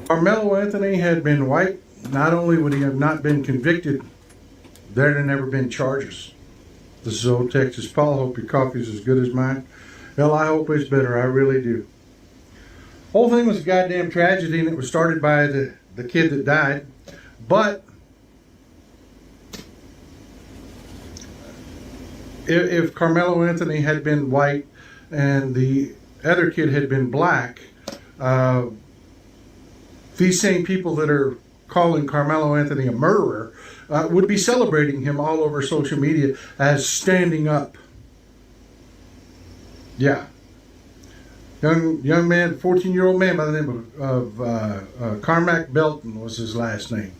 Carmelo Anthony had been white, not only would he have not been convicted, there had never been charges. This is Old Texas Paul. Hope your coffee's as good as mine. Hell, I hope it's better. I really do. Whole thing was a goddamn tragedy, and it was started by the kid that died. But if Carmelo Anthony had been white and the other kid had been black, these same people that are calling Carmelo Anthony a murderer would be celebrating him all over social media as standing up. Yeah. Young man, 14-year-old man by the name of Carmack Belton was his last name.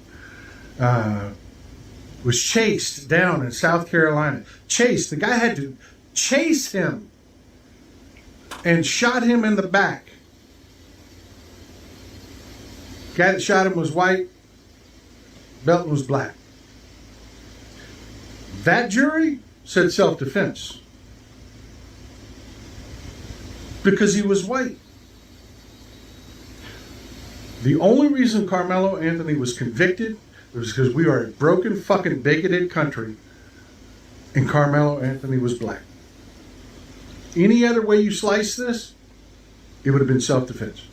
Was chased down in South Carolina. Chased. The guy had to chase him and shot him in the back. The guy that shot him was white. Belton was black. That jury said self-defense because he was white. The only reason Carmelo Anthony was convicted was because we are a broken, fucking, bigoted country, and Carmelo Anthony was black. Any other way you slice this, it would have been self-defense.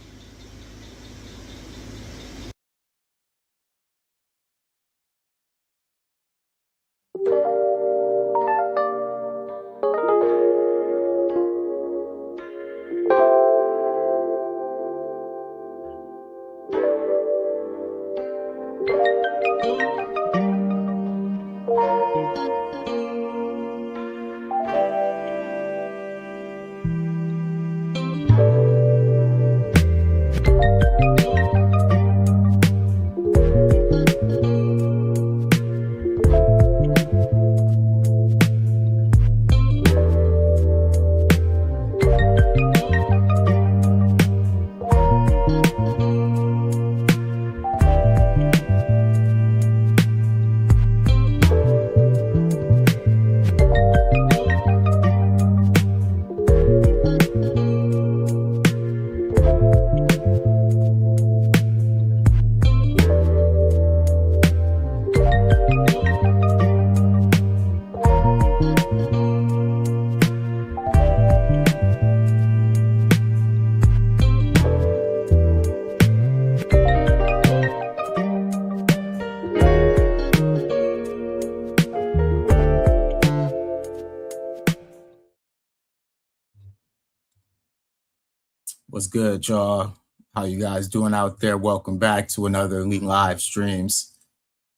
What's good, y'all? How you guys doing out there? Welcome back to another Elite Live Streams.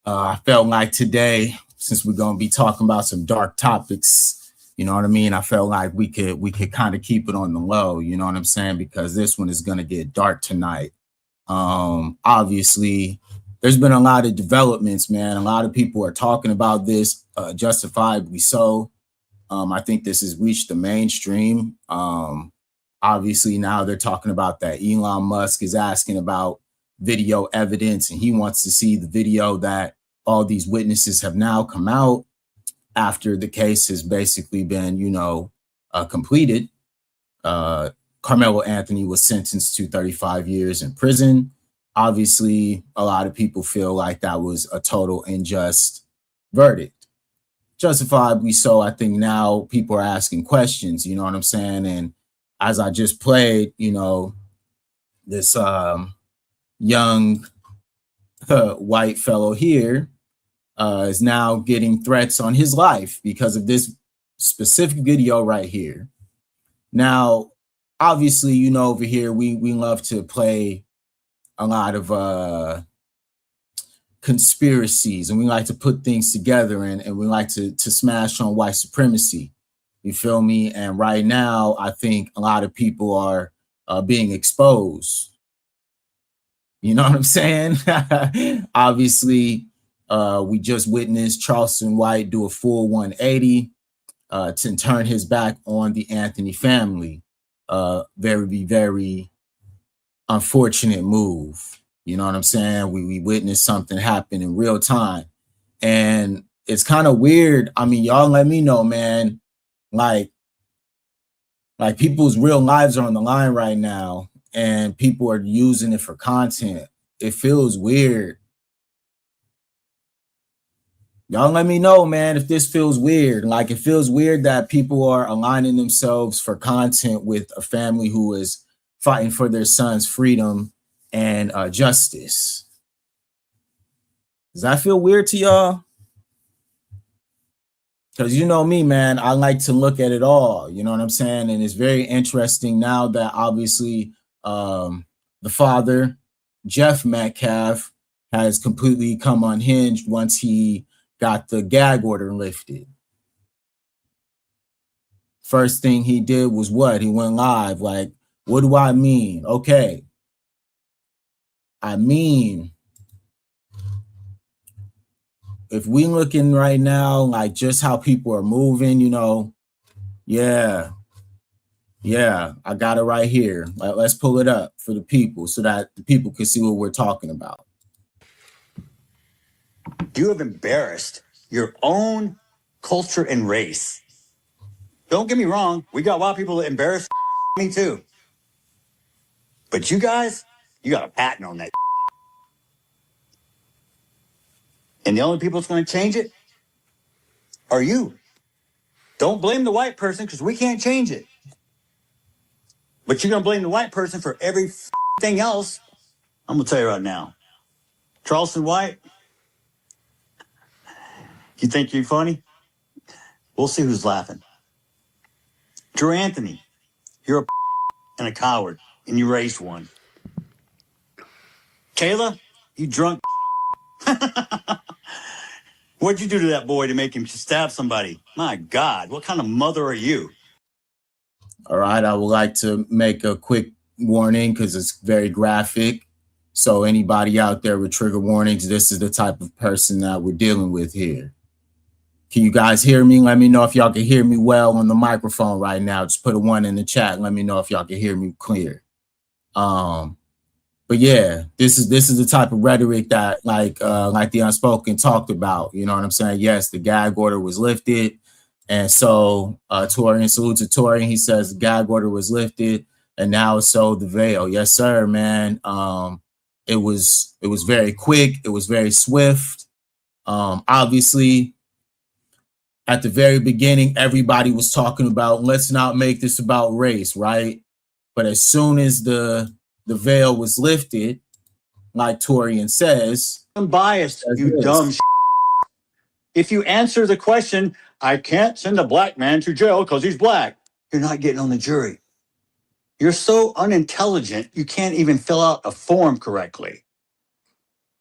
I felt like today, since we're gonna be talking about some dark topics, you know what I mean? I felt like we could kind of keep it on the low, you know what I'm saying? Because this one is gonna get dark tonight. Obviously, there's been a lot of developments, man. A lot of people are talking about this, justifiably so. I think this has reached the mainstream. Obviously, now they're talking about that Elon Musk is asking about video evidence, and he wants to see the video that all these witnesses have now come out after the case has basically been, completed. Carmelo Anthony was sentenced to 35 years in prison. Obviously, a lot of people feel like that was a total unjust verdict. Justifiably so. I think now people are asking questions, you know what I'm saying? And as I just played, this young white fellow here is now getting threats on his life because of this specific video right here. Now, obviously, over here, we love to play a lot of conspiracies, and we like to put things together, and we like to smash on white supremacy. You feel me? And right now, I think a lot of people are being exposed. You know what I'm saying? Obviously, we just witnessed Charleston White do a full 180 to turn his back on the Anthony family. Very, very unfortunate move. You know what I'm saying? We witnessed something happen in real time. And it's kind of weird. I mean, y'all let me know, man. Like people's real lives are on the line right now, and people are using it for content. it feels weird. Y'all let me know, man, if this feels weird. Like, it feels weird that people are aligning themselves for content with a family who is fighting for their son's freedom and justice. Does that feel weird to y'all? Because you know me, man, I like to look at it all. You know what I'm saying? And it's very interesting now that obviously the father, Jeff Metcalf, has completely come unhinged once he got the gag order lifted. First thing he did was what? He went live. Like, what do I mean? Okay. I mean, if we looking right now, like just how people are moving, you know, yeah, I got it right here. Like, let's pull it up for the people so that the people can see what we're talking about. You have embarrassed your own culture and race. Don't get me wrong. We got a lot of people that embarrass me too. But you guys, you got a patent on that. And the only people that's going to change it are you. Don't blame the white person because we can't change it. But you're going to blame the white person for everything else. I'm going to tell you right now. Charleston White, you think you're funny? We'll see who's laughing. Drew Anthony, you're a and a coward, and you raised one. Kayla, you drunk. What'd you do to that boy to make him stab somebody? My God, what kind of mother are you? All right, I would like to make a quick warning because it's very graphic. So anybody out there with trigger warnings, this is the type of person that we're dealing with here. Can you guys hear me? Let me know if y'all can hear me well on the microphone right now. Just put a 1 in the chat. Let me know if y'all can hear me clear. But yeah, this is the type of rhetoric that like the Unspoken talked about. You know what I'm saying? Yes, the gag order was lifted. And so Torian, salute to Torian. He says the gag order was lifted and now it's so the veil. Yes, sir, man. It was very quick. It was very swift. Obviously, at the very beginning, everybody was talking about, let's not make this about race, right? But as soon as the veil was lifted, like Torian says, Unbiased, you dumb If you answer the question, I can't send a black man to jail because he's black, you're not getting on the jury. You're so unintelligent, you can't even fill out a form correctly.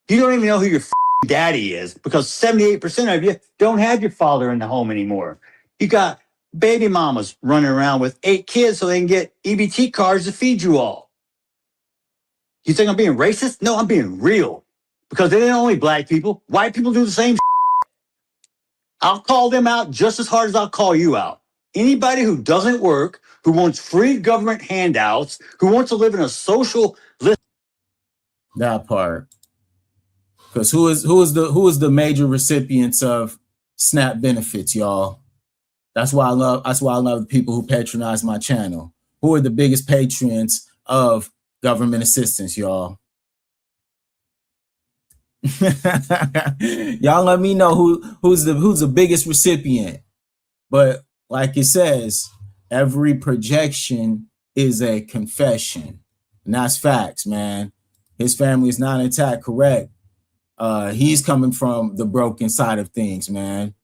You don't even know who your daddy is because 78% of you don't have your father in the home anymore. You got baby mamas running around with 8 kids so they can get EBT cards to feed you all. You think I'm being racist? No, I'm being real. Because it ain't only black people. White people do the same. I'll call them out just as hard as I'll call you out. Anybody who doesn't work, who wants free government handouts, who wants to live in a social list. That part. Because who is the major recipients of SNAP benefits, y'all? That's why I love the people who patronize my channel. Who are the biggest patrons of government assistance, y'all? Y'all let me know who's the biggest recipient. But like it says, every projection is a confession. And that's facts, man. His family is not intact, correct. He's coming from the broken side of things, man.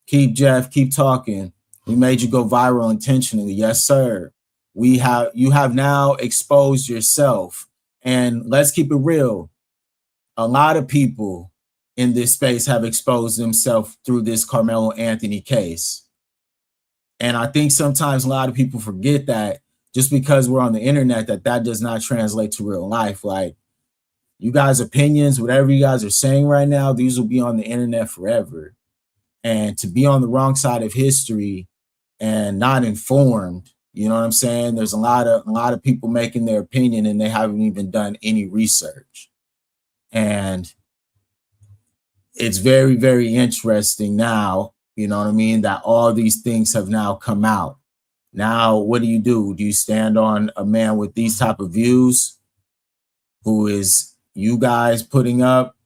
Keep talking. We made you go viral intentionally. Yes, sir. You have now exposed yourself. And let's keep it real. A lot of people in this space have exposed themselves through this Carmelo Anthony case. And I think sometimes a lot of people forget that just because we're on the internet, that does not translate to real life. Like, you guys' opinions, whatever you guys are saying right now, these will be on the internet forever. And to be on the wrong side of history and not informed, you know what I'm saying? There's a lot of people making their opinion and they haven't even done any research. And it's very, very interesting now, you know what I mean, that all these things have now come out. Now, what do? Do you stand on a man with these type of views who is you guys putting up,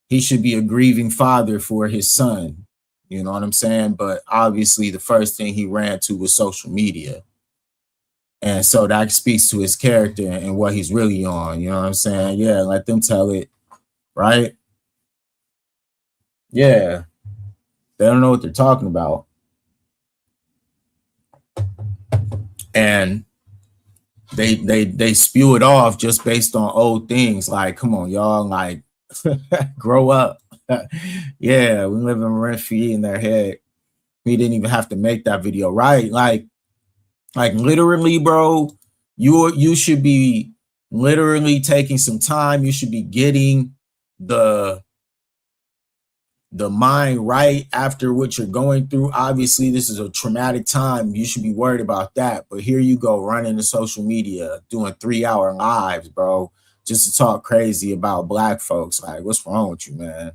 he should be a grieving father for his son. You know what I'm saying? But obviously the first thing he ran to was social media. And so that speaks to his character and what he's really on. You know what I'm saying? Yeah, let them tell it, right? Yeah. They don't know what they're talking about. And they spew it off just based on old things. Like, come on, y'all, like grow up. Yeah, we live in rent-free in their head. We didn't even have to make that video, right? Like literally, bro, you should be literally taking some time. You should be getting the mind right after what you're going through. Obviously, this is a traumatic time. You should be worried about that. But here you go, running to social media, doing 3-hour lives, bro, just to talk crazy about black folks. Like, what's wrong with you, man?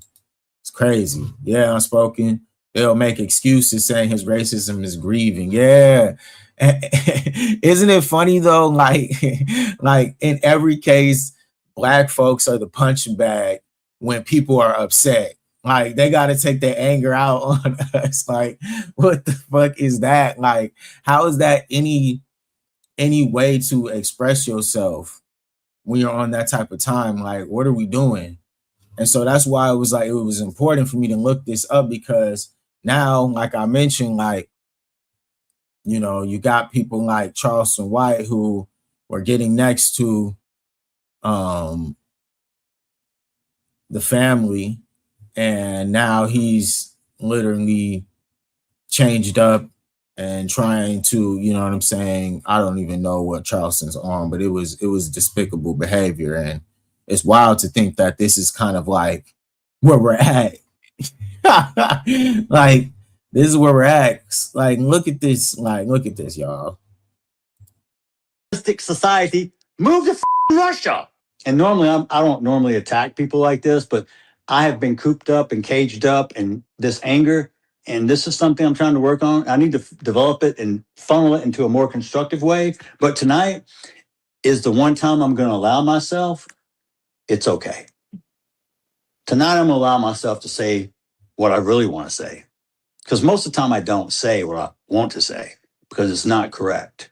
It's crazy. Yeah, unspoken. They'll make excuses saying his racism is grieving. Yeah. Isn't it funny though? Like in every case, black folks are the punching bag when people are upset. Like, they got to take their anger out on us. Like, what the fuck is that? Like, how is that any way to express yourself when you're on that type of time? Like, what are we doing? And so that's why it was important for me to look this up, because now, like I mentioned, like, you know, you got people like Charleston White who were getting next to the family, and now he's literally changed up and trying to, you know what I'm saying? I don't even know what Charleston's on, but it was despicable behavior. And it's wild to think that this is kind of like where we're at. Like, this is where we're at. Like, look at this, y'all. Society, move to Russia. And normally I don't normally attack people like this, but I have been cooped up and caged up in this anger. And this is something I'm trying to work on. I need to develop it and funnel it into a more constructive way. But tonight is the one time I'm going to allow myself, it's okay. Tonight I'm going to allow myself to say what I really want to say. Because most of the time I don't say what I want to say because it's not correct.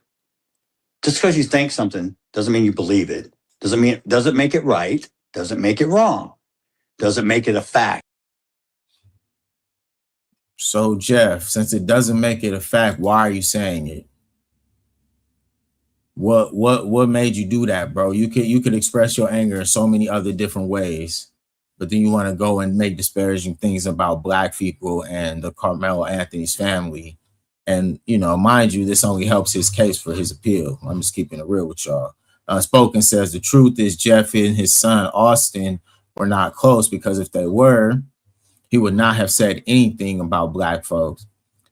Just because you think something doesn't mean you believe it. Doesn't make it right. Doesn't make it wrong. Doesn't make it a fact. So, Jeff, since it doesn't make it a fact, why are you saying it? What made you do that, bro? You could express your anger in so many other different ways, but then you want to go and make disparaging things about black people and the Carmelo Anthony's family. And, you know, mind you, this only helps his case for his appeal. I'm just keeping it real with y'all. Spoken says the truth is Jeff and his son Austin were not close, because if they were, he would not have said anything about black folks.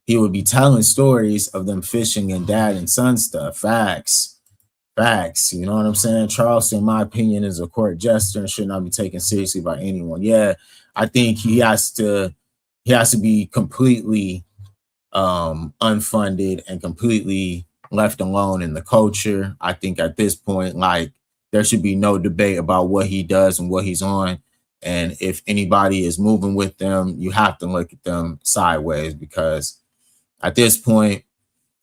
He would be telling stories of them fishing and dad and son stuff. Facts. You know what I'm saying? Charleston, in my opinion, is a court jester and should not be taken seriously by anyone. Yeah, I think he has to be completely unfunded and completely left alone in the culture. I think at this point, like, there should be no debate about what he does and what he's on. And if anybody is moving with them, you have to look at them sideways, because at this point,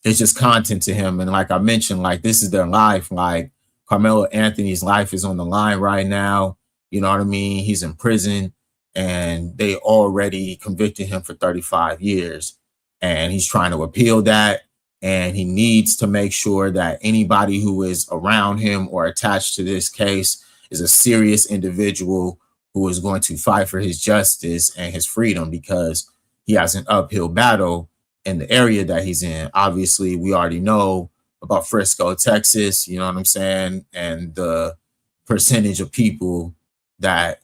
it's just content to him. And like I mentioned, like, this is their life. Like, Carmelo Anthony's life is on the line right now. You know what I mean? He's in prison and they already convicted him for 35 years. And he's trying to appeal that. And he needs to make sure that anybody who is around him or attached to this case is a serious individual who is going to fight for his justice and his freedom, because he has an uphill battle in the area that he's in. Obviously, we already know about Frisco, Texas, you know what I'm saying? And the percentage of people that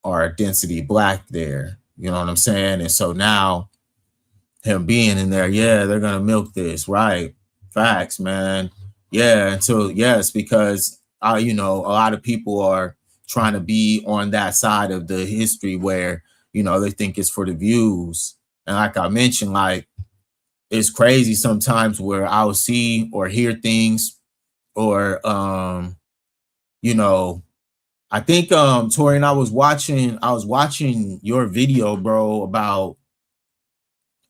are density black there, you know what I'm saying? And so now, him being in there, yeah, they're gonna milk this, right? Facts, man. Yeah, until yes, because you know, a lot of people are trying to be on that side of the history where, you know, they think it's for the views. And like I mentioned, like, it's crazy sometimes where I'll see or hear things or you know, I think Tori, and I was watching your video, bro, about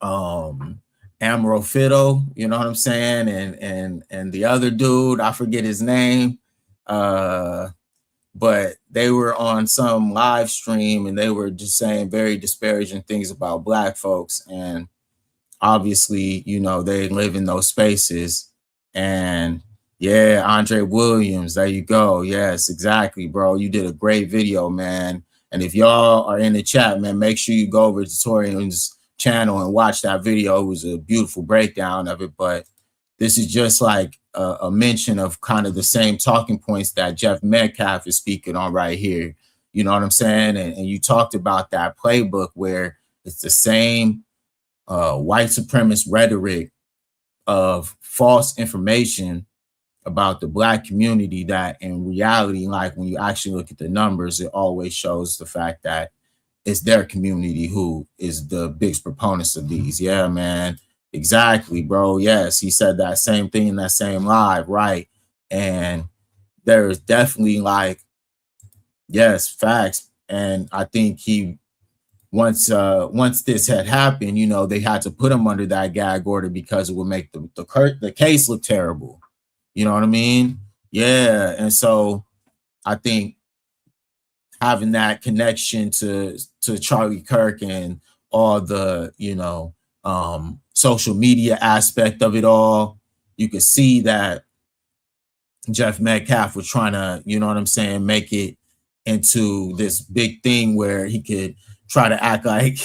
Amaro Fido, you know what I'm saying, and the other dude, I forget his name, but they were on some live stream and they were just saying very disparaging things about black folks, and obviously, you know, they live in those spaces. And yeah, Andre Williams, there you go. Yes, exactly, bro. You did a great video, man. And if y'all are in the chat, man, make sure you go over to Torian's channel and watch that video. It was a beautiful breakdown of it. But this is just like a mention of kind of the same talking points that Jeff Metcalf is speaking on right here. You know what I'm saying? And you talked about that playbook where it's the same white supremacist rhetoric of false information about the black community that in reality, like when you actually look at the numbers, it always shows the fact that it's their community who is the biggest proponents of these. Yeah, man. Exactly, bro. Yes, he said that same thing in that same live, right? And there is definitely like, yes, facts. And I think he once this had happened, you know, they had to put him under that gag order because it would make the case look terrible. You know what I mean? Yeah. And so I think having that connection to Charlie Kirk and all the, you know, social media aspect of it all, you could see that Jeff Metcalf was trying to, you know what I'm saying, make it into this big thing where he could try to act like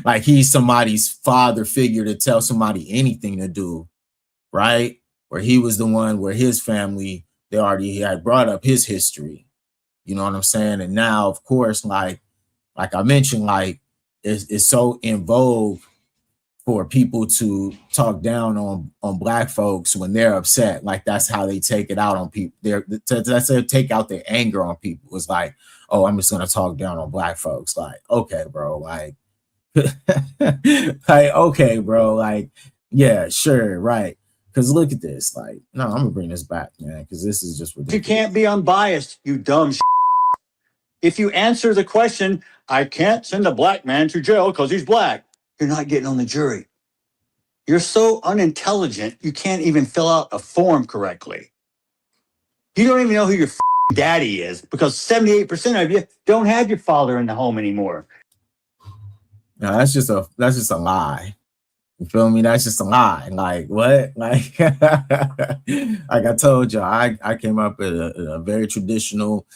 like he's somebody's father figure to tell somebody anything to do, right? Where he was the one where his family, they already had brought up his history. You know what I'm saying? And now, of course, like I mentioned, like it's so in vogue for people to talk down on black folks when they're upset. Like that's how they take it out on people. That's how they take out their anger on people. It's like, oh, I'm just gonna talk down on black folks. Like, okay, bro, like, like, okay, bro, like, yeah, sure, right. Because look at this. Like, no, I'm gonna bring this back, man, because this is just ridiculous. You can't be unbiased, you dumb If you answer the question, I can't send a black man to jail because he's black, you're not getting on the jury. You're so unintelligent, you can't even fill out a form correctly. You don't even know who your daddy is because 78% of you don't have your father in the home anymore. No, that's just a lie. You feel me? That's just a lie. Like what? Like, like I told you, I came up in a very traditional,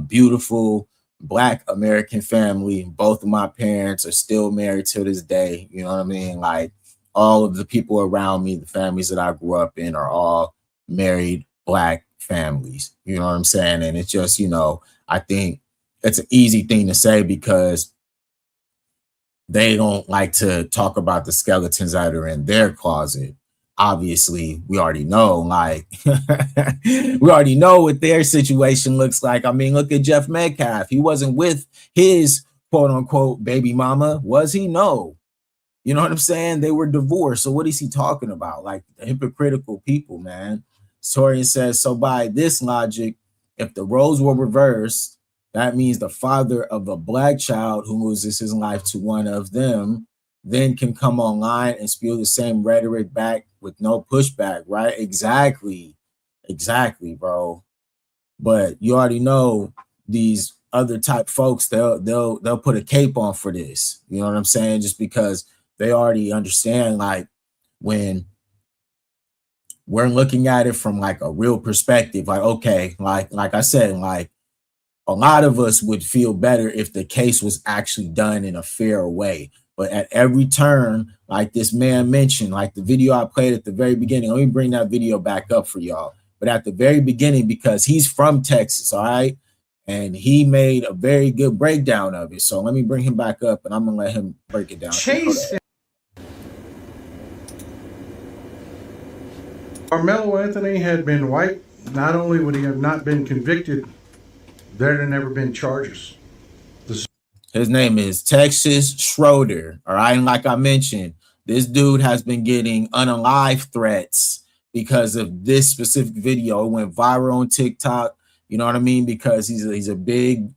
beautiful Black American family. Both of my parents are still married to this day. You know what I mean? Like all of the people around me, the families that I grew up in, are all married Black families. You know what I'm saying? And it's just, you know, I think it's an easy thing to say because they don't like to talk about the skeletons that are in their closet. Obviously, we already know, like, we already know what their situation looks like. I mean, look at Jeff Metcalf. He wasn't with his quote unquote baby mama, was he? No. You know what I'm saying? They were divorced. So what is he talking about? Like the hypocritical people, man. Torian says, so by this logic, if the roles were reversed, that means the father of a Black child who loses his life to one of them then can come online and spew the same rhetoric back with no pushback, right? Exactly, bro. But you already know these other type folks, they'll put a cape on for this. You know what I'm saying? Just because they already understand, like when we're looking at it from like a real perspective, like okay, like I said, like a lot of us would feel better if the case was actually done in a fair way. But at every turn, like this man mentioned, like the video I played at the very beginning, let me bring that video back up for y'all. But at the very beginning, because he's from Texas, all right, and he made a very good breakdown of it. So let me bring him back up and I'm gonna let him break it down. Chase Carmelo Anthony had been white, not only would he have not been convicted, there had never been charges. His name is Texas Schroeder. All right. And like I mentioned, this dude has been getting unalive threats because of this specific video. It went viral on TikTok. You know what I mean? Because he's a big,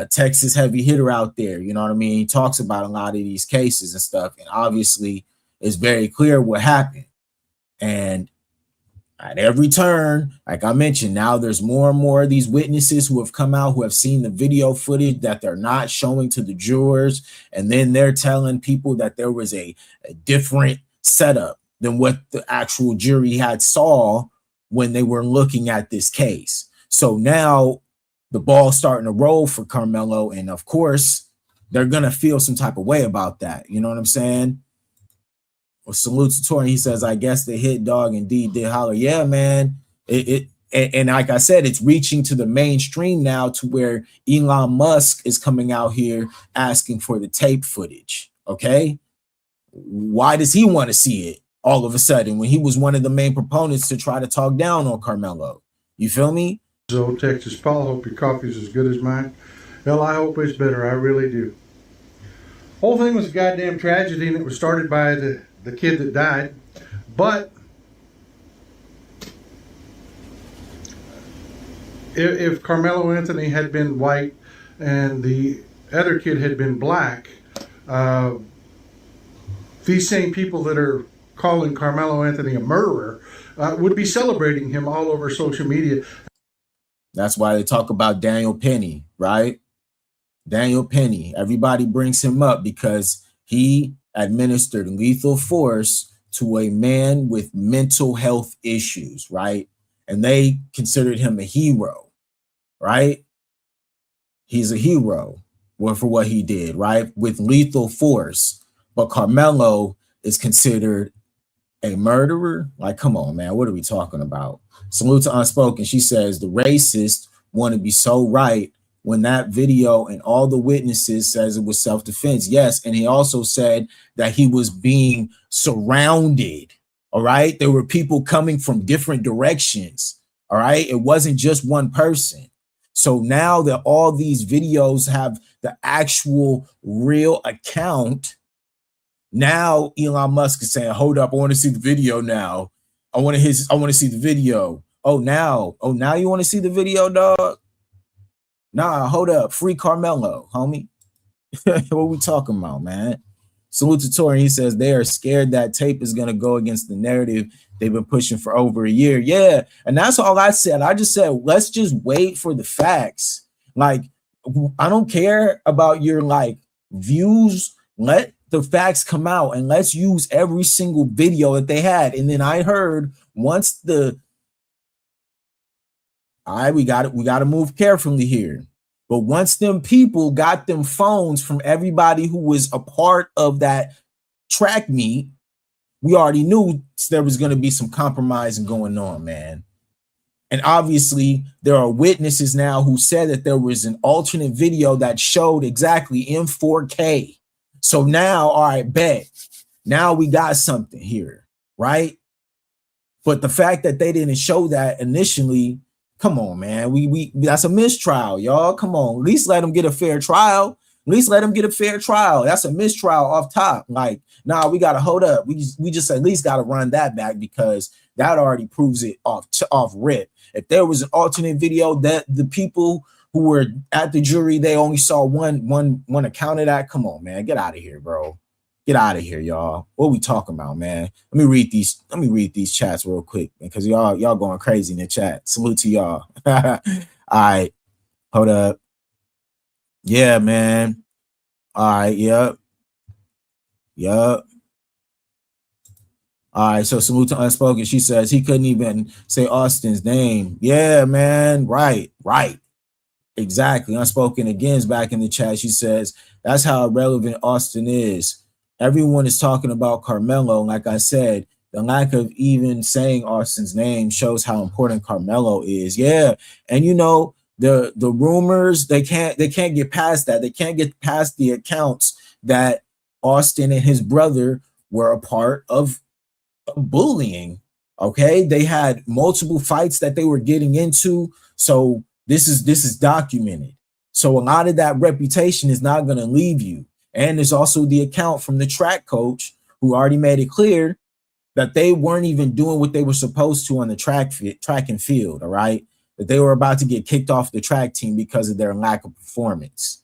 Texas heavy hitter out there. You know what I mean? He talks about a lot of these cases and stuff, and obviously it's very clear what happened. And at every turn, like I mentioned, now there's more and more of these witnesses who have come out, who have seen the video footage that they're not showing to the jurors. And then they're telling people that there was a different setup than what the actual jury had saw when they were looking at this case. So now the ball's starting to roll for Carmelo. And of course, they're going to feel some type of way about that. You know what I'm saying? Well, salute to Tori. He says, I guess the hit dog indeed did holler. Yeah, man. And like I said, it's reaching to the mainstream now to where Elon Musk is coming out here asking for the tape footage. Okay. Why does he want to see it all of a sudden when he was one of the main proponents to try to talk down on Carmelo? You feel me? So, Texas Paul, hope your coffee's as good as mine. Hell, I hope it's better. I really do. Whole thing was a goddamn tragedy, and it was started by the kid that died. But if Carmelo Anthony had been white and the other kid had been black, these same people that are calling Carmelo Anthony a murderer would be celebrating him all over social media. That's why they talk about Daniel Penny, right? Daniel Penny. Everybody brings him up because he administered lethal force to a man with mental health issues, right? And they considered him a hero, right? He's a hero for what he did, right? With lethal force. But Carmelo is considered a murderer? Like, come on, man. What are we talking about? Salute to Unspoken. She says the racist want to be so right when that video and all the witnesses says it was self-defense. Yes, and he also said that he was being surrounded, all right? There were people coming from different directions, all right? It wasn't just one person. So now that all these videos have the actual real account, now Elon Musk is saying, hold up, I want to see the video now. I want to see the video. Oh, now you want to see the video, dog? Nah, hold up. Free Carmelo, homie. What we talking about, man? Salute to Tori. He says they are scared that tape is going to go against the narrative they've been pushing for over a year. Yeah, and that's all I said. I just said, let's just wait for the facts. Like, I don't care about your, views. Let the facts come out and let's use every single video that they had. And then I heard once we got to move carefully here. But once them people got them phones from everybody who was a part of that track meet, we already knew there was going to be some compromising going on, man. And obviously, there are witnesses now who said that there was an alternate video that showed exactly in 4K. So now, all right, bet. Now we got something here, right? But the fact that they didn't show that initially, come on, man. We that's a mistrial, y'all. Come on. At least let them get a fair trial. That's a mistrial off top. Like, nah, we gotta hold up. We just at least gotta run that back because that already proves it off rip. If there was an alternate video that the people who were at the jury, they only saw one account of that. Come on, man. Get out of here, bro. Get out of here, y'all. What we talking about, man? Let me read these chats real quick because y'all going crazy in the chat. Salute to y'all. All right. Hold up. Yeah, man. All right. Yep. All right. So salute to Unspoken. She says he couldn't even say Austin's name. Yeah, man. Right. Exactly. Unspoken again is back in the chat. She says that's how irrelevant Austin is. Everyone is talking about Carmelo. Like I said, the lack of even saying Austin's name shows how important Carmelo is. Yeah. And the rumors, they can't get past that. They can't get past the accounts that Austin and his brother were a part of bullying. Okay. They had multiple fights that they were getting into. So this is documented. So a lot of that reputation is not going to leave you. And there's also the account from the track coach who already made it clear that they weren't even doing what they were supposed to on the track and field. All right. that they were about to get kicked off the track team because of their lack of performance.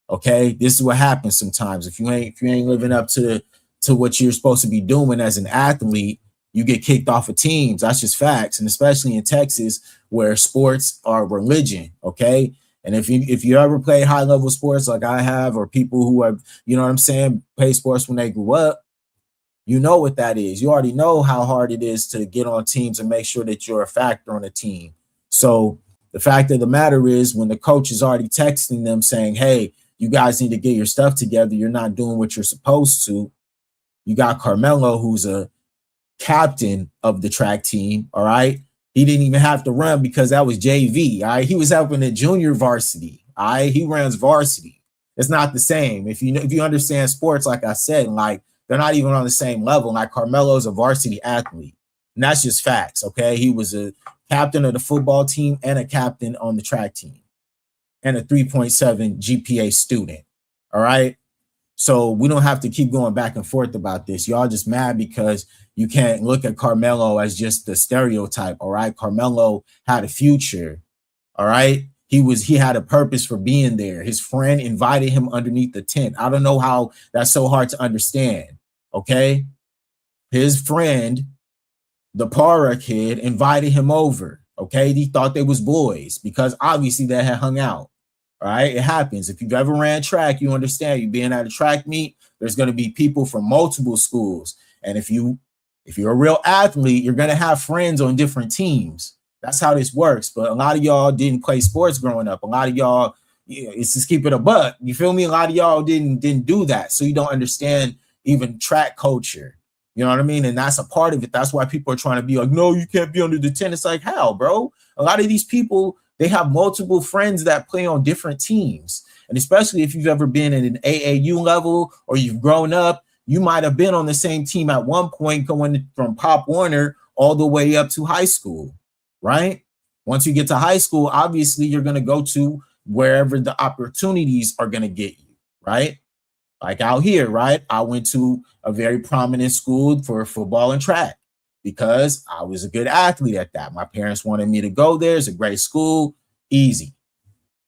Okay, this is what happens sometimes. If you ain't living up to what you're supposed to be doing as an athlete, you get kicked off of teams. That's just facts, and especially in Texas where sports are religion. Okay, and if you ever play high level sports like I have, or people who have, you know what I'm saying, play sports when they grew up, you know what that is. You already know how hard it is to get on teams and make sure that you're a factor on a team. So the fact of the matter is, when the coach is already texting them saying, hey, you guys need to get your stuff together, you're not doing what you're supposed to. You got Carmelo, who's a captain of the track team, all right? He didn't even have to run because that was JV, all right? He was helping the junior varsity, all right? He runs varsity. It's not the same. If you understand sports, like I said, like, they're not even on the same level. Like, Carmelo's a varsity athlete, and that's just facts, okay? He was a captain of the football team and a captain on the track team and a 3.7 GPA student, all right? So we don't have to keep going back and forth about this. Y'all just mad because you can't look at Carmelo as just the stereotype, all right? Carmelo had a future, all right? He had a purpose for being there. His friend invited him underneath the tent. I don't know how that's so hard to understand, okay? His friend, the Para kid, invited him over, okay? He thought they was boys because obviously they had hung out, all right? It happens. If you've ever ran track, you understand. You being at a track meet, there's going to be people from multiple schools. And if you're a real athlete, you're going to have friends on different teams. That's how this works. But a lot of y'all didn't play sports growing up. A lot of y'all, it's just keep it a buck. You feel me? A lot of y'all didn't do that. So you don't understand even track culture. You know what I mean? And that's a part of it. That's why people are trying to be like, no, you can't be under the tent. It's like, how, bro? A lot of these people, they have multiple friends that play on different teams. And especially if you've ever been at an AAU level or you've grown up, you might have been on the same team at one point, going from Pop Warner all the way up to high school. Right? Once you get to high school, obviously you're going to go to wherever the opportunities are going to get you, right? Like out here, right? I went to a very prominent school for football and track because I was a good athlete at that. My parents wanted me to go there. It's a great school, easy.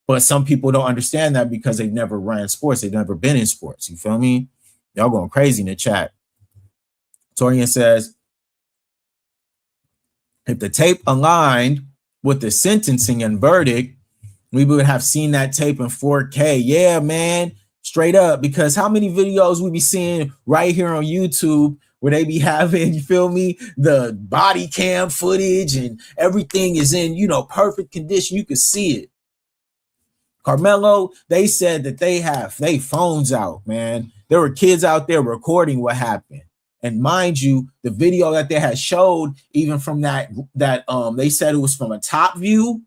But some people don't understand that because they've never ran sports. They've never been in sports. You feel me? Y'all going crazy in the chat. Torian says, if the tape aligned with the sentencing and verdict, we would have seen that tape in 4K. Yeah, man, straight up. Because how many videos we be seeing right here on YouTube where they be having, you feel me, the body cam footage and everything is in, perfect condition. You can see it. Carmelo, they said that they have their phones out, man. There were kids out there recording what happened. And mind you, the video that they had showed, even from that they said it was from a top view.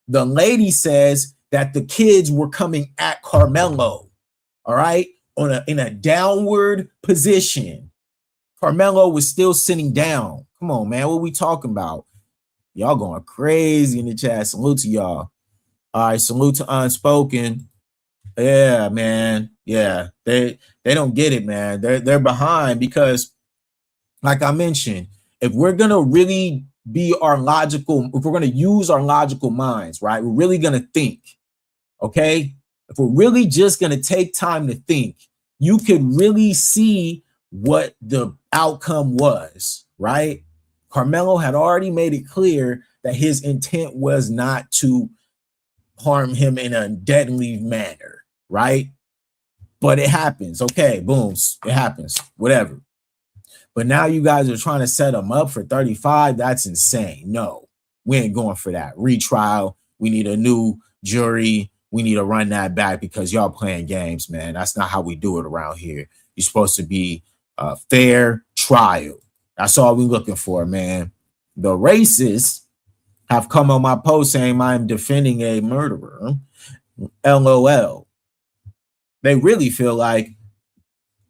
The lady says that the kids were coming at Carmelo, all right, in a downward position. Carmelo was still sitting down. Come on, man, what we talking about? Y'all going crazy in the chat. Salute to y'all. All right, salute to Unspoken. Yeah, man. Yeah, they don't get it, man. They're behind because, like I mentioned, if we're gonna really be if we're gonna use our logical minds, right? We're really gonna think, okay? If we're really just gonna take time to think, you could really see what the outcome was, right? Carmelo had already made it clear that his intent was not to harm him in a deadly manner, right? But it happens. Okay, boom, it happens, whatever. But now you guys are trying to set him up for 35. That's insane. No, we ain't going for that. Retrial. We need a new jury. We need to run that back because y'all playing games, man. That's not how we do it around here. You're supposed to be a fair trial. That's all we're looking for, man. The racists have come on my post saying I'm defending a murderer. LOL. They really feel like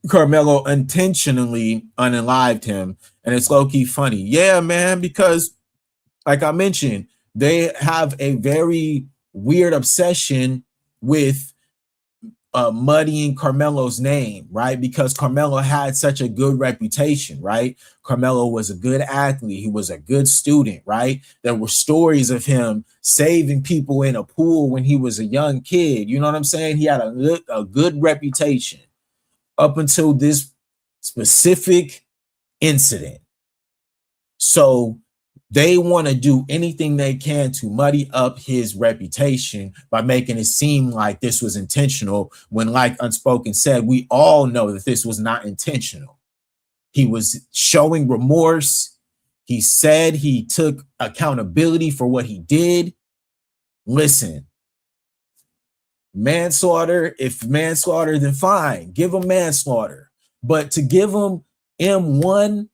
Carmelo intentionally unalived him, and it's low-key funny. Yeah, man, because like I mentioned, they have a very weird obsession with muddying Carmelo's name, right? Because Carmelo had such a good reputation, right? Carmelo was a good athlete. He was a good student, right? There were stories of him saving people in a pool when he was a young kid. You know what I'm saying? He had a good reputation up until this specific incident. So they want to do anything they can to muddy up his reputation by making it seem like this was intentional, when, like Unspoken said, we all know that this was not intentional. He was showing remorse. He said he took accountability for what he did. Listen, manslaughter, if manslaughter, then fine, give him manslaughter. But to give him M1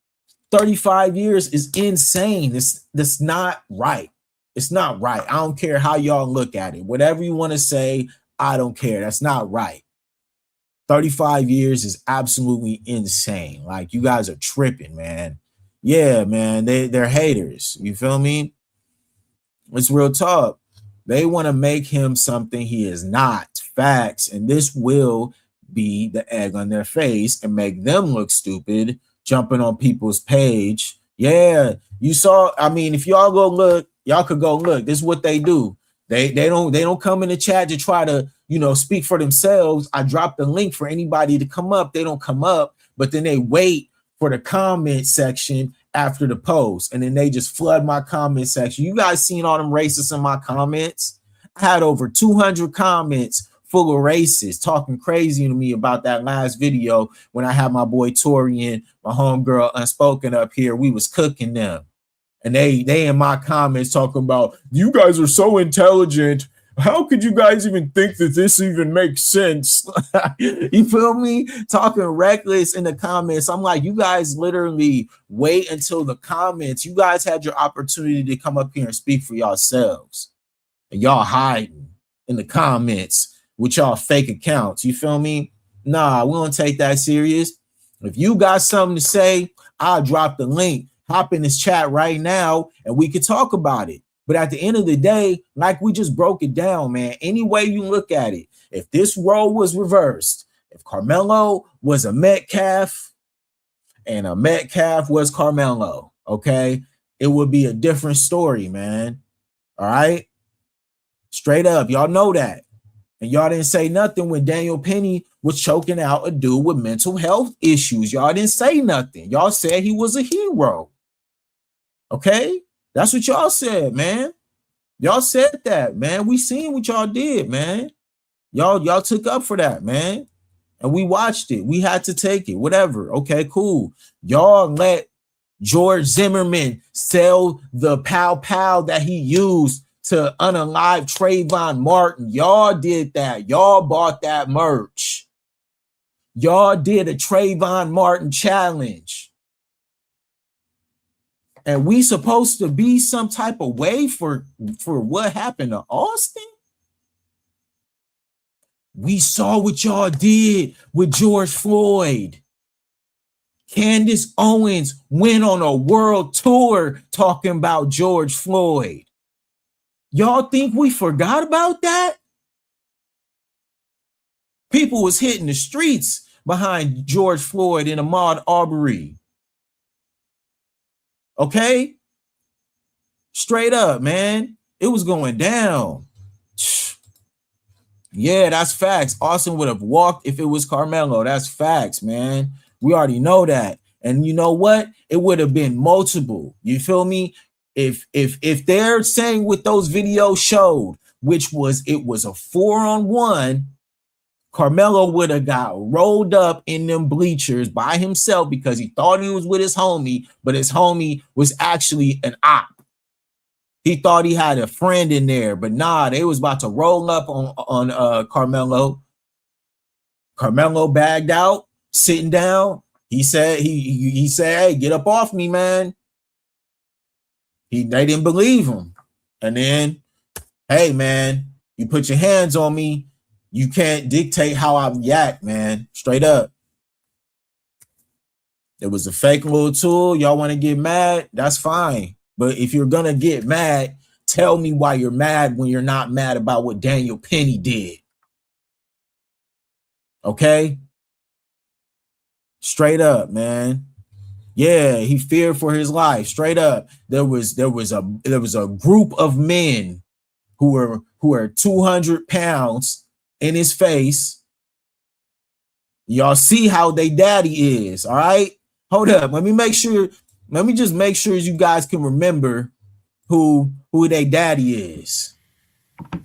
35 years is insane. That's not right. It's not right. I don't care how y'all look at it. Whatever you want to say, I don't care. That's not right. 35 years is absolutely insane. Like, you guys are tripping, man. Yeah, man, they're haters. You feel me? It's real talk. They want to make him something he is not. Facts. And this will be the egg on their face and make them look stupid, jumping on people's page. Yeah, you saw. I mean, if y'all go look, y'all could go look. This is what they do. They don't come in the chat to try to, you know, speak for themselves. I dropped the link for anybody to come up. They don't come up, but then they wait for the comment section after the post, and then they just flood my comment section. You guys seen all them racists in my comments? I had over 200 comments full of racists talking crazy to me about that last video when I had my boy Torian, my homegirl Unspoken up here. We was cooking them. And they in my comments talking about, you guys are so intelligent. How could you guys even think that this even makes sense? You feel me? Talking reckless in the comments. I'm like, you guys literally wait until the comments. You guys had your opportunity to come up here and speak for yourselves. And y'all hiding in the comments with y'all fake accounts. You feel me? Nah, we don't take that serious. If you got something to say, I'll drop the link. Hop in this chat right now and we can talk about it. But at the end of the day, like we just broke it down, man, any way you look at it, if this role was reversed, if Carmelo was a Metcalf and a Metcalf was Carmelo, okay, it would be a different story, man. All right? Straight up, y'all know that. And y'all didn't say nothing when Daniel Penny was choking out a dude with mental health issues. Y'all didn't say nothing. Y'all said he was a hero. Okay? That's what y'all said, man. Y'all said that, man. We seen what y'all did, man. Y'all took up for that, man. And we watched it. We had to take it. Whatever. Okay, cool. Y'all let George Zimmerman sell the pow that he used to unalive Trayvon Martin. Y'all did that. Y'all bought that merch. Y'all did a Trayvon Martin challenge. And we supposed to be some type of way for what happened to Austin? We saw what y'all did with George Floyd. Candace Owens went on a world tour talking about George Floyd. Y'all think we forgot about that? People was hitting the streets behind George Floyd in Ahmaud Arbery. Okay? Straight up, man. It was going down. Yeah, that's facts. Austin would have walked if it was Carmelo. That's facts, man. We already know that. And you know what? It would have been multiple. You feel me? If they're saying what those videos showed, which was it was a 4-on-1, Carmelo would have got rolled up in them bleachers by himself because he thought he was with his homie, but his homie was actually an op. He thought he had a friend in there, but nah, they was about to roll up on Carmelo. Carmelo bagged out, sitting down. He said, he said, hey, get up off me, man. They didn't believe him. And then, hey, man, you put your hands on me. You can't dictate how I react, man. Straight up. It was a fake little tool. Y'all want to get mad? That's fine. But if you're going to get mad, tell me why you're mad when you're not mad about what Daniel Penny did. Okay? Straight up, man. Yeah, he feared for his life. Straight up. There was a group of men who were 200 pounds in his face. Y'all see how they daddy is, all right? Hold up. Let me just make sure you guys can remember who they daddy is.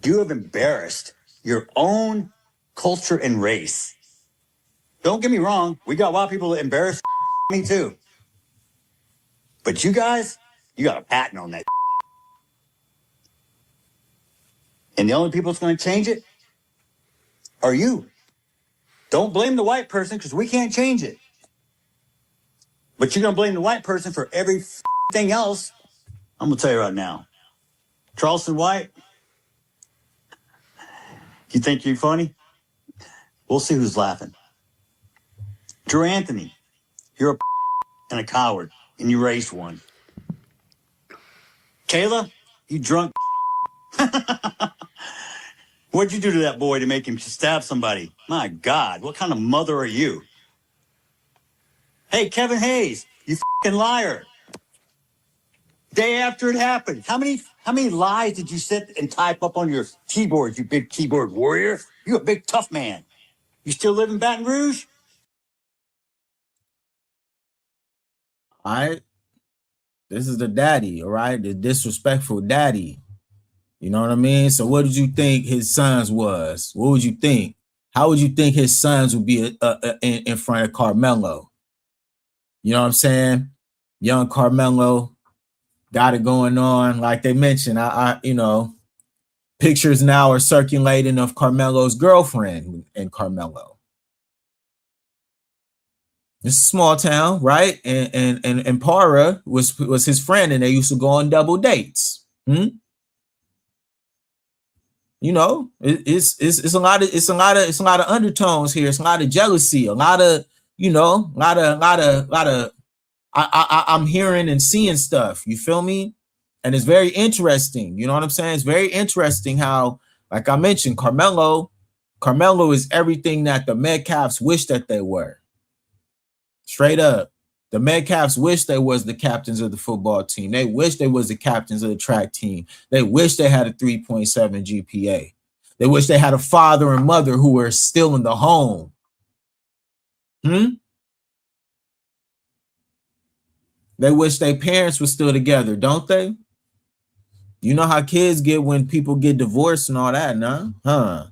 You have embarrassed your own culture and race. Don't get me wrong. We got a lot of people that embarrass me too. But you guys, you got a patent on that. And the only people that's going to change it are you. Don't blame the white person because we can't change it. But you're going to blame the white person for everything else. I'm going to tell you right now. Charleston White, you think you're funny? We'll see who's laughing. Drew Anthony, you're a and a coward, and you raised one. Kayla, you drunk. What'd you do to that boy to make him stab somebody? My God, what kind of mother are you? Hey, Kevin Hayes, you fucking liar. Day after it happened, how many lies did you sit and type up on your keyboard, you big keyboard warrior? You a big tough man. You still live in Baton Rouge? All right. This is the daddy, all right? The disrespectful daddy. You know what I mean? So what did you think his sons was? What would you think? How would you think his sons would be in front of Carmelo? You know what I'm saying? Young Carmelo got it going on. Like they mentioned, pictures now are circulating of Carmelo's girlfriend and Carmelo. It's a small town, right? And Para was his friend, and they used to go on double dates. You know, it's a lot of undertones here. It's a lot of jealousy, a lot of I'm hearing and seeing stuff. You feel me? And it's very interesting. You know what I'm saying? It's very interesting how, like I mentioned, Carmelo is everything that the Metcalfs wish that they were. Straight up. The Metcalfs wish they was the captains of the football team. They wish they was the captains of the track team. They wish they had a 3.7 GPA. They wish they had a father and mother who were still in the home. They wish their parents were still together, don't they? You know how kids get when people get divorced and all that, nah?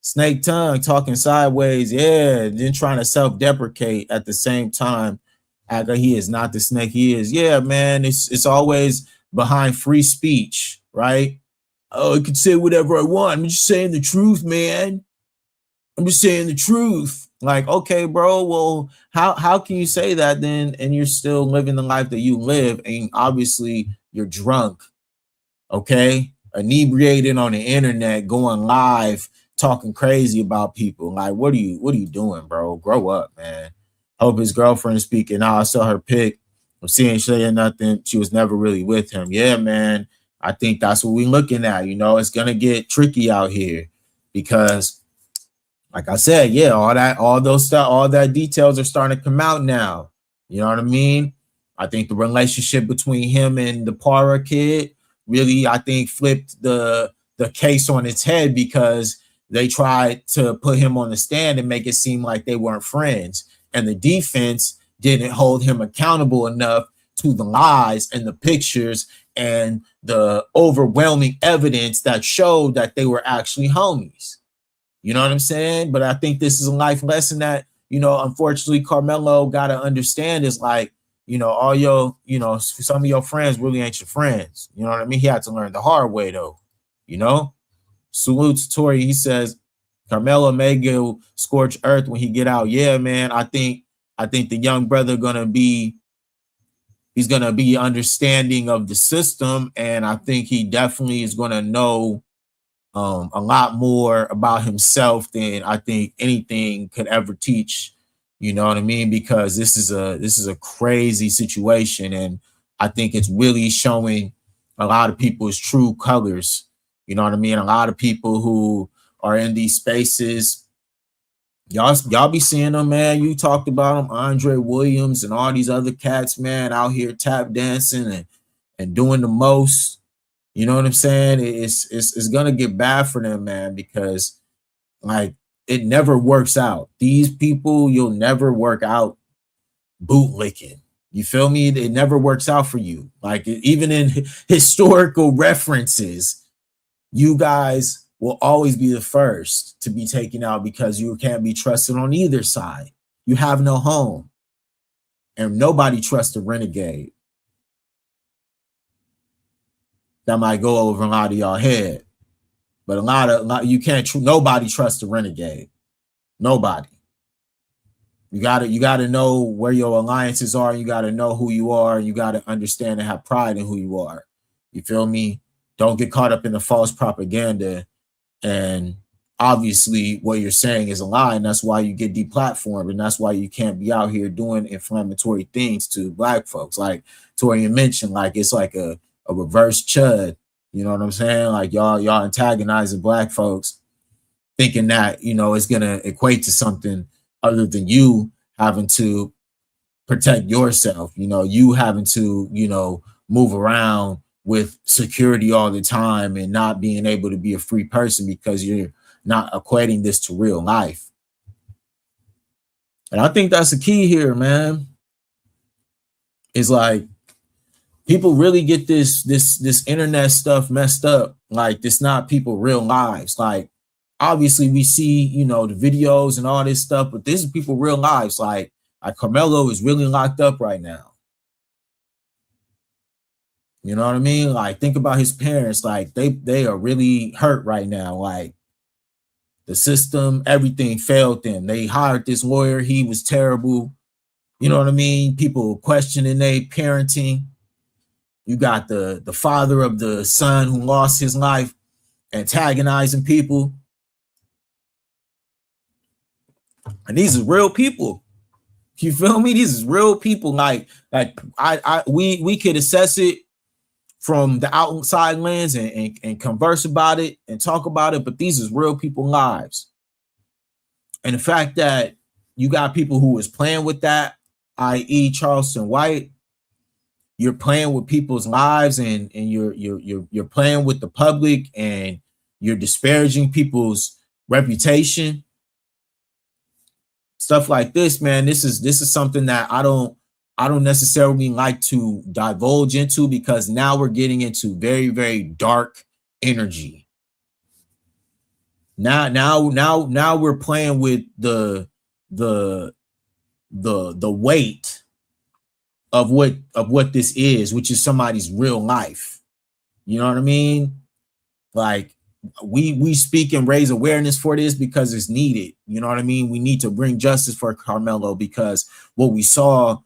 Snake tongue, talking sideways, yeah, then trying to self-deprecate at the same time. Act he is not the snake he is. Yeah, man, it's always behind free speech, right? Oh, I can say whatever I want. I'm just saying the truth, man. I'm just saying the truth. Like, okay, bro, well, how can you say that then and you're still living the life that you live and obviously you're drunk, okay? Inebriated on the internet, going live, talking crazy about people. Like, what are you doing, bro? Grow up, man. Hope his girlfriend is speaking. I saw her pic. I'm seeing she ain't nothing. She was never really with him. Yeah, man. I think that's what we're looking at. You know, it's gonna get tricky out here because, like I said, yeah, all that details are starting to come out now. You know what I mean? I think the relationship between him and the Para kid really, I think, flipped the case on its head because they tried to put him on the stand and make it seem like they weren't friends. And the defense didn't hold him accountable enough to the lies and the pictures and the overwhelming evidence that showed that they were actually homies. You know what I'm saying? But I think this is a life lesson that, you know, unfortunately, Carmelo got to understand is like, you know, all your, you know, some of your friends really ain't your friends. You know what I mean? He had to learn the hard way, though. You know? Salute to Tori. He says, Carmelo may go scorch earth when he get out. Yeah, man. I think the young brother he's gonna be understanding of the system, and I think he definitely is gonna know a lot more about himself than I think anything could ever teach. You know what I mean? Because this is a crazy situation, and I think it's really showing a lot of people's true colors. You know what I mean? A lot of people who are in these spaces Y'all be seeing them, man. You talked about them, Andre Williams and all these other cats, man, out here tap dancing and doing the most. You know what I'm saying? It's gonna get bad for them, man, because like it never works out. These people, you'll never work out bootlicking. You feel me? It never works out for you. Like even in historical references, you guys will always be the first to be taken out because you can't be trusted on either side. You have no home, and nobody trusts a renegade. That might go over a lot of y'all head, but a lot you can't. Nobody trusts a renegade. Nobody. You gotta know where your alliances are. You gotta know who you are. You gotta understand and have pride in who you are. You feel me? Don't get caught up in the false propaganda. And obviously, what you're saying is a lie, and that's why you get deplatformed, and that's why you can't be out here doing inflammatory things to Black folks. Like Torian mentioned, like it's like a reverse chud. You know what I'm saying? Like y'all antagonizing Black folks, thinking that it's gonna equate to something other than you having to protect yourself. You having to move around with security all the time and not being able to be a free person because you're not equating this to real life. And I think that's the key here, man. Is like people really get this internet stuff messed up. Like it's not people real lives. Like obviously we see, the videos and all this stuff, but this is people real lives. Like Carmelo is really locked up right now. You know what I mean? Like think about his parents. Like they are really hurt right now. Like the system, everything failed them. They hired this lawyer. He was terrible. You know what I mean? People questioning their parenting. You got the father of the son who lost his life antagonizing people. And these are real people. You feel me? These is real people. Like we could assess it from the outside lens and converse about it and talk about it, but these is real people lives. And the fact that you got people who is playing with that, i.e. Charleston White, you're playing with people's lives and you're playing with the public and you're disparaging people's reputation. Stuff like this, man, this is something that I don't necessarily like to divulge into because now we're getting into very, very dark energy. Now we're playing with the weight of what this is, which is somebody's real life. You know what I mean? Like we speak and raise awareness for this because it's needed. You know what I mean? We need to bring justice for Carmelo because what we saw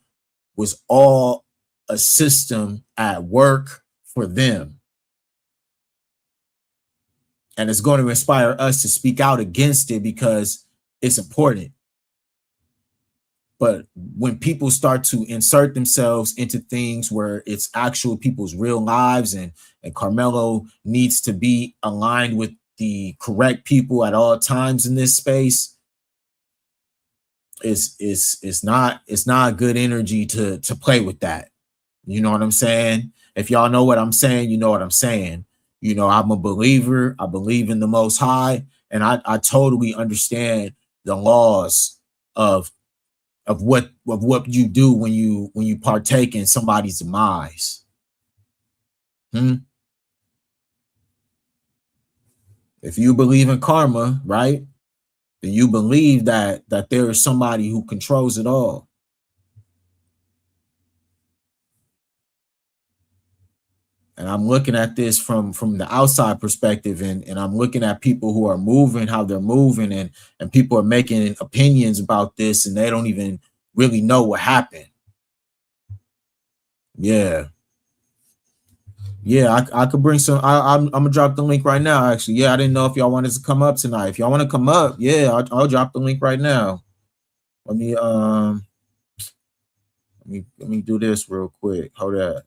was all a system at work for them. And it's going to inspire us to speak out against it because it's important. But when people start to insert themselves into things where it's actual people's real lives and Carmelo needs to be aligned with the correct people at all times in this space, it's not good energy to play with that. You know what I'm saying? If y'all know what I'm saying, you know what I'm saying. I'm a believer. I believe in the Most High, and I totally understand the laws of what you do when you partake in somebody's demise. If you believe in karma, right, then you believe that there is somebody who controls it all. And I'm looking at this from the outside perspective, and I'm looking at people who are moving, how they're moving, and people are making opinions about this, and they don't even really know what happened. Yeah, I could bring some. I'm gonna drop the link right now. Actually, yeah, I didn't know if y'all wanted to come up tonight. If y'all want to come up, yeah, I'll drop the link right now. Let me do this real quick. Hold that.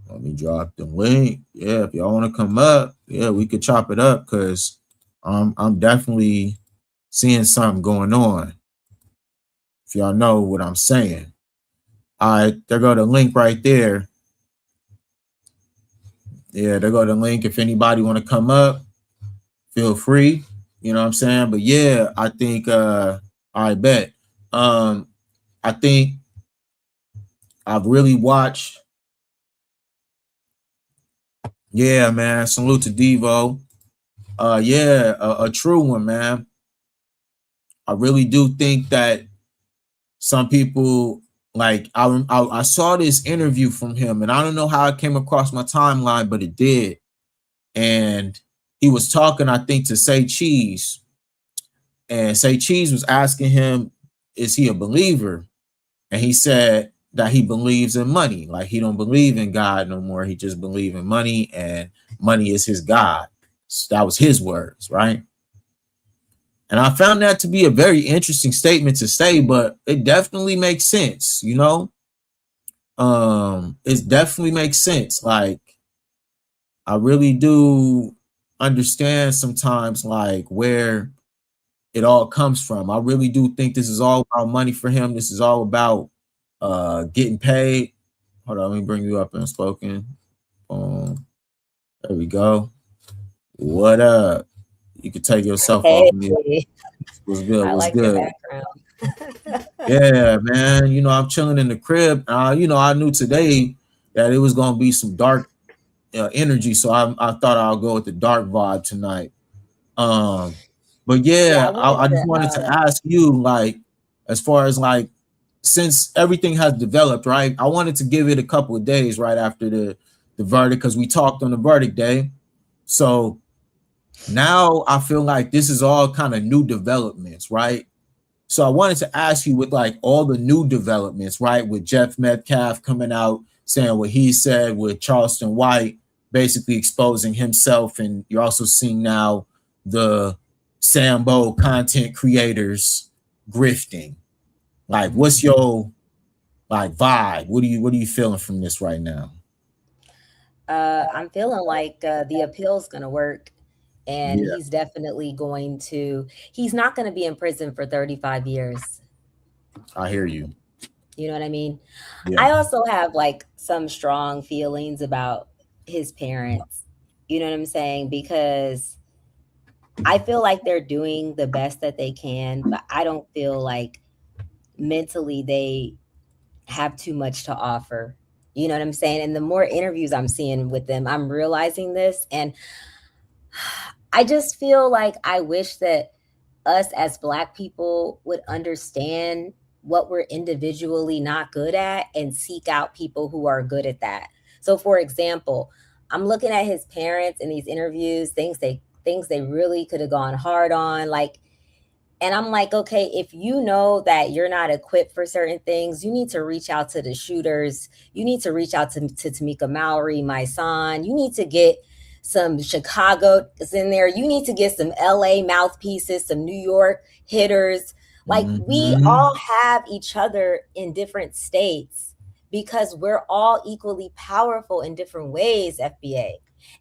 Let me drop the link. Yeah, if y'all want to come up, yeah, we could chop it up because I'm definitely seeing something going on. If y'all know what I'm saying. All right, there go the link right there. Yeah, there go the link. If anybody want to come up, feel free. You know what I'm saying? But yeah, I think I bet. I think I've really watched. Yeah, man. Salute to Devo. Yeah, a true one, man. I really do think that some people, like, I saw this interview from him, and I don't know how it came across my timeline, but it did. And he was talking, I think, to Say Cheese, and Say Cheese was asking him, is he a believer? And he said that he believes in money. Like, he don't believe in God no more. He just believes in money, and money is his God. So that was his words, right? And I found that to be a very interesting statement to say, but it definitely makes sense, you know? It definitely makes sense. Like, I really do understand sometimes, like, where it all comes from. I really do think this is all about money for him. This is all about getting paid. Hold on, let me bring you up and spoken. There we go. What up? You can take yourself off mute. What's good? What's good? Yeah, man. You know, I'm chilling in the crib. You know, I knew today that it was gonna be some dark energy, so I thought I'll go with the dark vibe tonight. But yeah, I just wanted to ask you, like, as far as, like, since everything has developed, right? I wanted to give it a couple of days right after the verdict, because we talked on the verdict day. So now I feel like this is all kind of new developments, right? So I wanted to ask you, with like all the new developments, right? With Jeff Metcalf coming out saying what he said, with Charleston White basically exposing himself, and you're also seeing now the Sambo content creators grifting. Like, what's your, like, vibe? What are you feeling from this right now? I'm feeling like the appeal's gonna work. And he's definitely going to, he's not going to be in prison for 35 years. I hear you. You know what I mean? Yeah. I also have like some strong feelings about his parents. You know what I'm saying? Because I feel like they're doing the best that they can, but I don't feel like mentally they have too much to offer. You know what I'm saying? And the more interviews I'm seeing with them, I'm realizing this. And I just feel like I wish that us as Black people would understand what we're individually not good at and seek out people who are good at that. So, for example, I'm looking at his parents in these interviews, things they really could have gone hard on, like, and I'm like, okay, if you know that you're not equipped for certain things, you need to reach out to the shooters. You need to reach out to Tamika Mallory, my son. You need to get some Chicago is in there. You need to get some LA mouthpieces, some New York hitters. Like, we all have each other in different states because we're all equally powerful in different ways, FBA.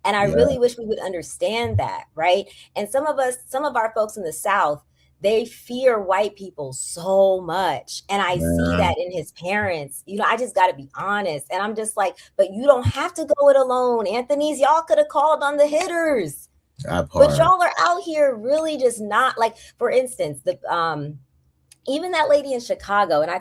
And I really wish we would understand that, right? And some of our folks in the South, they fear white people so much. And I see that in his parents. You know, I just got to be honest. And I'm just like, but you don't have to go it alone, Anthony's. Y'all could have called on the hitters. But y'all are out here really just not, like, for instance, the even that lady in Chicago, and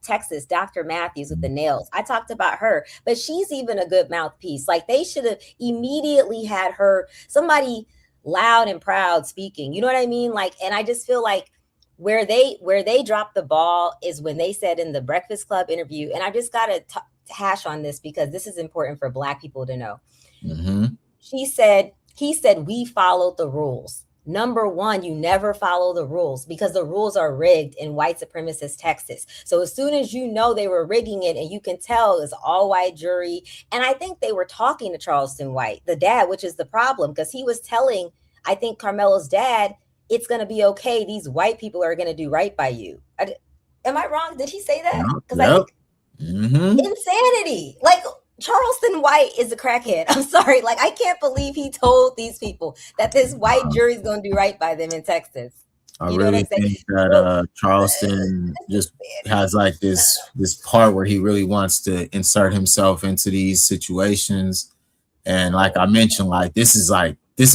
Texas, Dr. Matthews with the nails. I talked about her, but she's even a good mouthpiece. Like, they should have immediately had her, somebody loud and proud speaking. You know what I mean? Like, and I just feel like where they dropped the ball is when they said in the Breakfast Club interview, and I just got to hash on this because this is important for Black people to know. He said, we followed the rules. Number one, you never follow the rules because the rules are rigged in white supremacist Texas. So as soon as you know they were rigging it, and you can tell it's all white jury. And I think they were talking to Charleston White, the dad, which is the problem, because he was telling, I think, Carmelo's dad, it's going to be okay. These white people are going to do right by you. Am I wrong? Did he say that? Because I think insanity. Like, Charleston White is a crackhead. I'm sorry. Like, I can't believe he told these people that this white jury's going to do right by them in Texas. I You know what I'm really saying? think that Charleston just has like this part where he really wants to insert himself into these situations. And like I mentioned, like this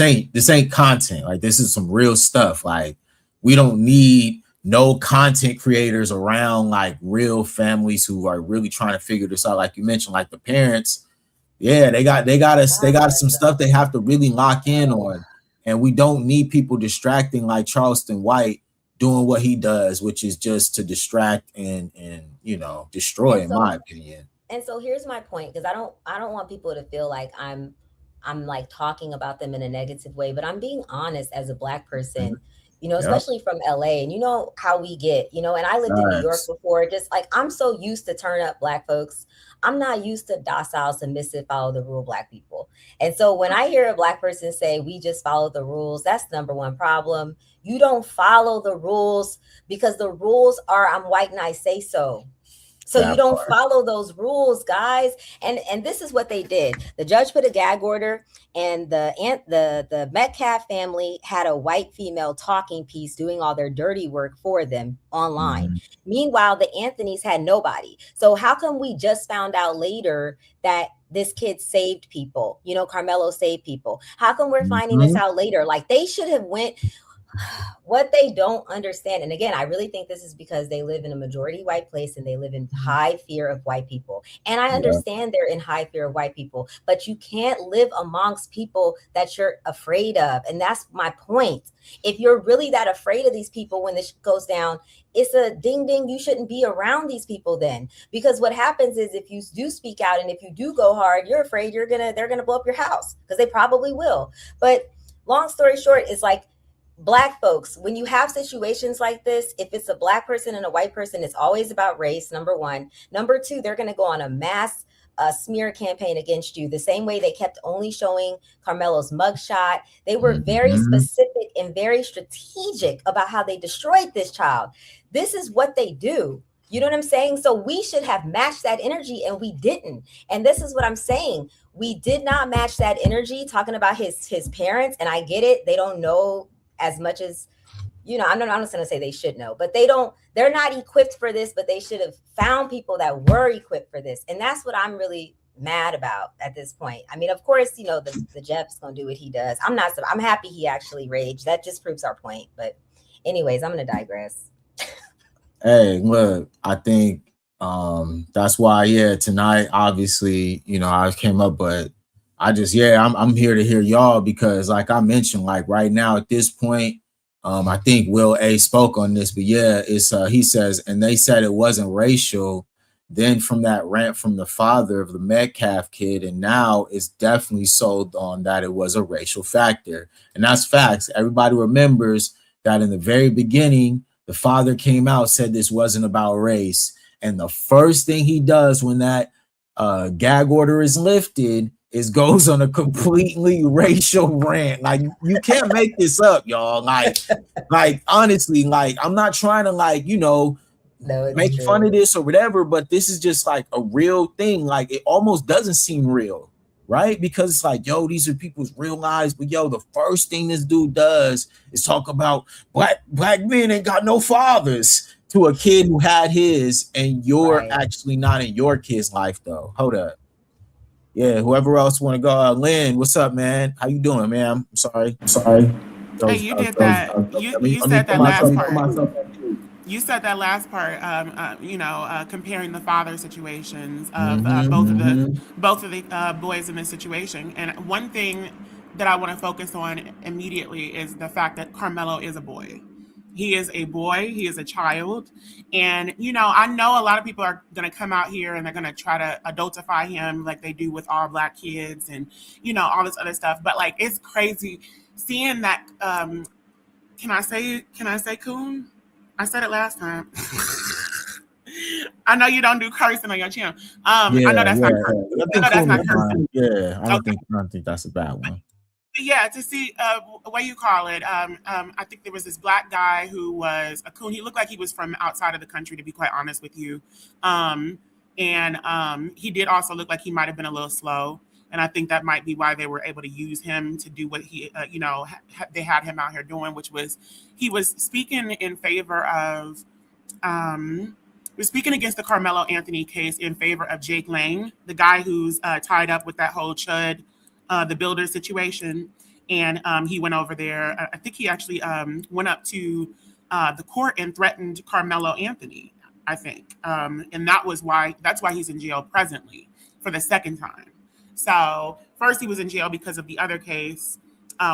ain't content. Like this is some real stuff. Like we don't need no content creators around like real families who are really trying to figure this out. Like you mentioned, like the parents, yeah, they got some stuff they have to really lock in on. And we don't need people distracting like Charleston White doing what he does, which is just to distract and destroy, in my opinion. And so here's my point, because I don't want people to feel like I'm like talking about them in a negative way, but I'm being honest as a Black person, especially from LA, and you know how we get, and I lived in New York before, just like I'm so used to turn up Black folks. I'm not used to docile, submissive, follow the rule Black people. And so when I hear a Black person say we just follow the rules, that's number one problem. You don't follow the rules because the rules are I'm white and I say so. So you don't follow those rules, guys. And this is what they did. The judge put a gag order, and the Metcalf family had a white female talking piece doing all their dirty work for them online. Mm-hmm. Meanwhile, the Anthonys had nobody. So how come we just found out later that this kid saved people? Carmelo saved people. How come we're finding this out later? Like they should have went. What they don't understand, and again, I really think this is because they live in a majority white place and they live in high fear of white people. And I understand they're in high fear of white people, but you can't live amongst people that you're afraid of. And that's my point. If you're really that afraid of these people when this goes down, it's a ding ding. You shouldn't be around these people then, because what happens is if you do speak out and if you do go hard, you're afraid they're gonna blow up your house, because they probably will. But long story short, it's like, Black folks, when you have situations like this, if it's a Black person and a white person, it's always about race, number one. Number two, they're going to go on a mass smear campaign against you, the same way they kept only showing Carmelo's mugshot. They were very specific and very strategic about how they destroyed this child. This is what they do. You know what I'm saying? So we should have matched that energy, and we didn't. And this is what I'm saying. We did not match that energy, talking about his parents. And I get it. They don't know as much as, I'm not going to say they should know, but they're not equipped for this, but they should have found people that were equipped for this. And that's what I'm really mad about at this point. I mean, of course, the Jeff's going to do what he does. I'm happy he actually raged. That just proves our point. But anyways, I'm going to digress. Hey, look, I think that's why, tonight, obviously, I came up, but I'm here to hear y'all, because like I mentioned, like right now at this point, I think Will A spoke on this, but it's he says, and they said it wasn't racial. Then from that rant from the father of the Metcalf kid, and now it's definitely sold on that it was a racial factor. And that's facts. Everybody remembers that in the very beginning, the father came out, said this wasn't about race. And the first thing he does when that gag order is lifted is goes on a completely racial rant. Like, you can't make this up, y'all. Like honestly, like I'm not trying to make fun of this or whatever, but this is just like a real thing. Like it almost doesn't seem real, right? Because it's like, these are people's real lives. But the first thing this dude does is talk about black men ain't got no fathers, to a kid who had his, and you're actually not in your kid's life though. Hold up. Yeah, whoever else want to go. Lynn, what's up, man? How you doing, man? I'm sorry. Hey, you did that. You said that last part. You said that last part. Comparing the father situations of both of the boys in this situation. And one thing that I want to focus on immediately is the fact that Carmelo is a boy. He is a boy. He is a child. And, I know a lot of people are going to come out here and they're going to try to adultify him like they do with all black kids and, all this other stuff. But like, it's crazy seeing that. Can I say coon? I said it last time. I know you don't do cursing on your channel. I know that's not cursing. I know that's not cursing. Yeah, I don't think that's a bad one. Yeah, to see what you call it. I think there was this black guy who was a coon. He looked like he was from outside of the country, to be quite honest with you. And And he did also look like he might have been a little slow. And I think that might be why they were able to use him to do what he, they had him out here doing, which was he was speaking in favor of, was speaking against the Carmelo Anthony case in favor of Jake Lang, the guy who's tied up with that whole Chud, the builder situation. And he went over there. I think he actually went up to the court and threatened Carmelo Anthony, I think. And that's why he's in jail presently for the second time. So first he was in jail because of the other case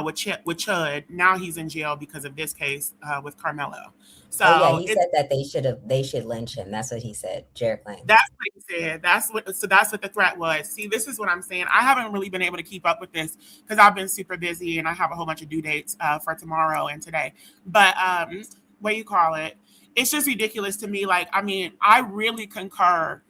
with Chud. Now he's in jail because of this case with Carmelo. So he said that they should lynch him. That's what he said, Jared Lang. That's what he said. That's what the threat was. See, this is what I'm saying. I haven't really been able to keep up with this because I've been super busy and I have a whole bunch of due dates for tomorrow and today. But what you call it? It's just ridiculous to me. Like, I mean, I really concur.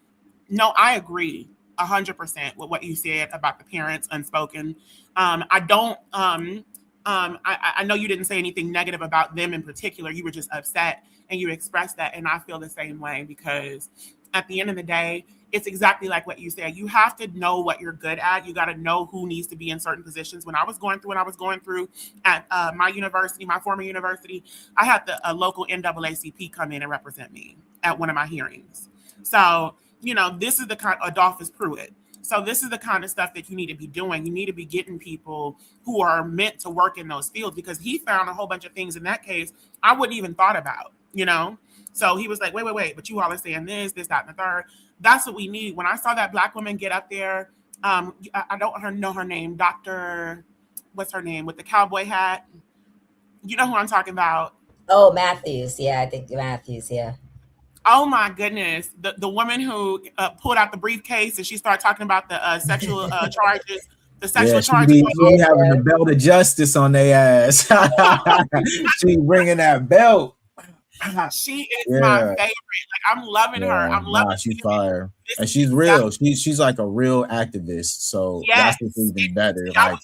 No, I agree 100% with what you said about the parents unspoken. I don't. I know you didn't say anything negative about them in particular. You were just upset and you expressed that. And I feel the same way because at the end of the day, it's exactly like what you said. You have to know what you're good at. You got to know who needs to be in certain positions. When I was going through at my university, my former university, I had a local NAACP come in and represent me at one of my hearings. So, this is the kind of Adolphus Pruitt. So this is the kind of stuff that you need to be doing. You need to be getting people who are meant to work in those fields because he found a whole bunch of things in that case I wouldn't even thought about, So he was like, wait, but you all are saying this, that, and the third. That's what we need. When I saw that Black woman get up there, I don't know her name, Dr. What's her name, with the cowboy hat? You know who I'm talking about? Oh, Matthews. Yeah, I think Matthews, yeah. Oh my goodness. The woman who pulled out the briefcase and she started talking about the sexual charges. The sexual charges. She having the belt of justice on their ass. She bringing that belt. She is my favorite. Like, I'm loving her. I'm loving she's fire. And she's real. She's like a real activist. So that's what's even better. Like,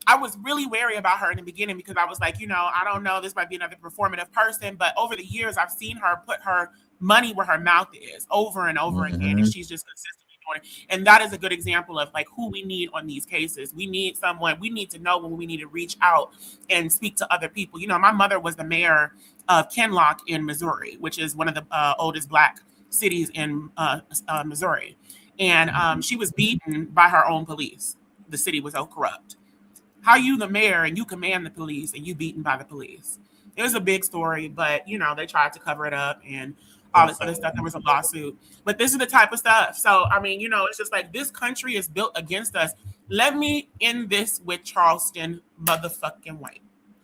I was really wary about her in the beginning because I was like, I don't know, this might be another performative person. But over the years, I've seen her put her money where her mouth is over and over again. And she's just consistently doing it. And that is a good example of like who we need on these cases. We need to know when we need to reach out and speak to other people. My mother was the mayor of Kinloch in Missouri, which is one of the oldest Black cities in Missouri. And she was beaten by her own police. The city was so corrupt. How you the mayor and you command the police and you beaten by the police? It was a big story, but they tried to cover it up and all this other stuff. There was a lawsuit, but this is the type of stuff. So, I mean, it's just like this country is built against us. Let me end this with Charleston motherfucking White.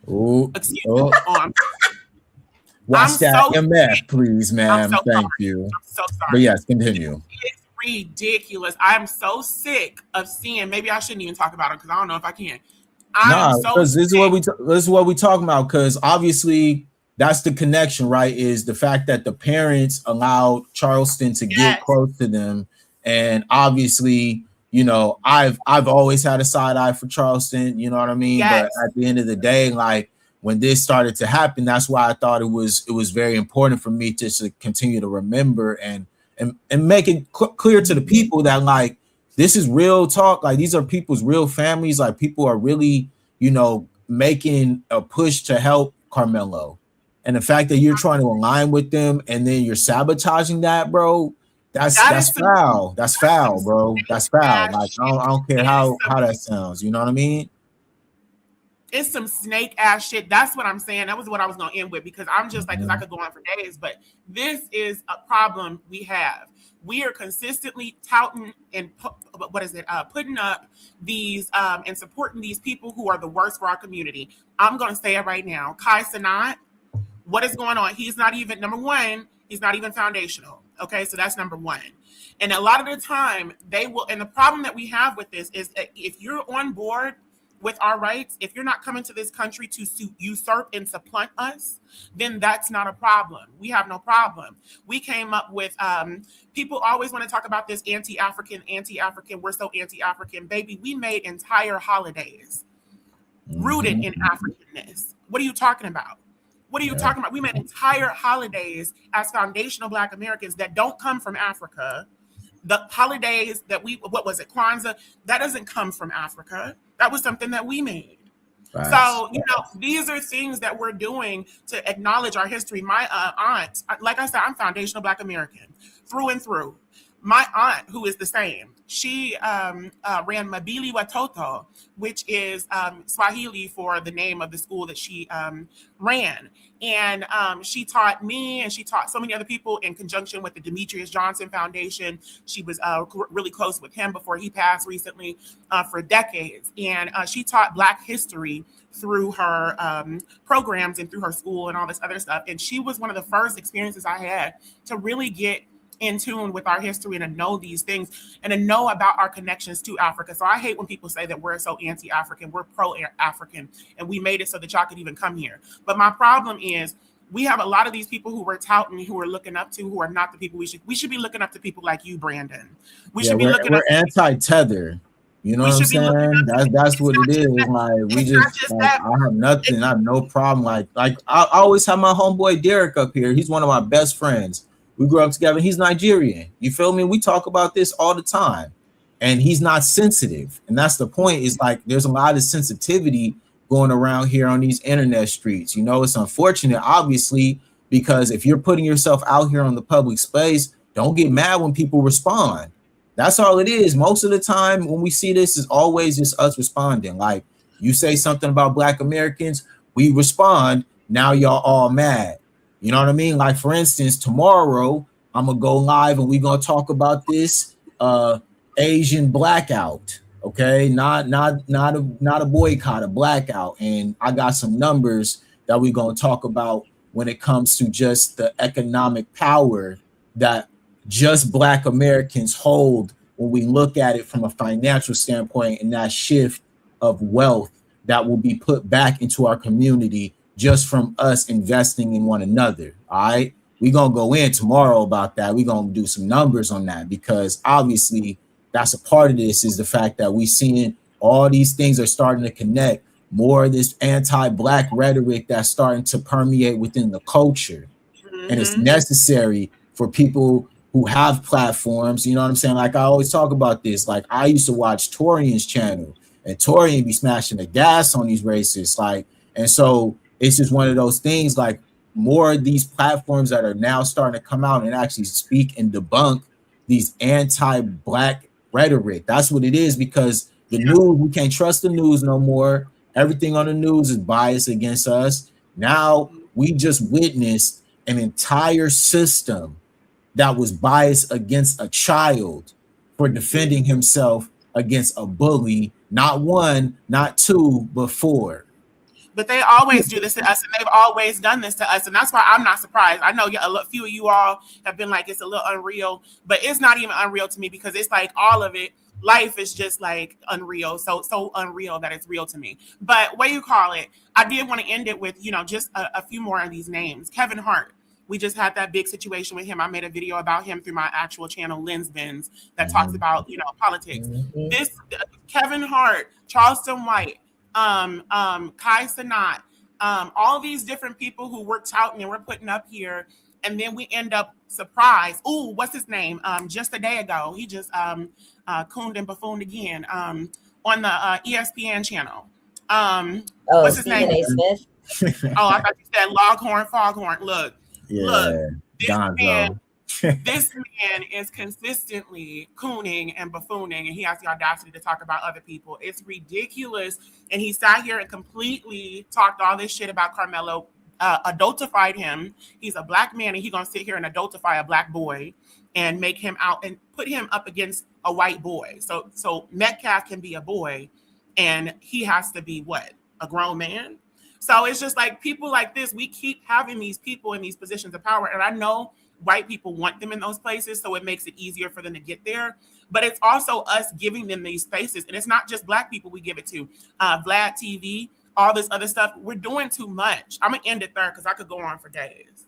Ooh. Excuse me. Watch that MF, please, ma'am. Thank you. I'm so sorry. But yes, continue. It's ridiculous. I'm so sick of seeing, maybe I shouldn't even talk about it because I don't know if I can. Because this is what we talking about. Because obviously that's the connection, right? Is the fact that the parents allowed Charleston to get close to them, and obviously, I've always had a side eye for Charleston. You know what I mean? Yes. But at the end of the day, like when this started to happen, that's why I thought it was very important for me to continue to remember and make it clear to the people that like. This is real talk. Like these are people's real families. Like people are really, making a push to help Carmelo. And the fact that you're trying to align with them and then you're sabotaging that, bro, that's foul. That's foul, bro. That's foul. Like I don't care how that sounds. You know what I mean? It's some snake ass shit. That's what I'm saying. That was what I was going to end with because I'm just like, because I could go on for days, but this is a problem we have. We are consistently touting and putting up these and supporting these people who are the worst for our community. I'm going to say it right now. Kai Cenat, what is going on? He's not even, number one, he's not even foundational. Okay, so that's number one. And a lot of the time they will, and the problem that we have with this is that if you're on board with our rights, if you're not coming to this country to usurp and supplant us, then that's not a problem. We have no problem. We came up with, people always want to talk about this anti-African, we're so anti-African. Baby, we made entire holidays rooted in Africanness. What are you talking about? What are you talking about? We made entire holidays as foundational Black Americans that don't come from Africa. The holidays that what was it, Kwanzaa? That doesn't come from Africa. That was something that we made. Right. So, these are things that we're doing to acknowledge our history. My aunt, like I said, I'm foundational Black American through and through. My aunt, who is the same, she ran Mabili Watoto, which is Swahili for the name of the school that she ran. And she taught me, and she taught so many other people in conjunction with the Demetrius Johnson Foundation. She was really close with him before he passed recently for decades. And she taught Black history through her programs and through her school and all this other stuff. And she was one of the first experiences I had to really get in tune with our history and to know these things and to know about our connections to Africa. So I hate when people say that we're so anti-African, we're pro-African, and we made it so that y'all could even come here. But my problem is we have a lot of these people who we're touting, who we're looking up to, who are not the people we should be looking up to. People like you, Brandon. We're anti-tether. You know what I'm saying? That's what it is. Like we just, I have nothing. I have no problem. Like I always have my homeboy Derek up here. He's one of my best friends. We grew up together. He's Nigerian. You feel me? We talk about this all the time, and he's not sensitive. And that's the point. Is like there's a lot of sensitivity going around here on these internet streets. It's unfortunate, obviously, because if you're putting yourself out here on the public space, don't get mad when people respond. That's all it is. Most of the time when we see this is always just us responding. Like you say something about Black Americans, we respond. Now y'all all mad. You know what I mean? Like, for instance, tomorrow I'm going to go live and we're going to talk about this Asian blackout. Okay. Not a boycott, a blackout. And I got some numbers that we're going to talk about when it comes to just the economic power that just Black Americans hold when we look at it from a financial standpoint, and that shift of wealth that will be put back into our community just from us investing in one another. All right. We're going to go in tomorrow about that. We're going to do some numbers on that, because obviously that's a part of this, is the fact that we seeing all these things are starting to connect. More of this anti-Black rhetoric that's starting to permeate within the culture. Mm-hmm. And it's necessary for people who have platforms. You know what I'm saying? Like I always talk about this. Like I used to watch Torian's channel, and Torian be smashing the gas on these racists. Like, and so it's just one of those things, like more of these platforms that are now starting to come out and actually speak and debunk these anti-Black rhetoric. That's what it is, because the news, we can't trust the news no more. Everything on the news is biased against us. Now we just witnessed an entire system that was biased against a child for defending himself against a bully, not one, not two, but four. But they always do this to us, and they've always done this to us. And that's why I'm not surprised. I know a few of you all have been like, it's a little unreal, but it's not even unreal to me, because it's like all of it. Life is just like unreal. So unreal that it's real to me. But what do you call it? I did want to end it with, just a few more of these names. Kevin Hart. We just had that big situation with him. I made a video about him through my actual channel, Lens Bins, that talks about, politics. This Kevin Hart, Charleston White, Kai Sanat, all these different people who we're touting and we're putting up here, and then we end up surprised. Ooh, what's his name? Just a day ago, he just cooned and buffooned again on the ESPN channel. What's his name? A. Smith. Oh, I thought you said Loghorn, Foghorn. Look, this man is consistently cooning and buffooning, and he has the audacity to talk about other people. It's ridiculous. And he sat here and completely talked all this shit about Carmelo, adultified him. He's a Black man, and he's going to sit here and adultify a Black boy and make him out and put him up against a white boy. So Metcalf can be a boy, and he has to be what? A grown man? So it's just like people like this, we keep having these people in these positions of power. And I know white people want them in those places, so it makes it easier for them to get there. But it's also us giving them these spaces. And it's not just Black people we give it to. Vlad TV, all this other stuff. We're doing too much. I'm going to end it there because I could go on for days.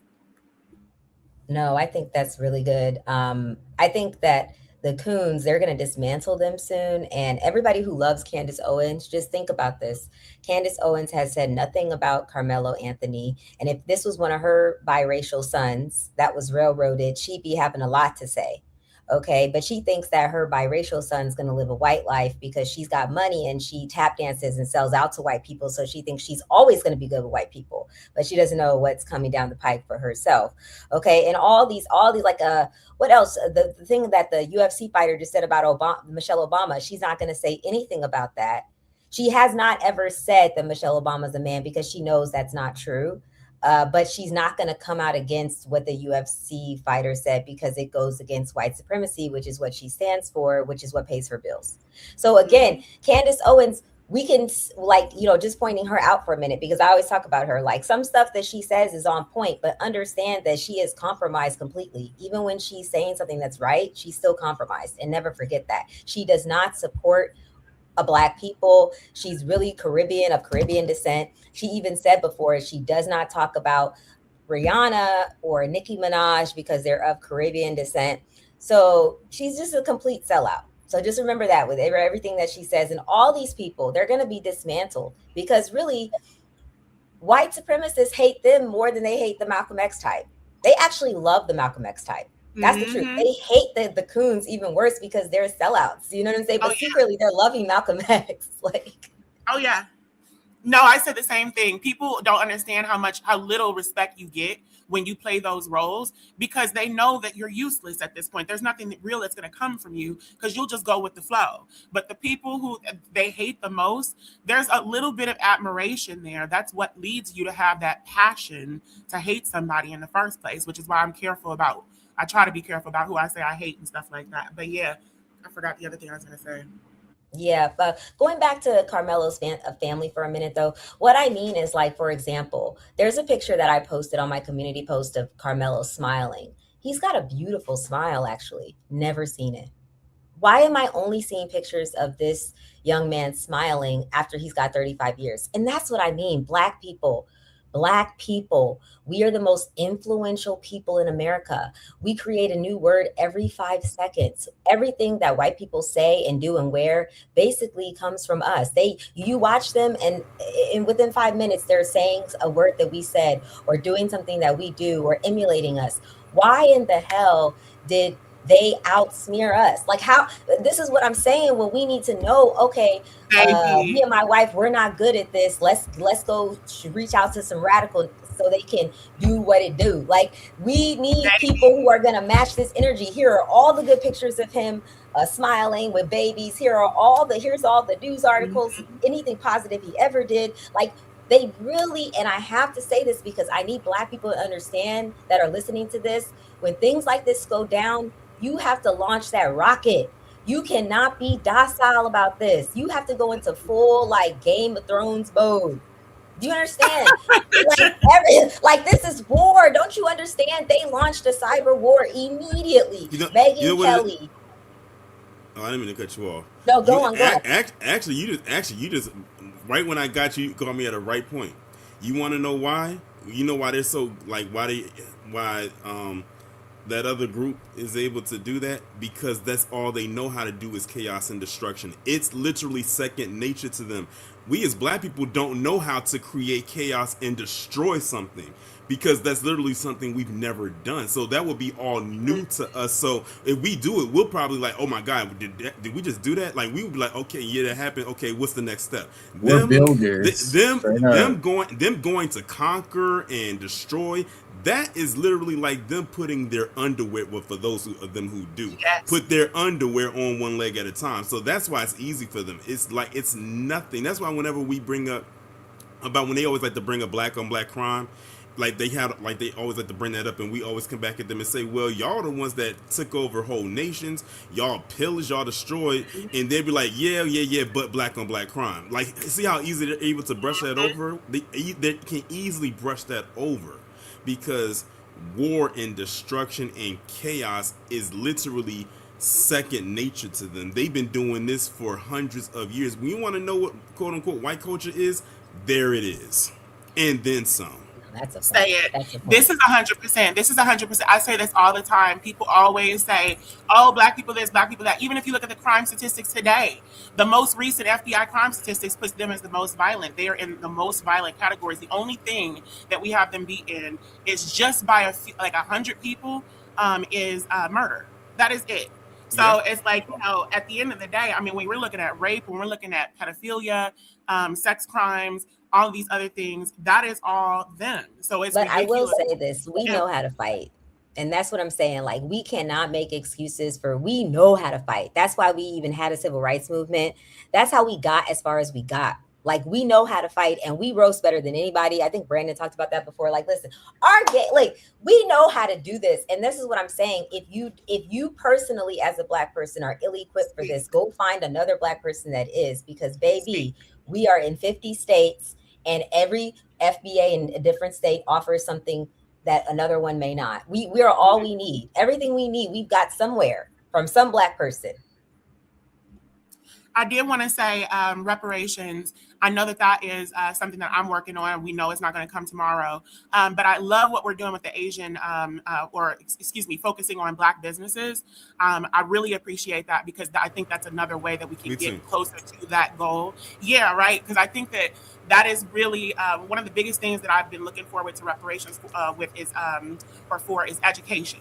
No, I think that's really good. I think that the Coons, they're going to dismantle them soon. And everybody who loves Candace Owens, just think about this. Candace Owens has said nothing about Carmelo Anthony. And if this was one of her biracial sons that was railroaded, she'd be having a lot to say. Okay, but she thinks that her biracial son's going to live a white life because she's got money and she tap dances and sells out to white people. So she thinks she's always going to be good with white people, but she doesn't know what's coming down the pike for herself. Okay, and all these like what else? The thing that the UFC fighter just said about Michelle Obama, she's not going to say anything about that. She has not ever said that Michelle Obama's a man because she knows that's not true. But she's not going to come out against what the UFC fighter said because it goes against white supremacy, which is what she stands for, which is what pays her bills. So again, Candace Owens, we can just pointing her out for a minute, because I always talk about her, like some stuff that she says is on point, but understand that she is compromised completely. Even when she's saying something that's right, she's still compromised, and never forget that. She does not support Black people. She's really Caribbean, of Caribbean descent. She even said before she does not talk about Rihanna or Nicki Minaj because they're of Caribbean descent. So she's just a complete sellout. So just remember that with everything that she says. And all these people, they're going to be dismantled because really white supremacists hate them more than they hate the Malcolm X type. They actually love the Malcolm X type. That's the truth. They hate the Coons even worse because they're sellouts. You know what I'm saying? But secretly, they're loving Malcolm X. Oh yeah. No, I said the same thing. People don't understand how little respect you get when you play those roles, because they know that you're useless at this point. There's nothing real that's going to come from you because you'll just go with the flow. But the people who they hate the most, there's a little bit of admiration there. That's what leads you to have that passion to hate somebody in the first place, which is why I try to be careful about who I say I hate and stuff like that. But yeah, I forgot the other thing I was going to say. Yeah, but going back to Carmelo's family for a minute, though, what I mean is, like, for example, there's a picture that I posted on my community post of Carmelo smiling. He's got a beautiful smile, actually. Never seen it. Why am I only seeing pictures of this young man smiling after he's got 35 years? And that's what I mean. Black people, we are the most influential people in America. We create a new word every 5 seconds. Everything that white people say and do and wear basically comes from us. You watch them and within 5 minutes, they're saying a word that we said or doing something that we do or emulating us. Why in the hell did they outsmear us? Like, how? This is what I'm saying. Well, we need to know, okay, me and my wife, we're not good at this. Let's go reach out to some radical so they can do what it do. Like, we need people who are going to match this energy. Here are all the good pictures of him smiling with babies. Here's all the news articles, anything positive he ever did. Like, they really, and I have to say this because I need Black people to understand that are listening to this, when things like this go down, you have to launch that rocket. You cannot be docile about this. You have to go into full, like, Game of Thrones mode. Do you understand? This is war. Don't you understand? They launched a cyber war immediately. Megyn Kelly. I didn't mean to cut you off. No, go on. Actually, you just right when I got you caught me at a right point. You want to know why? You know why they're so, like, why that other group is able to do that? Because that's all they know how to do is chaos and destruction. It's literally second nature to them. We as Black people don't know how to create chaos and destroy something, because that's literally something we've never done. So that would be all new to us. So if we do it, we'll probably like, oh my God, did we just do that? Like, we would be like, okay, yeah, that happened. Okay, what's the next step? We're builders. Them going to conquer and destroy. That is literally like them putting their underwear, well, for those of them who do, put their underwear on one leg at a time. So that's why it's easy for them. It's like, it's nothing. That's why whenever we bring up about when they always like to bring up Black on Black crime, like they always like to bring that up, and we always come back at them and say, well, y'all the ones that took over whole nations, y'all pillaged, y'all destroyed, and they'd be like, yeah, but Black on Black crime. Like, see how easy they're able to brush that over? They can easily brush that over, because war and destruction and chaos is literally second nature to them. They've been doing this for hundreds of years. When you want to know what quote unquote white culture is, there it is, and then some. That's a say point. it. That's a point. This is 100%. This is 100%. I say this all the time. People always say, "Oh, black people this, black people that." Even if you look at the crime statistics today, the most recent FBI crime statistics puts them as the most violent. They are in the most violent categories. The only thing that we have them beat in is just by like 100 people is murder. That is it. So it's like, at the end of the day, I mean, when we're looking at rape, when we're looking at pedophilia, sex crimes, all of these other things, that is all them. So it's But ridiculous. I will say this, we know how to fight. And that's what I'm saying. Like, we cannot make excuses we know how to fight. That's why we even had a civil rights movement. That's how we got as far as we got. Like, we know how to fight, and we roast better than anybody. I think Brandon talked about that before. Like, listen, we know how to do this. And this is what I'm saying. If you personally, as a black person, are ill-equipped for this, go find another black person that is, because baby, we are in 50 states, and every FBA in a different state offers something that another one may not. We are all we need. Everything we need, we've got somewhere from some black person. I did want to say reparations. I know that is something that I'm working on. We know it's not going to come tomorrow. But I love what we're doing with the Asian, focusing on black businesses. I really appreciate that, because I think that's another way that we can get closer to that goal. Yeah, right. Because I think that is really one of the biggest things that I've been looking forward to reparations for is education.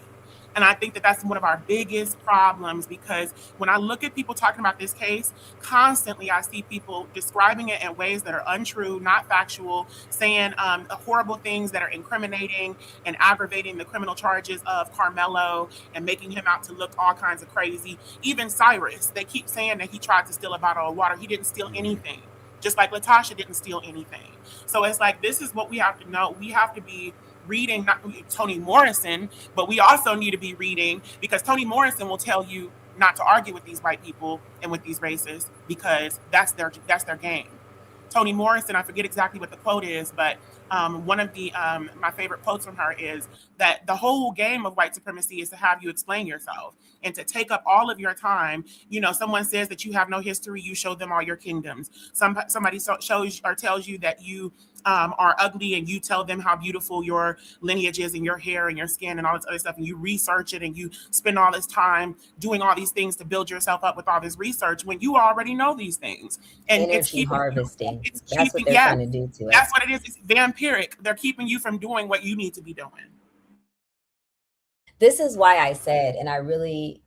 And I think that that's one of our biggest problems, because when I look at people talking about this case, constantly I see people describing it in ways that are untrue, not factual, saying horrible things that are incriminating and aggravating the criminal charges of Carmelo and making him out to look all kinds of crazy. Even Cyrus, they keep saying that he tried to steal a bottle of water. He didn't steal anything, just like Latasha didn't steal anything. So it's like, this is what we have to know. We have to be reading, not Toni Morrison, but we also need to be reading, because Toni Morrison will tell you not to argue with these white people and with these racists, because that's their game. Toni Morrison, I forget exactly what the quote is, but one of the my favorite quotes from her is that the whole game of white supremacy is to have you explain yourself and to take up all of your time. Someone says that you have no history, you show them all your kingdoms. Somebody shows or tells you that you are ugly, and you tell them how beautiful your lineage is, and your hair and your skin and all this other stuff, and you research it, and you spend all this time doing all these things to build yourself up with all this research when you already know these things. And energy harvesting. That's what they're trying to do to us. That's what it is. It's vampiric. They're keeping you from doing what you need to be doing. This is why I said, and I really,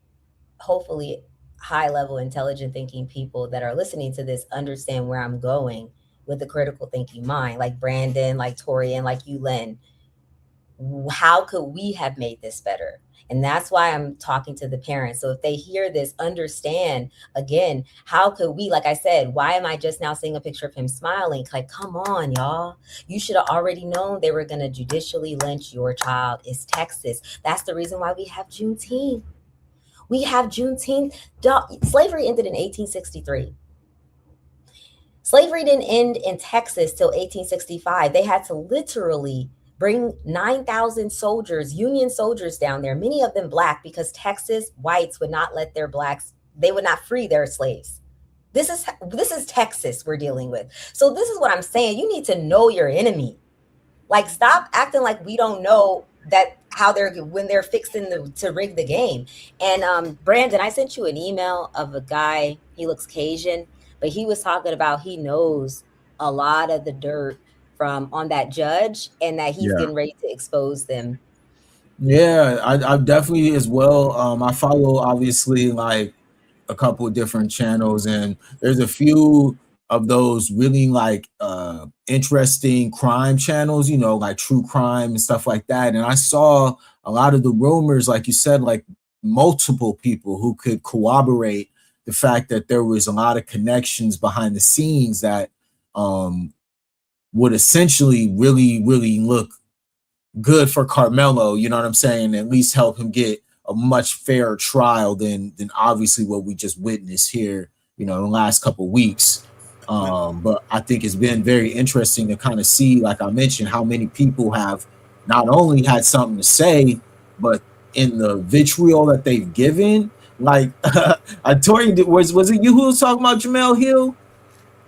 hopefully, high level intelligent thinking people that are listening to this understand where I'm going with the critical thinking mind, like Brandon, like Tori, and like you, Lynn. How could we have made this better? And that's why I'm talking to the parents. So if they hear this, understand, again, how could we, like I said, why am I just now seeing a picture of him smiling? Like, come on, y'all. You should have already known they were going to judicially lynch your child. It's Texas. That's the reason why we have Juneteenth. We have Juneteenth. Slavery ended in 1863. Slavery didn't end in Texas till 1865. They had to literally bring 9,000 soldiers, Union soldiers down there, many of them black, because Texas whites would not let their blacks, they would not free their slaves. This is Texas we're dealing with. So this is what I'm saying. You need to know your enemy. Like, stop acting like we don't know that when they're fixing to rig the game. And Brandon, I sent you an email of a guy, he looks Cajun, but he was talking about he knows a lot of the dirt from on that judge, and that he's getting ready to expose them. Yeah, I definitely as well. I follow obviously like a couple of different channels, and there's a few of those really like interesting crime channels, like true crime and stuff like that. And I saw a lot of the rumors, like you said, like multiple people who could corroborate the fact that there was a lot of connections behind the scenes that would essentially really, really look good for Carmelo, you know what I'm saying? At least help him get a much fairer trial than obviously what we just witnessed here, in the last couple of weeks. But I think it's been very interesting to kind of see, like I mentioned, how many people have not only had something to say, but in the vitriol that they've given, like I told you, was it you who was talking about Jamel Hill?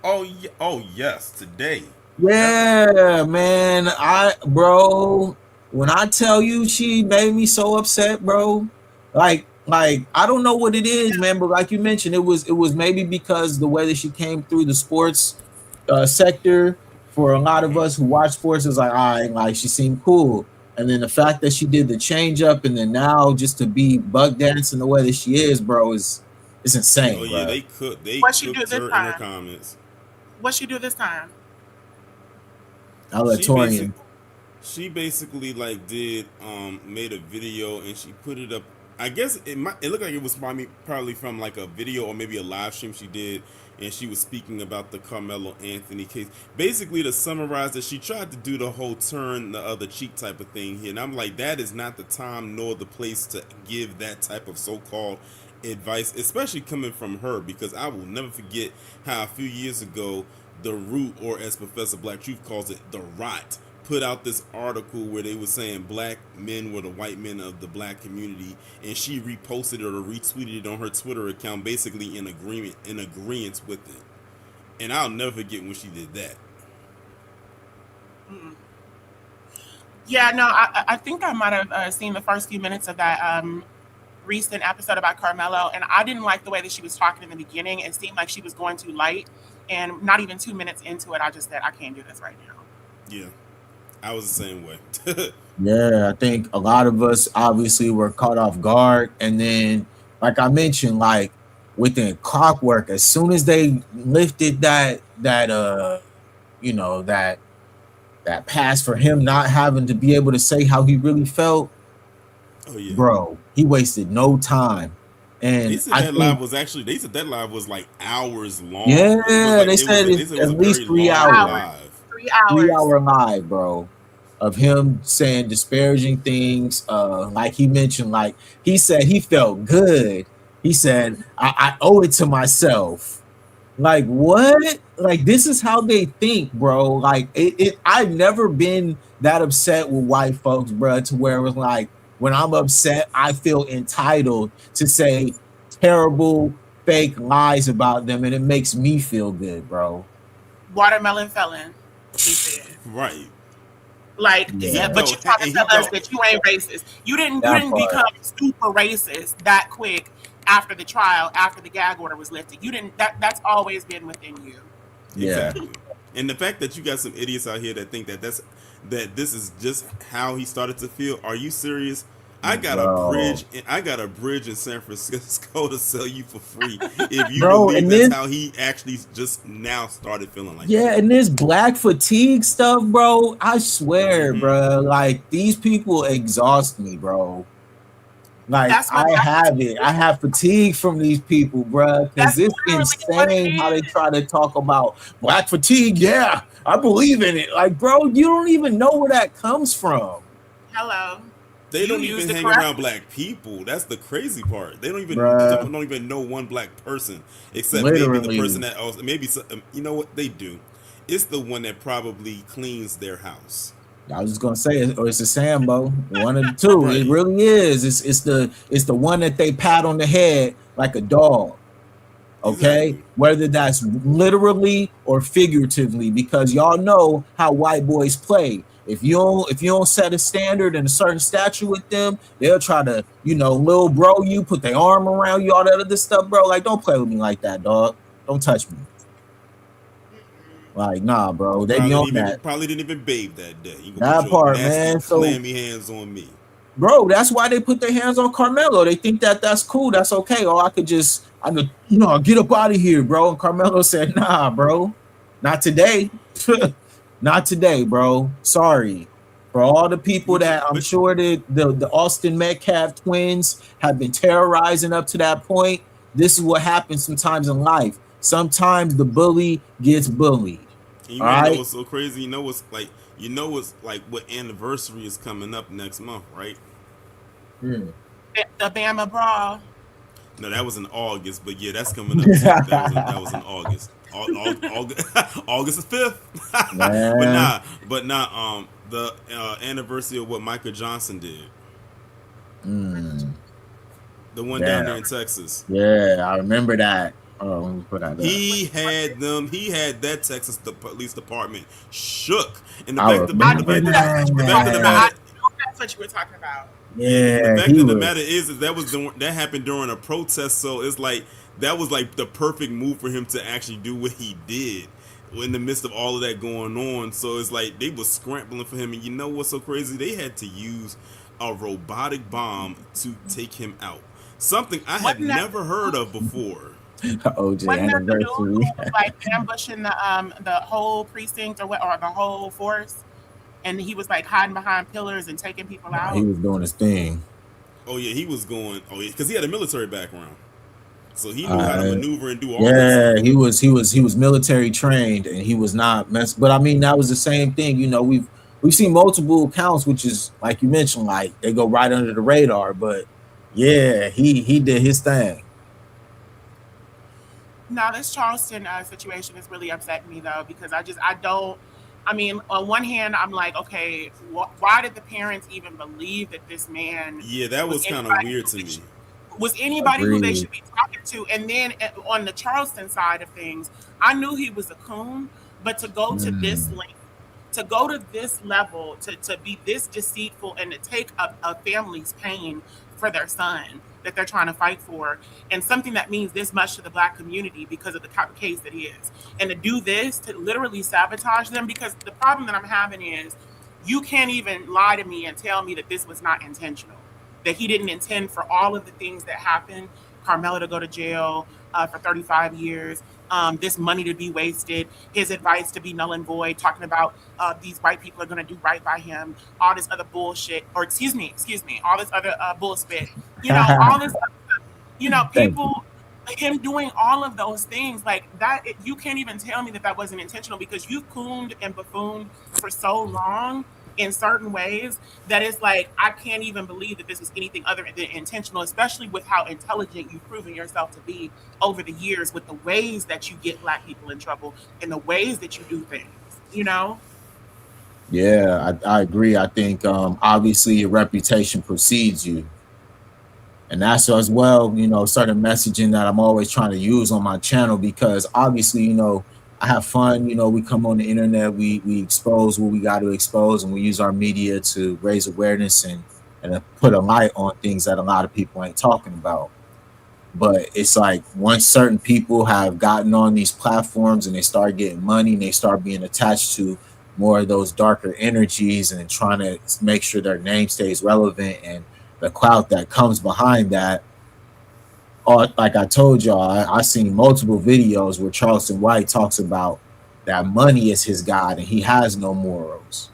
Oh yes, today. Yeah, man. When I tell you she made me so upset, bro. Like I don't know what it is, man, but like you mentioned, it was maybe because the way that she came through the sports sector for a lot of us who watch sports is like, all right, like she seemed cool. And then the fact that she did the change up and then now just to be bug dancing the way that she is, bro, is it's Oh insane, yeah, bro. they What she do cooked this her in her time? comments. What she do this time? She Aleatorian. basically like did made a video and she put it up. I guess it looked like it was probably from like a video or maybe a live stream she did, and she was speaking about the Carmelo Anthony case. Basically, to summarize that, she tried to do the whole turn the other cheek type of thing here, and I'm like, that is not the time nor the place to give that type of so-called advice, especially coming from her, because I will never forget how a few years ago the Root, or as Professor Black Truth calls it, the Rot, put out this article where they were saying black men were the white men of the black community, and she reposted it or retweeted it on her Twitter account, basically in agreement with it. And I'll never forget when she did that. Mm-mm. Yeah, no, I think I might have seen the first few minutes of that recent episode about Carmelo, and I didn't like the way that she was talking in the beginning. It seemed like she was going too light, and not even 2 minutes into it, I just said, I can't do this right now. Yeah, I was the same way. Yeah, I think a lot of us obviously were caught off guard. And then, like I mentioned, like within clockwork, as soon as they lifted you know, that pass for him not having to be able to say how he really felt, Oh yeah, bro, he wasted no time. they And said I that think, live was actually like hours long. yeah, they said They said it it's was at a least very three long hours, Hours, live. 3 hours. 3 hour live, bro, of him saying disparaging things. Like he mentioned, like he said he felt good. He said, I owe it to myself. Like what? Like this is how they think, bro. Like I've never been that upset with white folks, bro, to where it was like when I'm upset, I feel entitled to say terrible fake lies about them, and it makes me feel good, bro. Watermelon felon, he said. Right. Like, And he yeah, Yeah, but you felt trying to and he tell us felt that you ain't racist. You that didn't part. become super racist that quick after the trial, after the gag order was lifted. You didn't that's always been within you. Yeah, exactly. And the fact that you got some idiots out here that think that this is just how he started to feel. Are you serious? bro. I got a bridge in San Francisco to sell you for free if you Bro, believe and that's then how he actually just now started feeling like yeah, that. and this black fatigue stuff, bro. I swear, Mm-hmm. bro. Like these people exhaust me, bro. Like That's I what black have fatigue it. I is. have fatigue from these people, bro. Because That's it's literally what it insane how they is. try to talk about black fatigue. Yeah, I believe in it. Like, bro, you don't even know where that comes from, Hello. They You don't even used it hang around correctly. black people. That's the crazy part. They don't even some bro. don't even know one black person, except maybe the person Literally. that also maybe you know what they do. It's the one that probably cleans their house. I was just gonna say, or it's a Sambo, one of the two. It Right. really is. It's the one that they pat on the head like a dog. Okay, Exactly. whether that's literally or figuratively, because y'all know how white boys play. If you don't set a standard and a certain stature with them, they'll try to, little bro you, put their arm around you, all that other stuff, bro. Like, don't play with me like that, dog. Don't touch me. Like, nah, bro. They be on that. Probably didn't even bathe that day. You gonna put That your part, nasty, man. So, clammy hands on me. bro, that's why they put their hands on Carmelo. They think that that's cool. That's okay. Or I could, get up out of here, bro. And Carmelo said, nah, bro, not today. Not today, bro. Sorry. For all the people that I'm But sure that the Austin Metcalf twins have been terrorizing up to that point, this is what happens sometimes in life. Sometimes the bully gets bullied. you All want to know right. what's so crazy? What's like what anniversary is coming up next month, right? Hmm. The Bama brawl. No, that was in August, but yeah, that's coming up too. That was in August. August the 5th. Man. but not the anniversary of what Michael Johnson did. Mm. The one down Yeah. there in Texas. Yeah, I remember that. Let me put that up. He had that Texas police department shook. And the I fact remember of the that. matter, That's what you were talking about. and the Yeah, fact he of the was. matter is that happened during a protest. So it's like that was like the perfect move for him to actually do what he did in the midst of all of that going on. So it's like they was scrambling for him. And you know what's so crazy? They had to use a robotic bomb to take him out. Something I had never heard of before. OJ Wasn't that the dude anniversary. who was like ambushing the whole precinct or the whole force, and he was like hiding behind pillars and taking people Nah, out? he was doing his thing. Oh yeah, he was going. Oh yeah, because he had a military background, so he knew how to maneuver and do all. Yeah, this. he was military trained, and he was not mess. But I mean, that was the same thing. You know, we've seen multiple accounts, which is like you mentioned, like they go right under the radar. But yeah, he did his thing. No, this Charleston situation is really upsetting me though, because I don't. I mean, on one hand, I'm like, okay, why did the parents even believe that this man? Yeah, that was kind of weird to me. Was anybody who they should be talking to? And then on the Charleston side of things, I knew he was a coon, but to go to this length, to go to this level, to be this deceitful and to take a family's pain for their son that they're trying to fight for, and something that means this much to the Black community because of the type of case that he is, and to do this, to literally sabotage them, because the problem that I'm having is you can't even lie to me and tell me that this was not intentional, that he didn't intend for all of the things that happened, Carmela to go to jail for 35 years, this money to be wasted, his advice to be null and void, talking about these white people are going to do right by him, all this other bullshit, or excuse me, all this other bullspit, you know, all this, you know, people, him doing all of those things like that, you can't even tell me that that wasn't intentional, because you've cooned and buffooned for so long in certain ways that it's like, I can't even believe that this was anything other than intentional, especially with how intelligent you've proven yourself to be over the years, with the ways that you get Black people in trouble and the ways that you do things, you know? Yeah, I agree. I think obviously your reputation precedes you. And that's as well, you know, certain messaging that I'm always trying to use on my channel, because obviously, you know, I have fun, you know, we come on the internet, we expose what we got to expose, and we use our media to raise awareness and put a light on things that a lot of people ain't talking about. But it's like once certain people have gotten on these platforms and they start getting money and they start being attached to more of those darker energies and trying to make sure their name stays relevant and the clout that comes behind that. Like I told y'all, I seen multiple videos where Charleston White talks about that money is his God and he has no morals.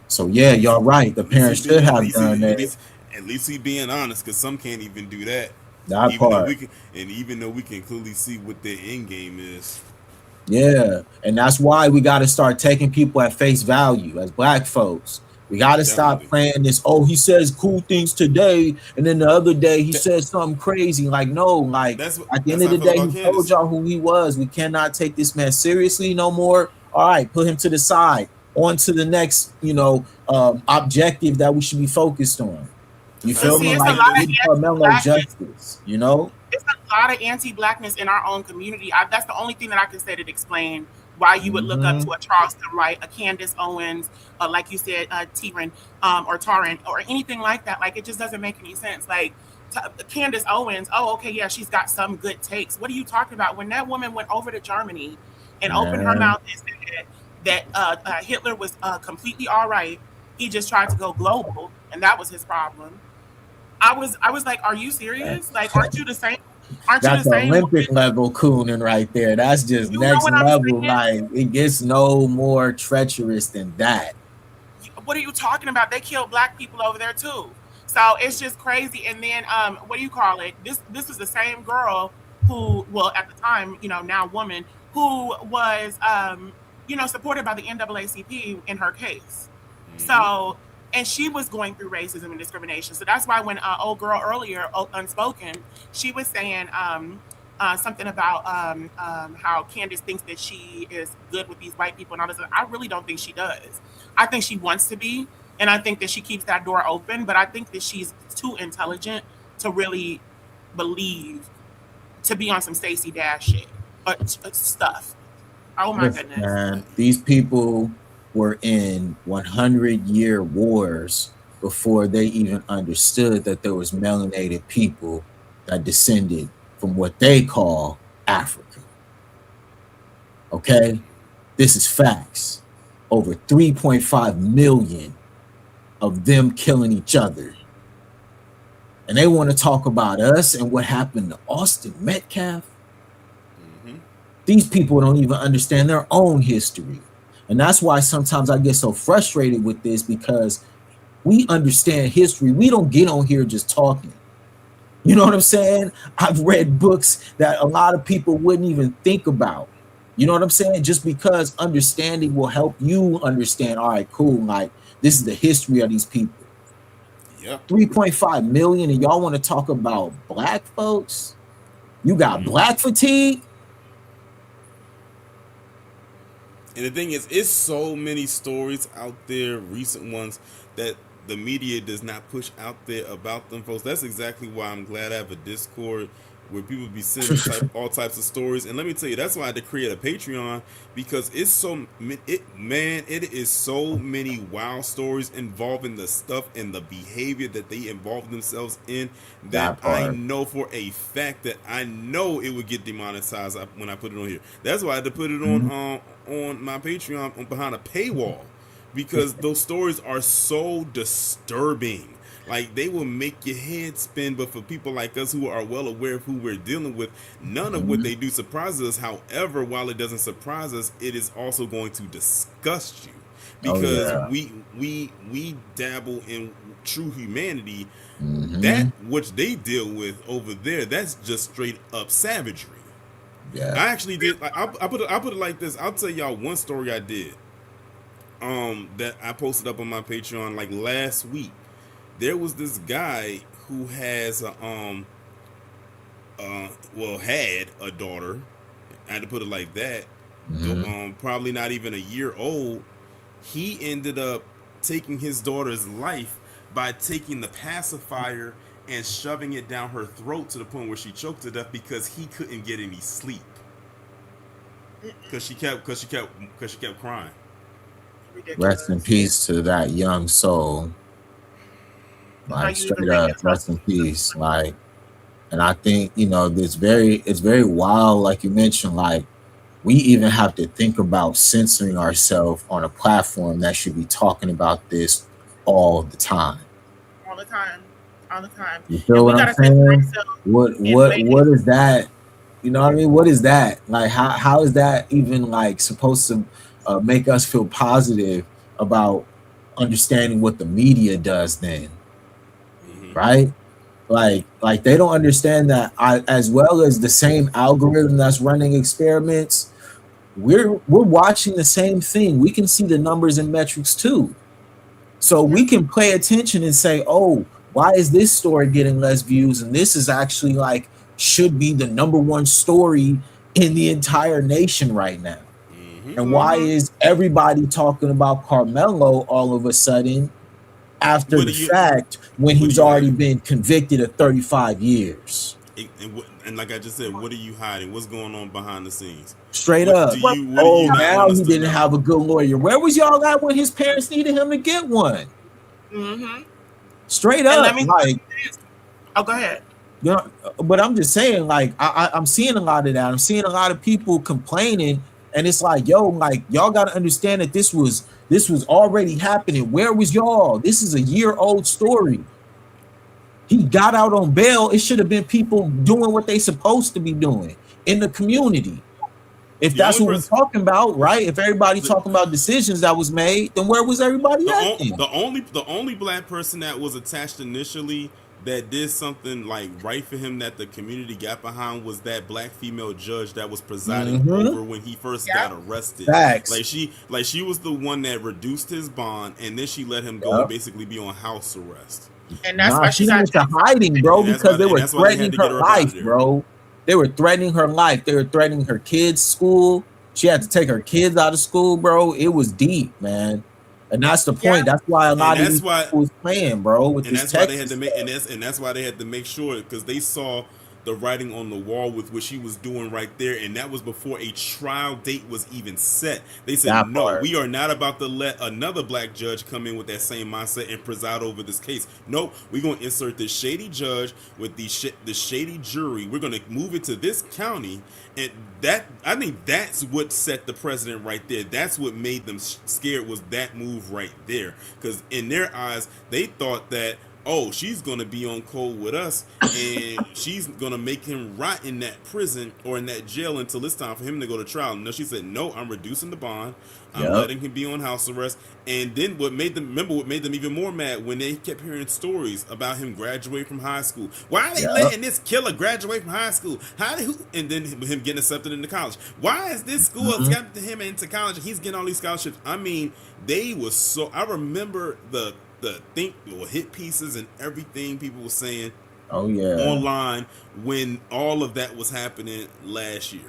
So yeah, y'all right. The parents should have done that. At least he being honest, because some can't even do that. That part. Even though we can clearly see what their end game is. Yeah, and that's why we got to start taking people at face value as Black folks. We got to stop playing this, oh, he says cool things today, and then the other day he says something crazy. Like, no, like at the end of the day, he told y'all who he was. We cannot take this man seriously no more. All right, put him to the side. On to the next, you know, objective that we should be focused on. You feel me? Like Carmelo justice, you know? It's a lot of anti-Blackness in our own community. That's the only thing that I can say to explain why you would look up to a Charleston Wright, a Candace Owens, like you said, Tyron, or Taryn, or anything like that. Like, it just doesn't make any sense. Like, Candace Owens, oh, okay, yeah, she's got some good takes. What are you talking about? When that woman went over to Germany and opened her mouth and said that Hitler was completely all right, he just tried to go global, and that was his problem. I was like, are you serious? Like, aren't you the same? That's Olympic level cooning right there. That's just next level. Like, it gets no more treacherous than that. What are you talking about? They killed Black people over there too. So it's just crazy. And then what do you call it? This is the same girl who, well, at the time, you know, now woman, who was you know, supported by the NAACP in her case. So, and she was going through racism and discrimination. So that's why when old girl earlier, Unspoken, she was saying something about how Candace thinks that she is good with these white people and all this. I really don't think she does. I think she wants to be, and I think that she keeps that door open, but I think that she's too intelligent to really believe to be on some Stacey Dash shit stuff. Oh my goodness. Man, these people were in 100-year wars before they even understood that there was melanated people that descended from what they call Africa. Okay? This is facts. Over 3.5 million of them killing each other. And they want to talk about us and what happened to Austin Metcalf. These people don't even understand their own history. And that's why sometimes I get so frustrated with this, because we understand history. We don't get on here just talking. You know what I'm saying? I've read books that a lot of people wouldn't even think about. You know what I'm saying? Just because understanding will help you understand, all right, cool, like this is the history of these people. Yeah. 3.5 million, and y'all want to talk about black folks? You got black fatigue? And the thing is, it's so many stories out there, recent ones, that the media does not push out there about them folks. That's exactly why I'm glad I have a Discord where people be sending all types of stories. And let me tell you, that's why I had to create a Patreon, because it is so many wild stories involving the stuff and the behavior that they involve themselves in, that I know for a fact that I know it would get demonetized when I put it on here. That's why I had to put it on my Patreon behind a paywall, because those stories are so disturbing. Like, they will make your head spin. But for people like us who are well aware of who we're dealing with, none of what they do surprises us. However, while it doesn't surprise us, it is also going to disgust you, because we dabble in true humanity. That which they deal with over there, that's just straight up savagery. Yeah. I actually did. I put it like this. I'll tell y'all one story I did. That I posted up on my Patreon like last week. There was this guy who has had a daughter. I had to put it like that. Probably not even a year old. He ended up taking his daughter's life by taking the pacifier and shoving it down her throat to the point where she choked to death, because he couldn't get any sleep. Because she kept crying. Ridiculous. Rest in peace to that young soul. Like, straight up, rest in peace. Like, and I think, it's very wild, like you mentioned. Like, we even have to think about censoring ourselves on a platform that should be talking about this all the time. All the time. You feel what I'm saying? What is that? You know what I mean? What is that? Like, how is that even like supposed to make us feel positive about understanding what the media does then? Right? Like they don't understand that as well as the same algorithm that's running experiments, we're watching the same thing. We can see the numbers and metrics too. So we can pay attention and say, oh, why is this story getting less views? And this is actually like should be the number one story in the entire nation right now. And why is everybody talking about Carmelo all of a sudden after the fact when he's already been convicted of 35 years? And like I just said, what are you hiding? What's going on behind the scenes? Straight up. Now he didn't have a good lawyer. Where was y'all at when his parents needed him to get one? Straight up. Go ahead. But I'm just saying, like, I'm seeing a lot of that. I'm seeing a lot of people complaining, and it's like, yo, like, y'all got to understand that this was already happening. Where was y'all? This is a year-old story. He got out on bail. It should have been people doing what they supposed to be doing in the community. If that's what we're talking about, right? If everybody talking about decisions that was made, then where was everybody at? The only black person that was attached initially that did something like right for him that the community got behind was that black female judge that was presiding over when he first got arrested. Facts. Like she was the one that reduced his bond, and then she let him go and basically be on house arrest. And that's why she got into hiding, bro, because they were threatening her life, bro. They were threatening her life. They were threatening her kids' school. She had to take her kids out of school, bro. It was deep, man. And that's the point. That's why a lot of these people was playing, bro, with this text. And that's why they had to make sure, because they saw the writing on the wall with what she was doing right there, and that was before a trial date was even set. They said, That no, part. we are not about to let another black judge come in with that same mindset and preside over this case. Nope, we're going to insert this shady judge with the shady jury. We're going to move it to this county, and that, I think that's what set the precedent right there. That's what made them scared, was that move right there, because in their eyes, they thought that, oh, she's going to be on cold with us, and she's going to make him rot in that prison or in that jail until it's time for him to go to trial. No, she said, no, I'm reducing the bond. I'm letting him be on house arrest. And then what made them even more mad, when they kept hearing stories about him graduating from high school. Why are they letting this killer graduate from high school? And then him getting accepted into college. Why is this school accepting him into college and he's getting all these scholarships? I mean, they were so, I remember the hit pieces and everything people were saying online when all of that was happening last year.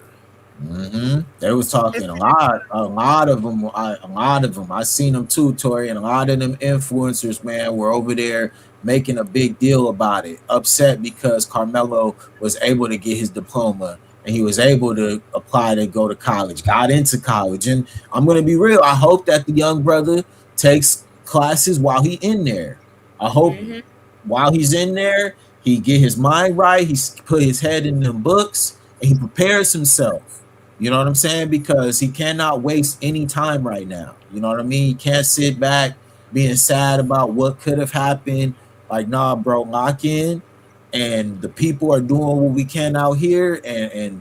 They was talking a lot of them. I seen them too, Tori, and a lot of them influencers, man, were over there making a big deal about it, upset because Carmelo was able to get his diploma and he was able to apply to go to college, got into college. And I'm gonna be real, I hope that the young brother takes classes while he in there. I hope while he's in there, he get his mind right, he put his head in them books, and he prepares himself. You know what I'm saying? Because he cannot waste any time right now. You know what I mean? He can't sit back being sad about what could have happened. Like, nah, bro, lock in. And the people are doing what we can out here, and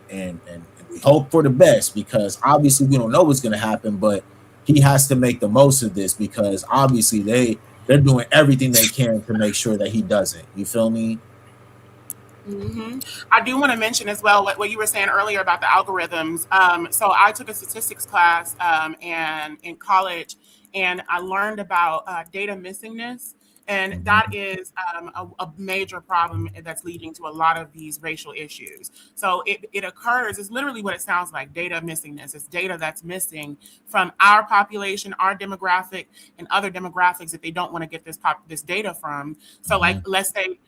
we hope for the best, because obviously we don't know what's gonna happen, but he has to make the most of this, because obviously they're doing everything they can to make sure that he doesn't. You feel me? I do want to mention as well what you were saying earlier about the algorithms. So I took a statistics class and in college, and I learned about data missingness. And that is a major problem that's leading to a lot of these racial issues. So it occurs, it's literally what it sounds like, data missingness. It's data that's missing from our population, our demographic, and other demographics that they don't want to get this data from. So like, let's say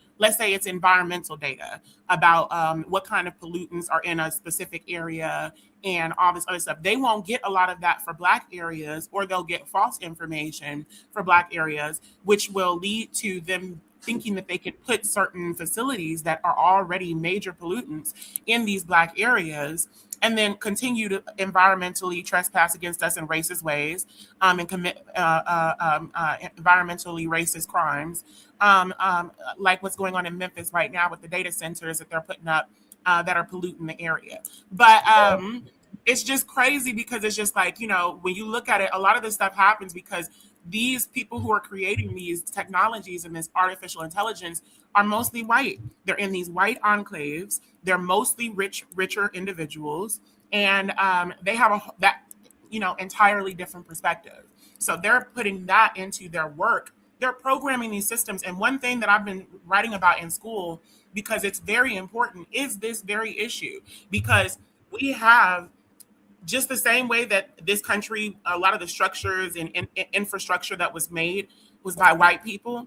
it's environmental data about what kind of pollutants are in a specific area and all this other stuff. They won't get a lot of that for Black areas, or they'll get false information for Black areas, which will lead to them thinking that they could put certain facilities that are already major pollutants in these Black areas, and then continue to environmentally trespass against us in racist ways, and commit environmentally racist crimes, like what's going on in Memphis right now with the data centers that they're putting up that are polluting the area. But it's just crazy, because it's just like, you know, when you look at it, a lot of this stuff happens because these people who are creating these technologies and this artificial intelligence are mostly white. They're in these white enclaves. They're mostly richer individuals, and they have that entirely different perspective. So they're putting that into their work. They're programming these systems. And one thing that I've been writing about in school, because it's very important, is this very issue. Because we have, just the same way that this country, a lot of the structures and infrastructure that was made was by white people.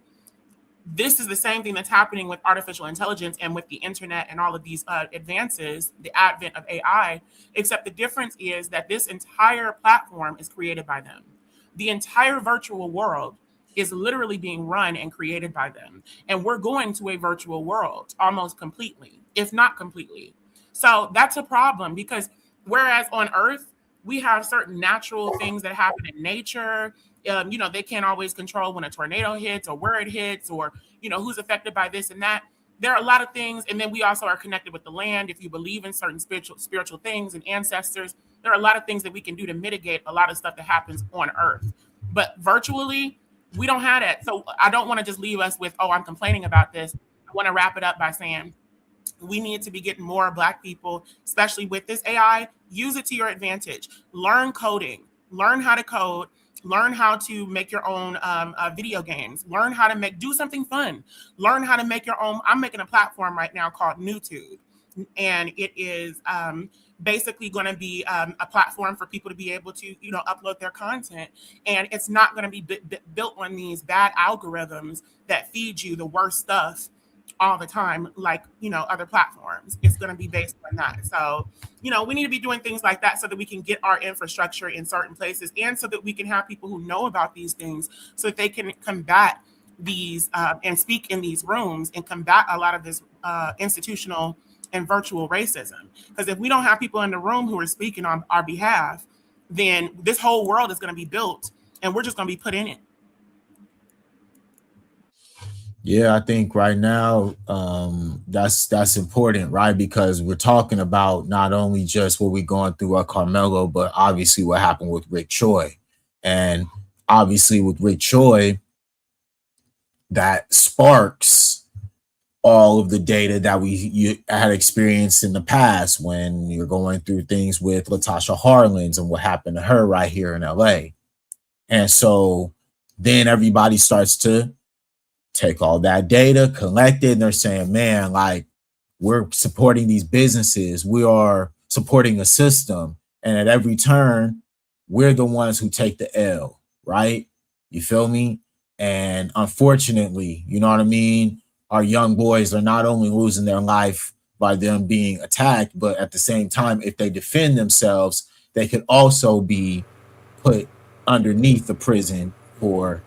This is the same thing that's happening with artificial intelligence and with the internet and all of these advances, the advent of AI, except the difference is that this entire platform is created by them. The entire virtual world is literally being run and created by them. And we're going to a virtual world almost completely, if not completely. So that's a problem, because whereas on Earth, we have certain natural things that happen in nature. They can't always control when a tornado hits or where it hits, or, who's affected by this and that. There are a lot of things. And then we also are connected with the land. If you believe in certain spiritual things and ancestors, there are a lot of things that we can do to mitigate a lot of stuff that happens on Earth. But virtually, we don't have that. So I don't want to just leave us with, oh, I'm complaining about this. I want to wrap it up by saying, we need to be getting more Black people, especially with this AI. Use it to your advantage. Learn coding. Learn how to code. Learn how to make your own video games. Learn how to do something fun. Learn how to make your own. I'm making a platform right now called NewTube, and it is basically going to be a platform for people to be able to, upload their content. And it's not going to be built on these bad algorithms that feed you the worst stuff all the time, like, other platforms. It's going to be based on that. So, we need to be doing things like that so that we can get our infrastructure in certain places, and so that we can have people who know about these things so that they can combat these and speak in these rooms and combat a lot of this institutional and virtual racism. Because if we don't have people in the room who are speaking on our behalf, then this whole world is going to be built and we're just going to be put in it. Yeah, I think right now that's important, right? Because we're talking about not only just what we're going through at Carmelo, but obviously what happened with Rick Choi. And obviously with Rick Choi, that sparks all of the data that you had experienced in the past when you're going through things with Latasha Harlins and what happened to her right here in LA. And so then everybody starts to take all that data, collect it, and they're saying, man, like, we're supporting these businesses. We are supporting a system. And at every turn, we're the ones who take the L, right? You feel me? And unfortunately, you know what I mean? Our young boys are not only losing their life by them being attacked, but at the same time, if they defend themselves, they could also be put underneath the prison for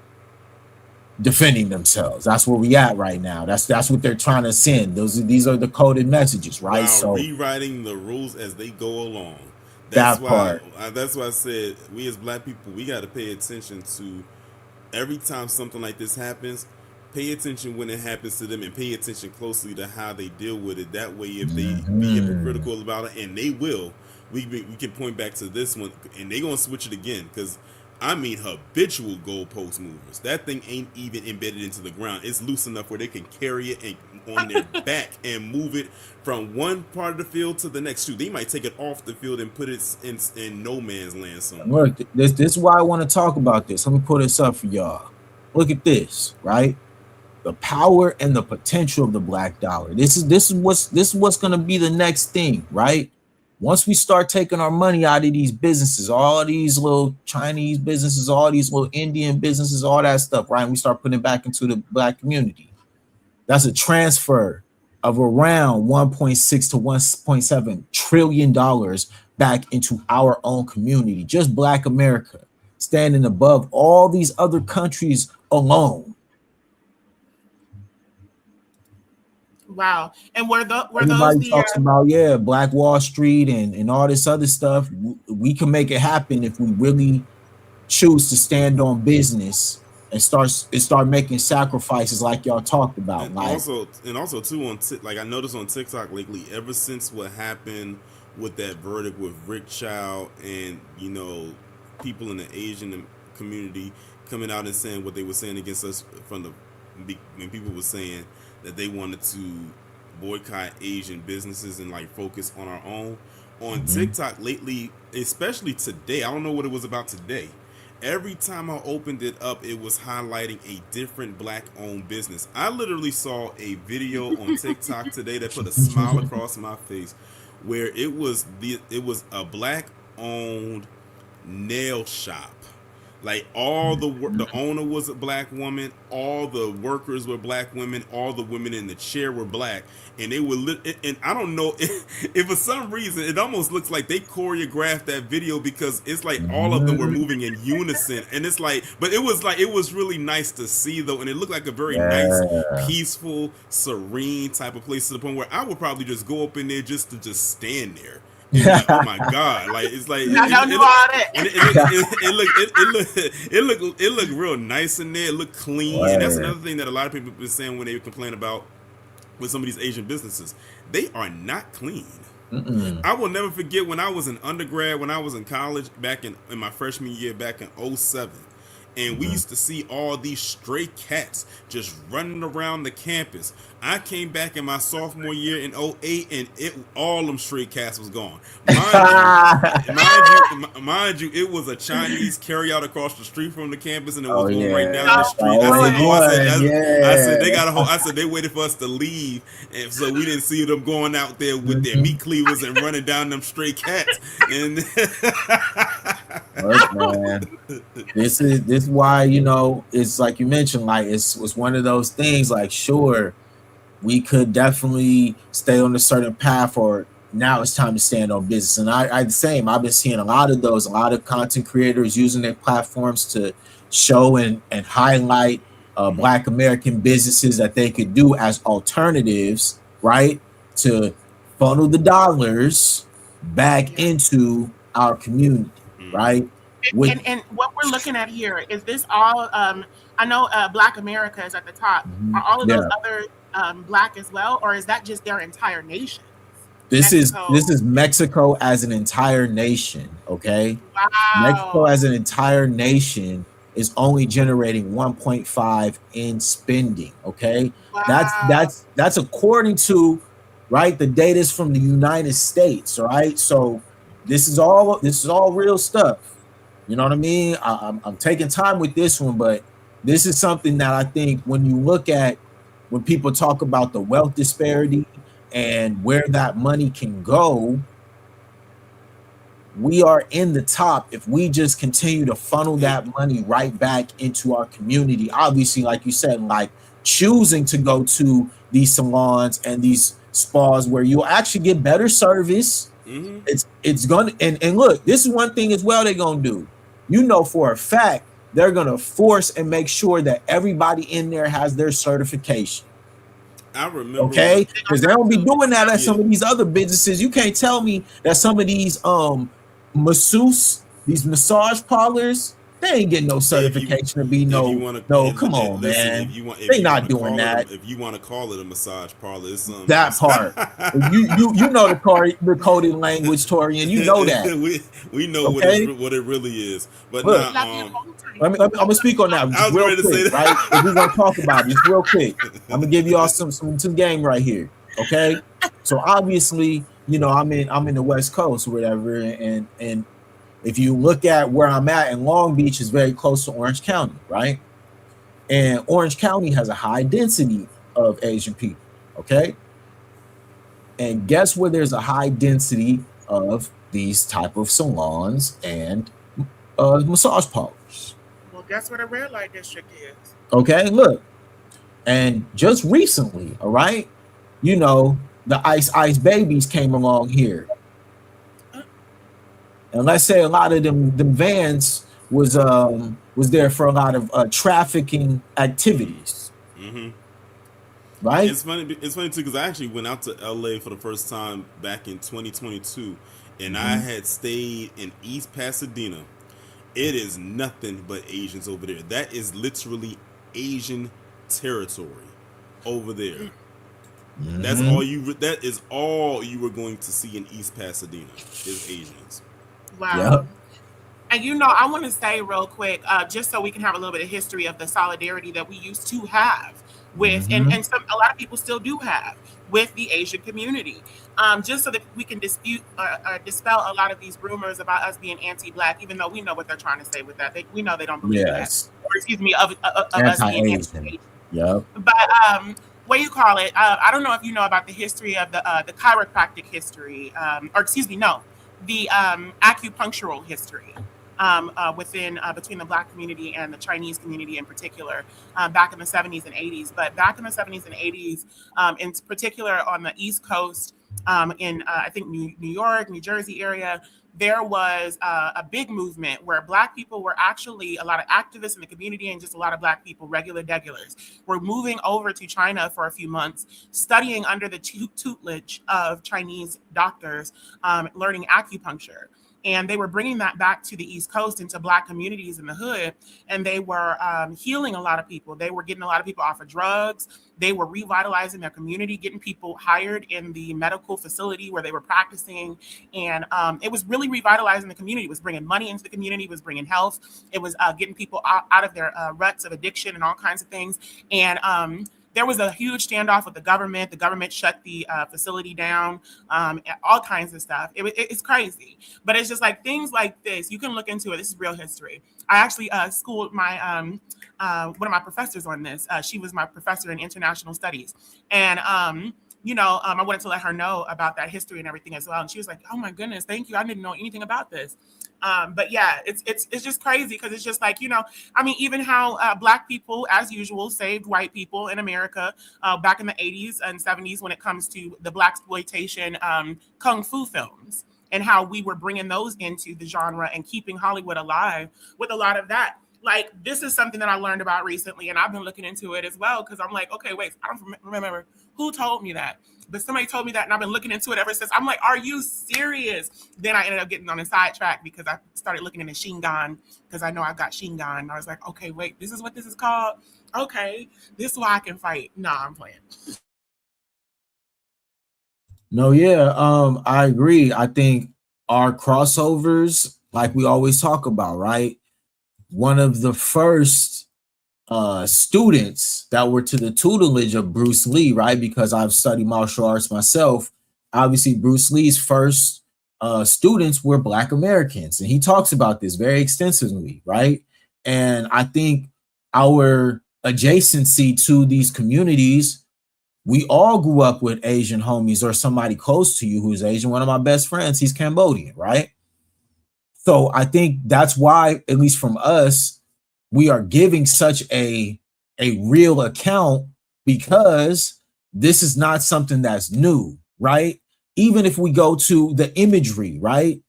defending themselves. That's where we at right now. That's what they're trying to send. These are the coded messages, right? Wow, so rewriting the rules as they go along. That's why I said we as Black people, we got to pay attention to every time something like this happens. Pay attention when it happens to them and pay attention closely to how they deal with it. That way, if they be hypocritical about it, and they will, we can point back to this one, and they gonna switch it again, because I mean habitual goalpost movers. That thing ain't even embedded into the ground. It's loose enough where they can carry it and on their back and move it from one part of the field to the next. They might take it off the field and put it in no man's land somewhere. Look, this is why I want to talk about this. Let me put this up for y'all. Look at this, right? The power and the potential of the black dollar. This is what's going to be the next thing, right? Once we start taking our money out of these businesses, all these little Chinese businesses, all these little Indian businesses, all that stuff, right? And we start putting it back into the Black community. That's a transfer of around 1.6 to 1.7 trillion dollars back into our own community. Just Black America, standing above all these other countries alone. Wow. And were Everybody those talks about, Black Wall Street and all this other stuff. We can make it happen if we really choose to stand on business and start making sacrifices like y'all talked about. And also too, like I noticed on TikTok lately, ever since what happened with that verdict with Rick Chow and people in the Asian community coming out and saying what they were saying against us when people were saying that they wanted to boycott Asian businesses and like focus on our own. On TikTok lately, especially today, I don't know what it was about today. Every time I opened it up, it was highlighting a different Black-owned business. I literally saw a video on TikTok today that put a smile across my face, where it was a Black-owned nail shop. Like all the owner was a Black woman, all the workers were Black women, all the women in the chair were Black, and they were and I don't know if for some reason it almost looks like they choreographed that video, because it's like all of them were moving in unison, and it's like, but it was really nice to see though, and it looked like a very nice, peaceful, serene type of place, to the point where I would probably just go up in there just to stand there. Like, oh my God! Like it's like it looked real nice in there. It looked clean, and that's another thing that a lot of people have been saying when they complain about with some of these Asian businesses. They are not clean. I will never forget when I was in undergrad, when I was in college back in my freshman year back in 2007. And we used to see all these stray cats just running around the campus. I came back in my sophomore year in 2008, and all them stray cats was gone. Mind you, it was a Chinese carryout across the street from the campus, and it was going right down the street. I said they waited for us to leave, and so we didn't see them going out there with their meat cleavers and running down them stray cats. And look, man, this is why, it's like you mentioned, like it's one of those things, like, sure, we could definitely stay on a certain path, or now it's time to stand on business. And I the same. I've been seeing a lot of those, a lot of content creators using their platforms to show and highlight Black American businesses that they could do as alternatives, right? To funnel the dollars back into our community, right? And what we're looking at here is this all. I know Black America is at the top. Are all of those other Black as well, or is that just their entire nation? This is Mexico as an entire nation. Okay, wow. Mexico as an entire nation is only generating 1.5 in spending. Okay, wow. That's according to, right, the data is from the United States. Right, so this is all real stuff. You know what I mean? I'm taking time with this one, but this is something that I think when you look at, when people talk about the wealth disparity and where that money can go, we are in the top if we just continue to funnel that money right back into our community. Obviously, like you said, like choosing to go to these salons and these spas where you'll actually get better service. It's gonna, and look, this is one thing as well they're gonna do. You know for a fact they're gonna force and make sure that everybody in there has their certification. I remember. Okay, because they don't be doing that at some of these other businesses. You can't tell me that some of these masseuse, these massage parlors, they ain't getting no certification to be no. Come on, man. They not doing that. If you want to call it a massage parlor, it's that part. you know the coding language, Torian. You know that. we know what it really is. But look, I'm gonna speak on that just real quick, right? We're gonna talk about it just real quick. I'm gonna give you all some game right here. Okay, so obviously, you know, I'm in the West Coast or whatever, and if you look at where I'm at, in Long Beach is very close to Orange County, right? And Orange County has a high density of Asian people, okay? And guess where there's a high density of these type of salons and massage parlors? Well, guess where the red light district is? Okay, look. And just recently, all right, you know, the Ice Babies came along here. And let's say a lot of them vans was there for a lot of trafficking activities, right? It's funny too, because I actually went out to LA for the first time back in 2022, and I had stayed in East Pasadena. It is nothing but Asians over there. That is literally Asian territory over there. That is all you were going to see in East Pasadena is Asians. Wow. Yep. And you know, I want to say real quick, just so we can have a little bit of history of the solidarity that we used to have with, and a lot of people still do have with the Asian community, just so that we can dispel a lot of these rumors about us being anti-Black, even though we know what they're trying to say with that. We know they don't believe that, or excuse me, of us being anti-Asian. Yep. But what do you call it? I don't know if you know about the history of the chiropractic history, the acupunctural history between the Black community and the Chinese community in particular, back in the 70s and 80s. But back in the 70s and 80s, in particular on the East Coast, in I think New York, New Jersey area, there was a big movement where Black people were actually, a lot of activists in the community and just a lot of Black people, regulars, were moving over to China for a few months, studying under the tutelage of Chinese doctors, learning acupuncture. And they were bringing that back to the East Coast into Black communities in the hood. And they were healing a lot of people. They were getting a lot of people off of drugs. They were revitalizing their community, getting people hired in the medical facility where they were practicing. And it was really revitalizing the community. It was bringing money into the community. It was bringing health. It was getting people out of their ruts of addiction and all kinds of things. And there was a huge standoff with the government. The government shut the facility down, all kinds of stuff. It's crazy. But it's just like things like this. You can look into it. This is real history. I actually schooled my one of my professors on this. She was my professor in international studies. And I wanted to let her know about that history and everything as well. And she was like, "Oh my goodness, thank you. I didn't know anything about this." But yeah, it's just crazy because it's just like, even how Black people, as usual, saved white people in America back in the 80s and 70s when it comes to the Blaxploitation kung fu films, and how we were bringing those into the genre and keeping Hollywood alive with a lot of that. Like, this is something that I learned about recently, and I've been looking into it as well, because I'm like, okay, wait, I don't remember who told me that, but somebody told me that, and I've been looking into it ever since. I'm like, are you serious? Then I ended up getting on a sidetrack because I started looking into Shingon, because I know I've got Shingon, and I was like, okay, wait, this is what this is called? Okay, this is why I can fight. Nah, I'm playing. No, yeah, I agree. I think our crossovers, like we always talk about, right? One of the first students that were to the tutelage of Bruce Lee, right? Because I've studied martial arts myself. Obviously, Bruce Lee's first students were Black Americans, and he talks about this very extensively, right? And I think our adjacency to these communities, we all grew up with Asian homies or somebody close to you who's Asian. One of my best friends, he's Cambodian, right? So I think that's why, at least from us, we are giving such a real account, because this is not something that's new, right? Even if we go to the imagery, right?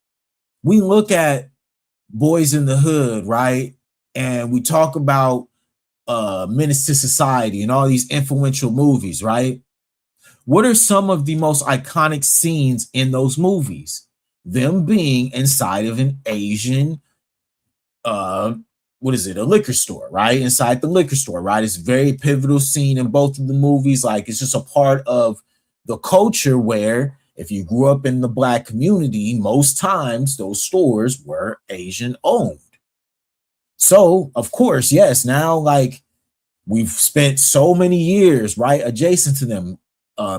We look at Boys in the Hood, right? And we talk about Menace to Society and all these influential movies, right? What are some of the most iconic scenes in those movies? Them being inside of an Asian, a liquor store, right? Inside the liquor store, right? It's a very pivotal scene in both of the movies. Like, it's just a part of the culture where if you grew up in the Black community, most times those stores were Asian owned. So, of course, yes, now, like, we've spent so many years, right, adjacent to them,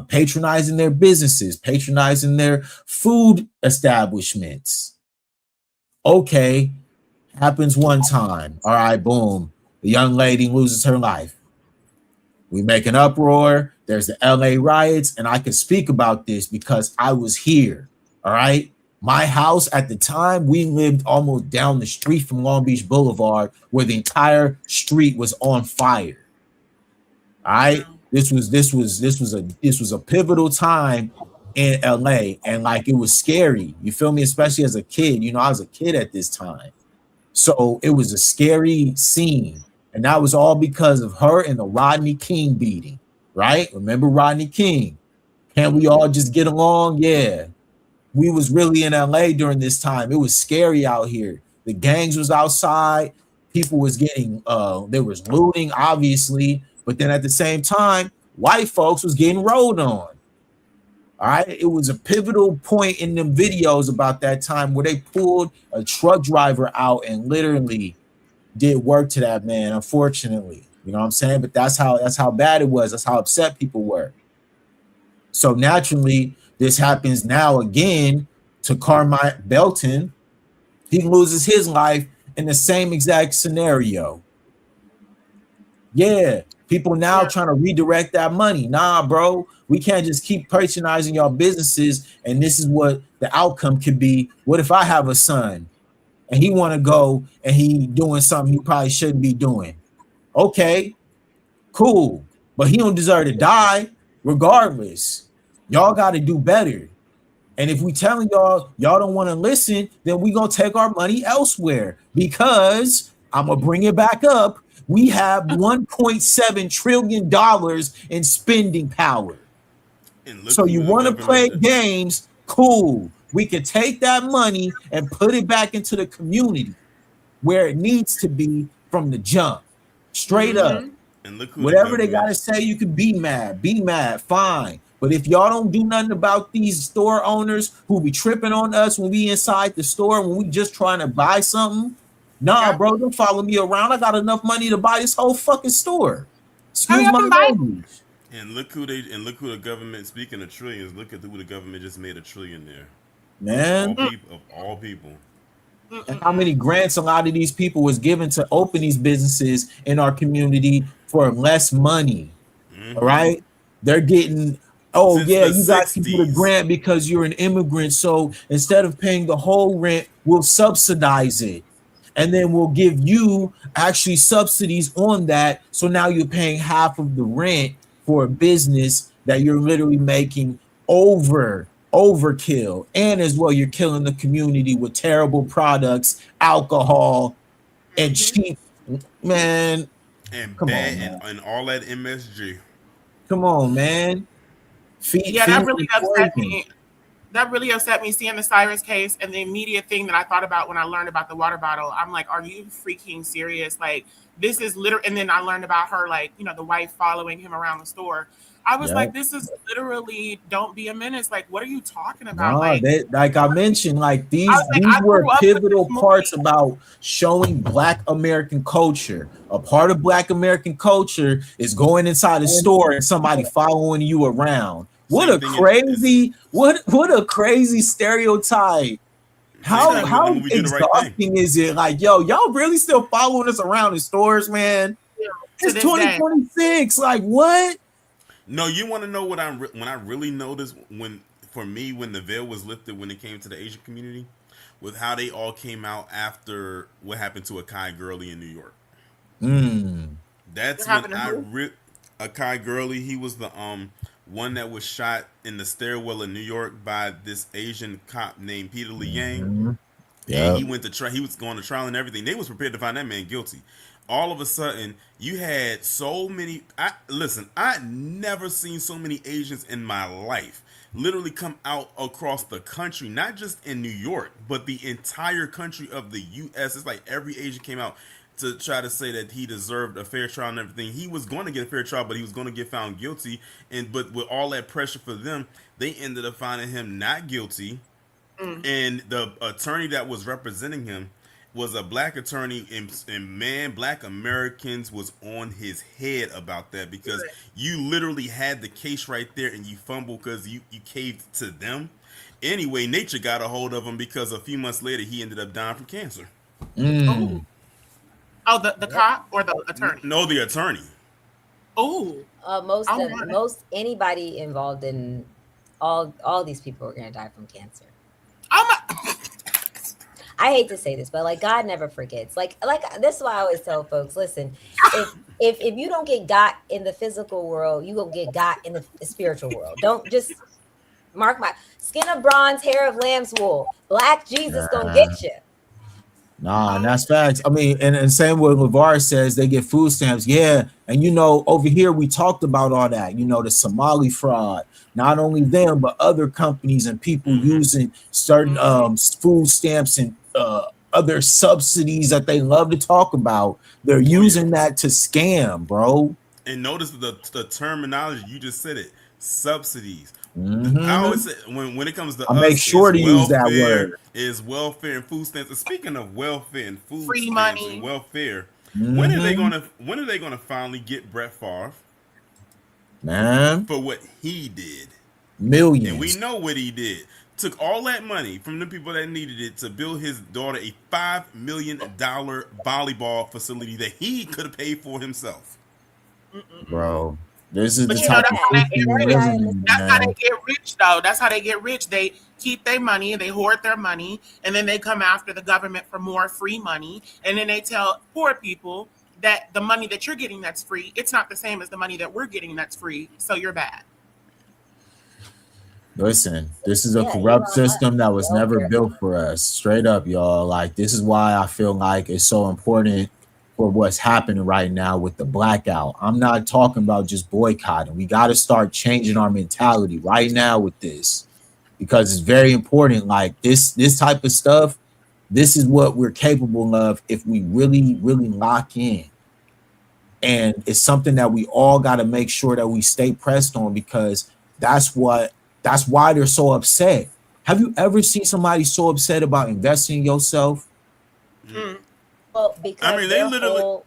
patronizing their businesses, patronizing their food establishments. Okay, happens one time. All right, boom. The young lady loses her life. We make an uproar. There's the LA riots, and I can speak about this because I was here. All right. My house at the time, we lived almost down the street from Long Beach Boulevard, where the entire street was on fire. All right. This was a pivotal time in LA, and like, it was scary. You feel me? Especially as a kid. I was a kid at this time. So it was a scary scene. And that was all because of her and the Rodney King beating, right? Remember Rodney King? Can't we all just get along? Yeah. We was really in LA during this time. It was scary out here. The gangs was outside. People was getting, there was looting, obviously. But then at the same time, white folks was getting rolled on. All right. It was a pivotal point in them videos about that time where they pulled a truck driver out and literally did work to that man, unfortunately. You know what I'm saying? But that's how bad it was. That's how upset people were. So naturally, this happens now again to Carmine Belton. He loses his life in the same exact scenario. Yeah. People now trying to redirect that money. Nah, bro, we can't just keep patronizing y'all businesses, and this is what the outcome could be. What if I have a son and he want to go and he doing something he probably shouldn't be doing? Okay, cool, but he don't deserve to die regardless. Y'all got to do better. And if we telling y'all don't want to listen, then we gonna take our money elsewhere, because I'm gonna bring it back up. We have $1.7 trillion in spending power. So you want to play games? Cool. We could take that money and put it back into the community where it needs to be from the jump. Straight up. And look, whatever they got to say, you can be mad, fine. But if y'all don't do nothing about these store owners who be tripping on us when we inside the store, when we just trying to buy something, nah, bro, don't follow me around. I got enough money to buy this whole fucking store. Excuse my language. And look who the government, speaking of trillions, look at who the government just made a trillionaire. Man. Of all people. And how many grants a lot of these people was given to open these businesses in our community for less money. All right. They're getting Oh since yeah, the you got people to 60s. grant because you're an immigrant. So instead of paying the whole rent, we'll subsidize it. And then we'll give you actually subsidies on that. So now you're paying half of the rent for a business that you're literally making overkill. And as well, you're killing the community with terrible products, alcohol, and cheap. Man, And come bad on, man. and all that MSG. Come on, man. Yeah, that really upset me. That really upset me seeing the Cyrus case, and the immediate thing that I thought about when I learned about the water bottle, I'm like, are you freaking serious? Like, this is literally, and then I learned about her, like, you know, the wife following him around the store. I was like, this is literally don't be a menace. Like, what are you talking about? Like I mentioned, like these I were grew up pivotal with this parts movie. about showing Black American culture. A part of Black American culture is going inside a store and somebody following you around. What a crazy stereotype. How exhausting is it? Like, yo, y'all really still following us around in stores, man? Yeah, it's 2026. Like, what? No, you want to know what when I really noticed when the veil was lifted when it came to the Asian community, with how they all came out after what happened to Akai Gurley in New York. That's when Akai Gurley, he was the one that was shot in the stairwell in New York by this Asian cop named Peter Lee Yang. And he went to trial. He was going to trial and everything. They was prepared to find that man guilty. All of a sudden, you had so many. I never seen so many Asians in my life literally come out across the country, not just in New York, but the entire country of the U.S. It's like every Asian came out to try to say that he deserved a fair trial and everything. He was going to get a fair trial, but he was going to get found guilty. But with all that pressure for them, they ended up finding him not guilty. And the attorney that was representing him was a Black attorney, and man, Black Americans was on his head about that, because you literally had the case right there and you fumbled because you caved to them. Anyway, nature got a hold of him, because a few months later he ended up dying from cancer. Oh, the cop or the attorney? No, the attorney. Most anybody involved in all these people are going to die from cancer. I hate to say this, but like, God never forgets. Like this is why I always tell folks, listen, if you don't get got in the physical world, you will get got in the spiritual world. Don't just mark my skin of bronze, hair of lamb's wool. Black Jesus gonna get you. Nah, and that's facts. I mean, and same with LeVar says, they get food stamps. Yeah. And you know, over here we talked about all that, you know, the Somali fraud, not only them, but other companies and people using certain food stamps and other subsidies that they love to talk about. They're using that to scam, bro. And notice the terminology, you just said it, subsidies. I always say, when it comes to I make sure to use that word. Is welfare and food stamps. And speaking of welfare and food free stamps money and welfare, when are they gonna finally get Brett Favre? Man, for what he did. Millions. And we know what he did. Took all that money from the people that needed it to build his daughter a $5 million volleyball facility that he could have paid for himself. Bro, this is but the type of that's how they get rich, though. That's how they get rich. They keep their money, they hoard their money, and then they come after the government for more free money. And then they tell poor people that the money that you're getting that's free, it's not the same as the money that we're getting that's free, so you're bad. Listen, this is a corrupt system that was never built for us. Straight up, y'all. Like, this is why I feel like it's so important for what's happening right now with the blackout. I'm not talking about just boycotting. We got to start changing our mentality right now with this, because it's very important. Like, this type of stuff, this is what we're capable of if we really, really lock in. And it's something that we all got to make sure that we stay pressed on, because that's why they're so upset. Have you ever seen somebody so upset about investing in yourself? Well, because I mean, they literally.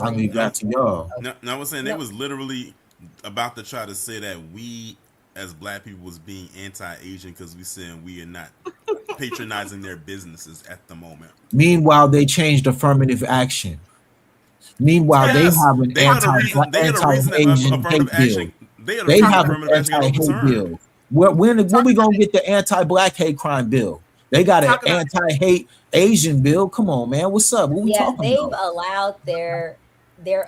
I mean, that's y'all. No, I was saying they was literally about to try to say that we, as black people, was being anti-Asian because we saying we are not patronizing their businesses at the moment. Meanwhile, they changed affirmative action. Meanwhile, they have an anti-Asian hate bill. They have an anti-hate bill. When we gonna get the anti-black hate crime bill? They got an anti-hate Asian bill. Come on, man. What's up? What we talking they've about? allowed their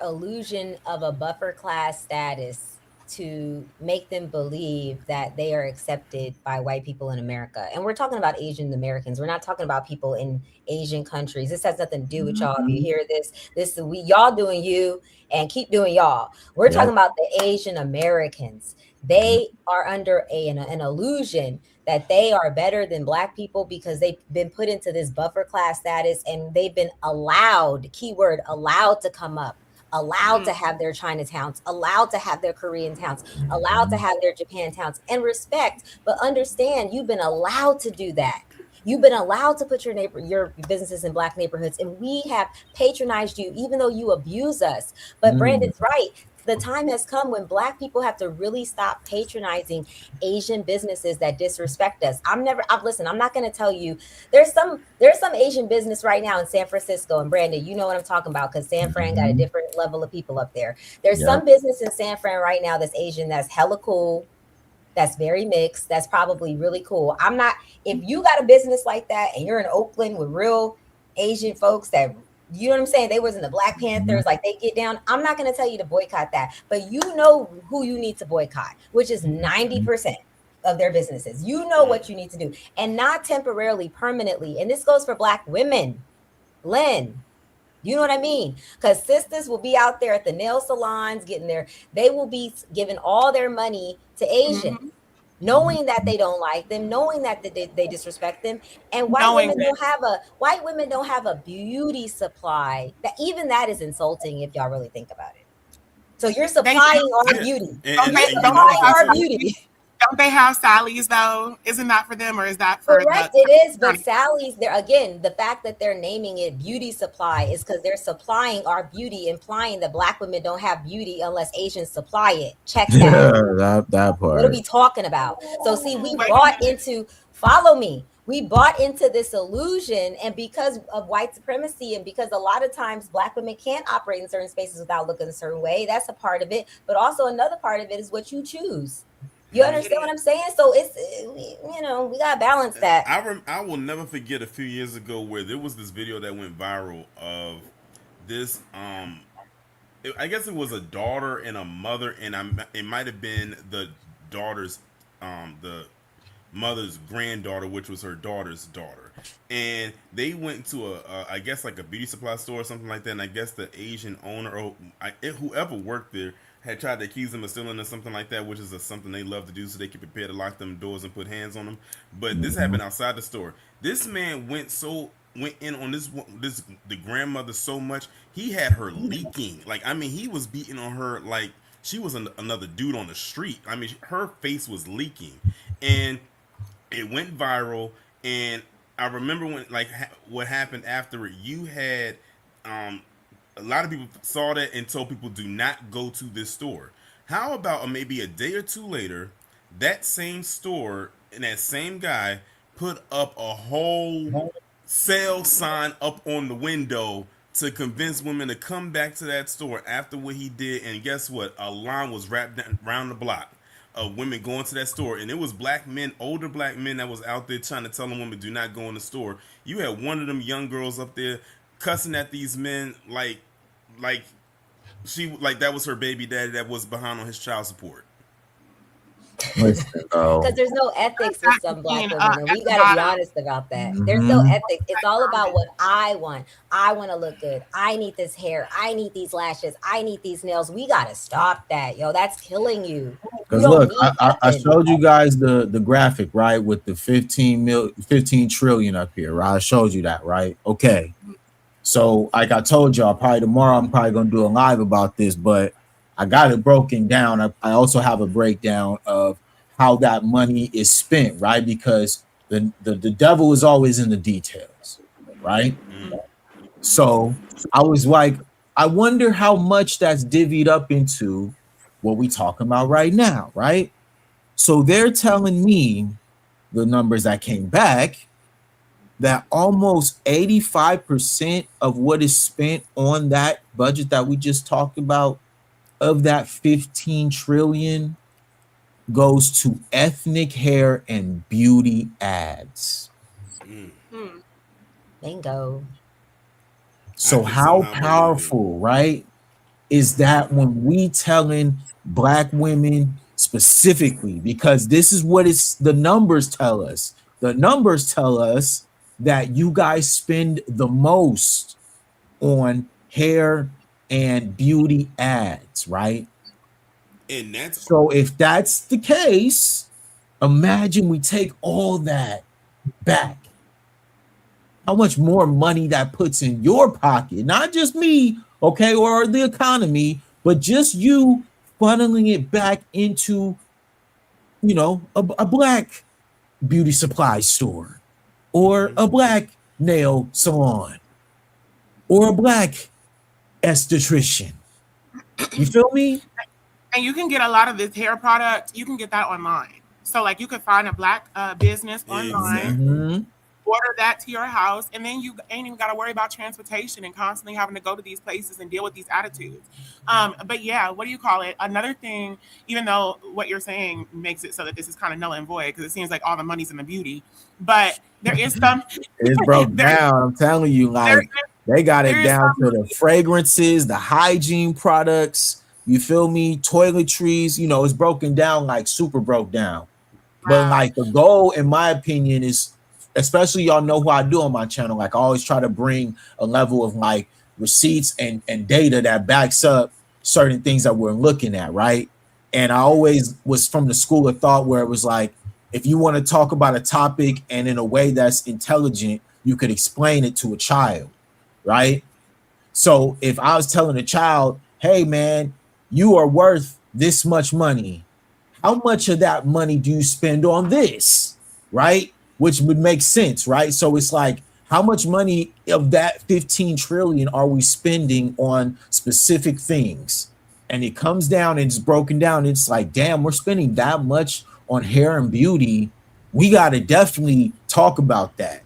illusion of a buffer class status to make them believe that they are accepted by white people in America. And we're talking about Asian Americans. We're not talking about people in Asian countries. This has nothing to do with y'all. If you hear this y'all doing you and keep doing y'all. We're talking about the Asian Americans. They are under an illusion that they are better than black people because they've been put into this buffer class status and they've been allowed, keyword, allowed to come up, allowed to have their Chinatowns, allowed to have their Korean towns, allowed to have their Japan towns, and respect. But understand, you've been allowed to do that. You've been allowed to put your businesses in black neighborhoods, and we have patronized you, even though you abuse us. But Brandon's right. The time has come when black people have to really stop patronizing Asian businesses that disrespect us. Listen, I'm not going to tell you. There's some Asian business right now in San Francisco, and Brandon, you know what I'm talking about because San Fran got a different level of people up there. There's some business in San Fran right now that's Asian, that's hella cool, that's very mixed, that's probably really cool. If you got a business like that and you're in Oakland with real Asian folks that, you know what I'm saying, they was in the Black Panthers, like they get down, I'm not going to tell you to boycott that, but you know who you need to boycott, which is 90% of their businesses. You know what you need to do, and not temporarily, permanently. And this goes for black women. Lynn, you know what I mean? Because sisters will be out there at the nail salons they will be giving all their money to Asians, knowing that they don't like them, knowing that they disrespect them. And white women don't have a beauty supply. That is insulting if y'all really think about it. So you're supplying our beauty. Our beauty. Don't they have Sally's though? Isn't that for them, or is that for? Correct, it is. But Sally's, there again, the fact that they're naming it beauty supply is because they're supplying our beauty, implying that black women don't have beauty unless Asians supply it. Check that. that part. What are we talking about? So see, follow me. We bought into this illusion, and because of white supremacy, and because a lot of times black women can't operate in certain spaces without looking a certain way. That's a part of it. But also another part of it is what you choose. You understand what I'm saying? So it's, we got to balance that. I will never forget a few years ago where there was this video that went viral of this, I guess it was a daughter and a mother, and it might have been the daughter's, the mother's granddaughter, which was her daughter's daughter. And they went to I guess like a beauty supply store or something like that, and I guess the Asian owner, or whoever worked there, had tried to accuse them of stealing or something like that, which is something they love to do so they can prepare to lock them doors and put hands on them. But this happened outside the store. This man went in on the grandmother so much, he had her leaking. Like, I mean, he was beating on her like she was another dude on the street. I mean, her face was leaking. And it went viral. And I remember when, like, what happened after it, you had, a lot of people saw that and told people, do not go to this store. How about maybe a day or two later, that same store and that same guy put up a whole sale sign up on the window to convince women to come back to that store after what he did. And guess what? A line was wrapped around the block of women going to that store. And it was black men, older black men that was out there trying to tell them women, do not go in the store. You had one of them young girls up there cussing at these men like that was her baby daddy that was behind on his child support. Because there's no ethics with some black women, and we gotta be honest about that. There's no ethics. It's all about what I want. I want to look good. I need this hair. I need these lashes. I need these nails. We gotta stop that, yo. That's killing you. Because look, I showed you guys the graphic, right, with the 15 trillion up here, right? I showed you that, right? Okay. So like I told y'all, probably tomorrow I'm probably gonna do a live about this, but I got it broken down. I also have a breakdown of how that money is spent, right? Because the devil is always in the details, right? So I was like, I wonder how much that's divvied up into what we talking about right now, right? So they're telling me the numbers that came back, that almost 85% of what is spent on that budget that we just talked about, of that 15 trillion, goes to ethnic hair and beauty ads. Bingo. So how powerful, right, is that when we telling Black women specifically, because this is what the numbers tell us. The numbers tell us that you guys spend the most on hair and beauty ads, right? And that's so if that's the case, imagine we take all that back. How much more money that puts in your pocket, not just me, okay, or the economy, but just you funneling it back into, you know, a Black beauty supply store, or a Black nail salon, or a Black esthetician. You feel me? And you can get a lot of this hair product, you can get that online. So like you could find a Black business online, order that to your house, and then you ain't even got to worry about transportation and constantly having to go to these places and deal with these attitudes. But yeah, what do you call it? Another thing, even though what you're saying makes it so that this is kind of null and void, because it seems like all the money's in the beauty, but there is some. It's broke down. I'm telling you, like they got it down to the fragrances, the hygiene products. You feel me? Toiletries. You know, it's broken down, like super broke down. But like the goal, in my opinion, is, especially y'all know who I do on my channel, like I always try to bring a level of like receipts and data that backs up certain things that we're looking at, right? And I always was from the school of thought where it was like, if you want to talk about a topic and in a way that's intelligent, you could explain it to a child, right? So if I was telling a child, hey man, you are worth this much money, how much of that money do you spend on this, right? Which would make sense, right? So it's like, how much money of that 15 trillion are we spending on specific things? And it comes down and it's broken down. It's like, damn, we're spending that much on hair and beauty. We got to definitely talk about that.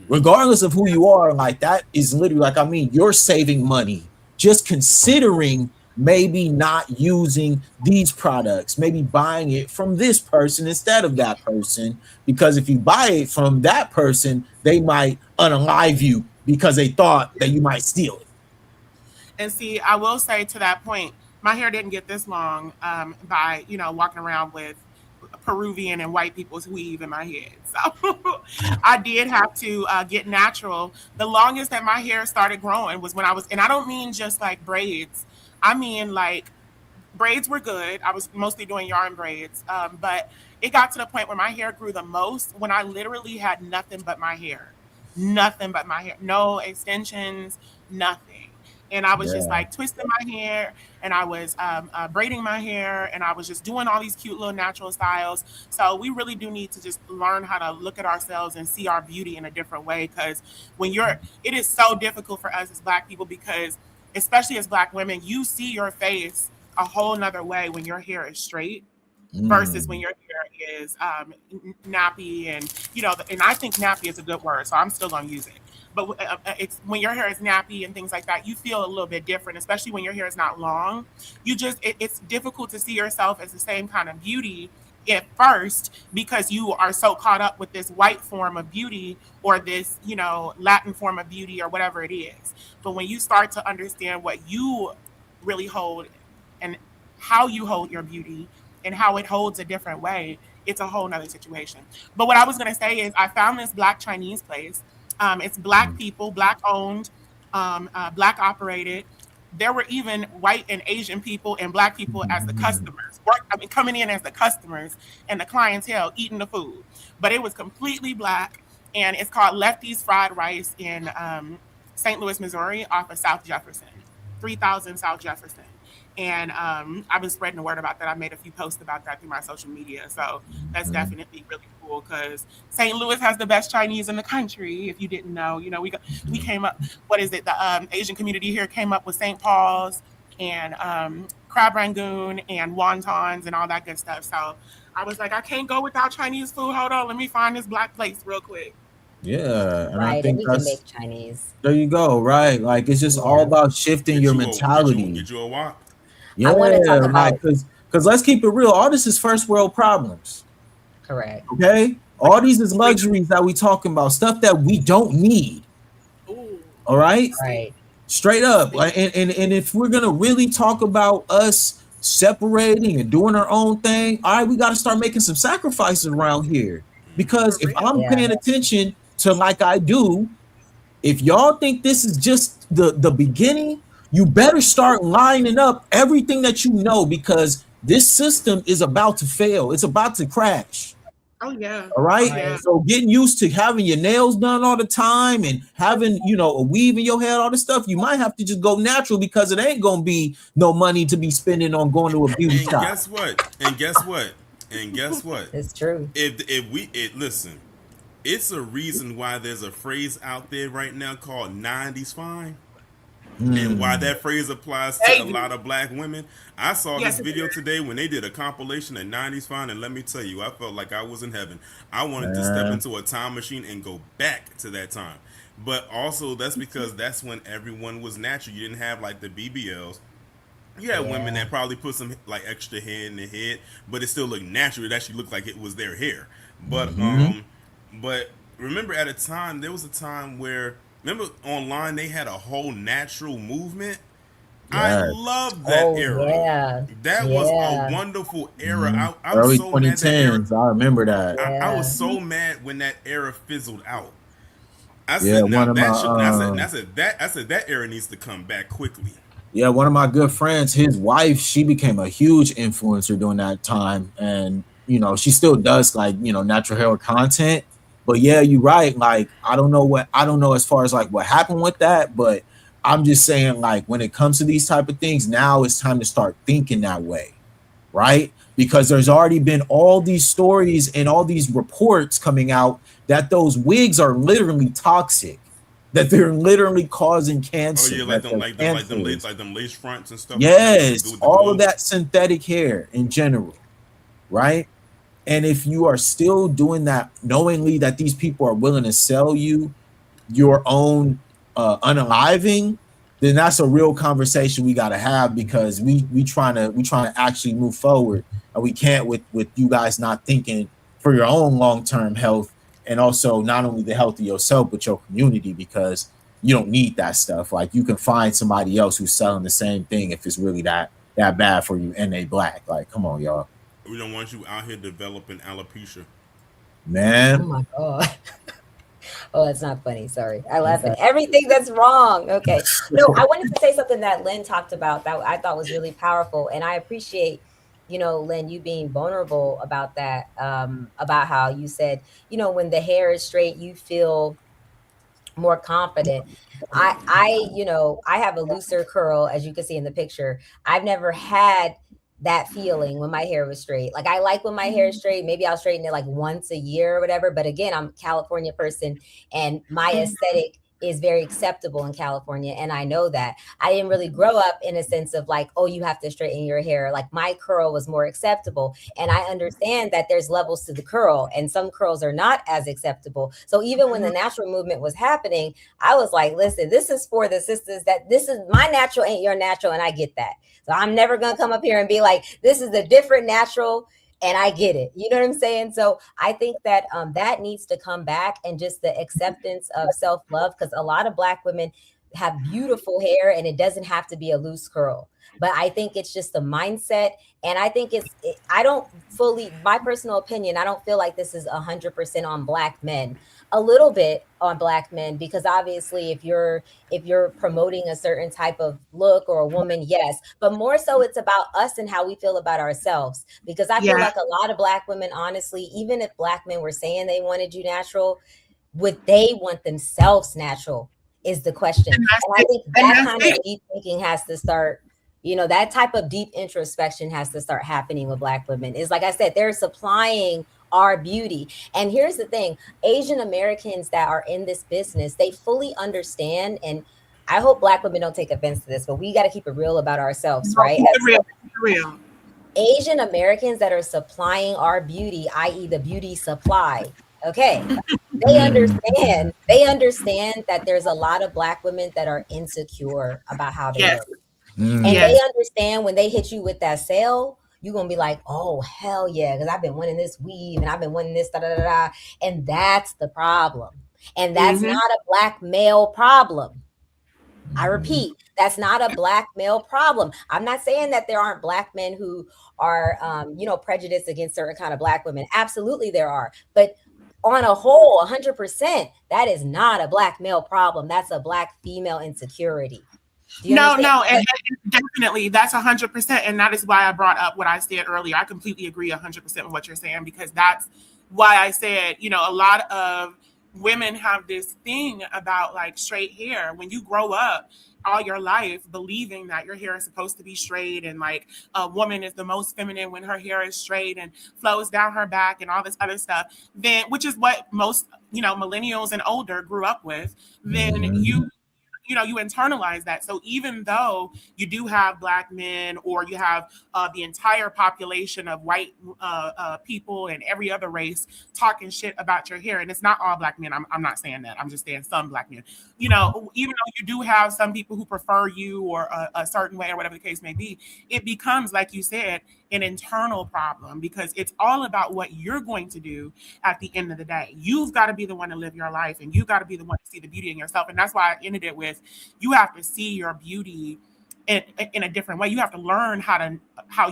Regardless of who you are, like that is literally like, I mean, you're saving money just considering maybe not using these products, maybe buying it from this person instead of that person, because if you buy it from that person, they might unalive you because they thought that you might steal it. And see, I will say to that point, my hair didn't get this long by, you know, walking around with Peruvian and white people's weave in my head. So I did have to get natural. The longest that my hair started growing was when I was, and I don't mean just like braids, I mean like braids were good. I was mostly doing yarn braids, but it got to the point where my hair grew the most when I literally had nothing but my hair, no extensions, nothing. And I was just like twisting my hair, and I was braiding my hair, and I was just doing all these cute little natural styles. So we really do need to just learn how to look at ourselves and see our beauty in a different way. Because it is so difficult for us as Black people, because especially as Black women, you see your face a whole nother way when your hair is straight versus when your hair is nappy, and you know, and I think nappy is a good word, so I'm still gonna use it. But it's when your hair is nappy and things like that, you feel a little bit different, especially when your hair is not long. It's difficult to see yourself as the same kind of beauty at first, because you are so caught up with this white form of beauty or this, you know, Latin form of beauty or whatever it is. But when you start to understand what you really hold and how you hold your beauty and how it holds a different way, it's a whole nother situation. But what I was going to say is I found this Black Chinese place. It's Black people, Black owned, Black operated. There were even white and Asian people and Black people as the customers, coming in as the customers and the clientele eating the food. But it was completely Black, and it's called Lefty's Fried Rice in St. Louis, Missouri, off of South Jefferson, 3000 South Jefferson. And I've been spreading the word about that. I made a few posts about that through my social media. So that's definitely really cool, because St. Louis has the best Chinese in the country. If you didn't know, you know, we came up, what is it? The Asian community here came up with St. Paul's and crab rangoon and wontons and all that good stuff. So I was like, I can't go without Chinese food. Hold on, let me find this Black place real quick. Yeah, and right, I think and we can make Chinese. There you go, right? Like it's just all about shifting your mentality. Get you a wok. Yeah, I want to talk about because Because let's keep it real. All this is first world problems. Correct. Okay? All these is luxuries that we talking about, stuff that we don't need. All right? Right. Straight up. Like, and if we're gonna really talk about us separating and doing our own thing, all right, we got to start making some sacrifices around here. Because if I'm paying attention to, like I do, if y'all think this is just the beginning, you better start lining up everything that you know, because this system is about to fail. It's about to crash. Oh yeah. All right. So getting used to having your nails done all the time and having, a weave in your head, all this stuff, you might have to just go natural, because it ain't gonna be no money to be spending on going to a beauty shop. Guess what? It's true. Listen, it's a reason why there's a phrase out there right now called 90s fine. And why that phrase applies to a lot of black women. I saw this video today when they did a compilation of 90s fine, and let me tell you, I felt like I was in heaven. I wanted to step into a time machine and go back to that time. But also, that's because that's when everyone was natural. You didn't have like the BBLs. You had women that probably put some like extra hair in their head, but it still looked natural. It actually looked like it was their hair. But but remember, at a time, there was a time where, remember online they had a whole natural movement. I love that era. Yeah. That was a wonderful era. I Early was so 2010s. I remember that. I was so mad when that era fizzled out. I said, that era needs to come back quickly. Yeah, one of my good friends, his wife, she became a huge influencer during that time, and she still does like natural hair content. But yeah, you're right. Like, I don't know as far as like what happened with that, but I'm just saying, like, when it comes to these type of things, now it's time to start thinking that way, right? Because there's already been all these stories and all these reports coming out that those wigs are literally toxic, that they're literally causing cancer. Oh yeah, like them lace fronts and stuff. Yes, all of that synthetic hair in general, right? And if you are still doing that knowingly that these people are willing to sell you your own unaliving, then that's a real conversation we got to have, because we trying to actually move forward, and we can't with you guys not thinking for your own long-term health, and also not only the health of yourself but your community, because you don't need that stuff. Like, you can find somebody else who's selling the same thing if it's really that bad for you and they black. Like, come on, y'all. We don't want you out here developing alopecia, man. Oh my god. Oh, that's not funny. Sorry. I laugh at everything that's wrong. Okay. No, I wanted to say something that Lynn talked about that I thought was really powerful. And I appreciate, Lynn, you being vulnerable about that, about how you said, when the hair is straight, you feel more confident. I have a looser curl, as you can see in the picture. I've never had that feeling when my hair was straight. Like, I like when my hair is straight. Maybe I'll straighten it like once a year or whatever. But again, I'm a California person, and my aesthetic is very acceptable in California. And I know that. I didn't really grow up in a sense of like, oh, you have to straighten your hair. Like, my curl was more acceptable. And I understand that there's levels to the curl, and some curls are not as acceptable. So even when the natural movement was happening, I was like, listen, this is for the sisters, that this is my natural ain't your natural. And I get that. So I'm never going to come up here and be like, this is a different natural. And I get it. You know what I'm saying? So I think that that needs to come back, and just the acceptance of self-love, because a lot of Black women have beautiful hair, and it doesn't have to be a loose curl. But I think it's just a mindset. And I think I don't fully, my personal opinion, I don't feel like this is 100% on Black men. A little bit on Black men, because obviously if you're promoting a certain type of look or a woman, yes, but more so it's about us and how we feel about ourselves. Because I feel like a lot of Black women, honestly, even if Black men were saying they wanted you natural, would they want themselves natural is the question. And I think that kind of deep thinking has to start. That type of deep introspection has to start happening with Black women. Is, like I said, they're supplying our beauty. And here's the thing, Asian Americans that are in this business, they fully understand. And I hope Black women don't take offense to this, but we got to keep it real about ourselves, right? Real. Asian Americans that are supplying our beauty, i.e. the beauty supply. Okay. They understand that there's a lot of Black women that are insecure about how they look. And they understand when they hit you with that sale, you're gonna be like, oh hell yeah, because I've been wanting this weave and I've been wanting this da da da da, and that's the problem. And that's not a Black male problem. I repeat, that's not a Black male problem. I'm not saying that there aren't Black men who are, prejudiced against certain kind of Black women. Absolutely, there are. But on a whole, 100%, that is not a Black male problem. That's a Black female insecurity. No, and definitely that's 100%, and that is why I brought up what I said earlier. I completely agree 100% with what you're saying, because that's why I said, a lot of women have this thing about like straight hair. When you grow up all your life believing that your hair is supposed to be straight, and like a woman is the most feminine when her hair is straight and flows down her back and all this other stuff, then which is what most millennials and older grew up with, then you internalize that. So even though you do have Black men, or you have the entire population of white people and every other race talking shit about your hair, and it's not all Black men, I'm not saying that, I'm just saying some Black men, even though you do have some people who prefer you or a certain way or whatever the case may be, it becomes, like you said, an internal problem, because it's all about what you're going to do at the end of the day. You've got to be the one to live your life, and you got to be the one to see the beauty in yourself. And that's why I ended it with, you have to see your beauty in a different way. You have to learn how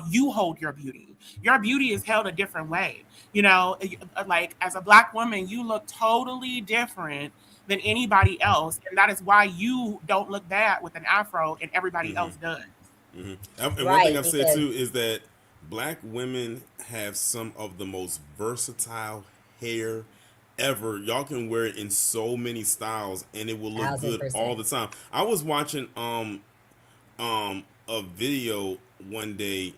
you hold your beauty. Your beauty is held a different way. Like as a Black woman, you look totally different than anybody else, and that is why you don't look bad with an afro and everybody else does. And one thing I've said too is that Black women have some of the most versatile hair ever. Y'all can wear it in so many styles and it will look good all the time. I was watching a video one day,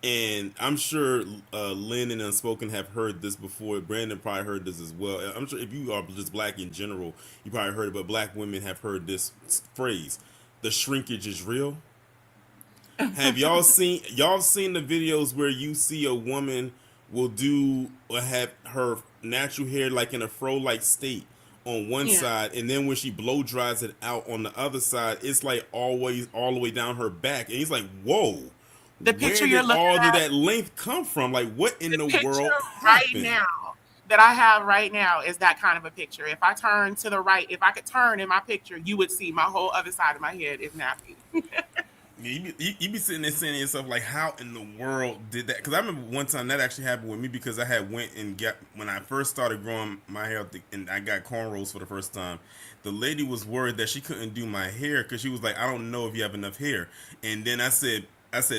and I'm sure Lynn and Unspoken have heard this before. Brandon probably heard this as well. I'm sure if you are just Black in general, you probably heard it, but Black women have heard this phrase: the shrinkage is real. Have y'all seen the videos where you see a woman will have her natural hair like in a fro-like state on one side, and then when she blow dries it out on the other side, it's like always all the way down her back, and he's like, whoa, the picture you're looking all at, did that length come from? Like, what in the world right happened? now that I have right now is that kind of a picture. If I turn to the right, if I could turn in my picture, you would see my whole other side of my head is nappy. You be sitting there saying to yourself, like, how in the world did that? Because I remember one time that actually happened with me, because I had went and when I first started growing my hair and I got cornrows for the first time, the lady was worried that she couldn't do my hair because she was like, I don't know if you have enough hair. And then I said,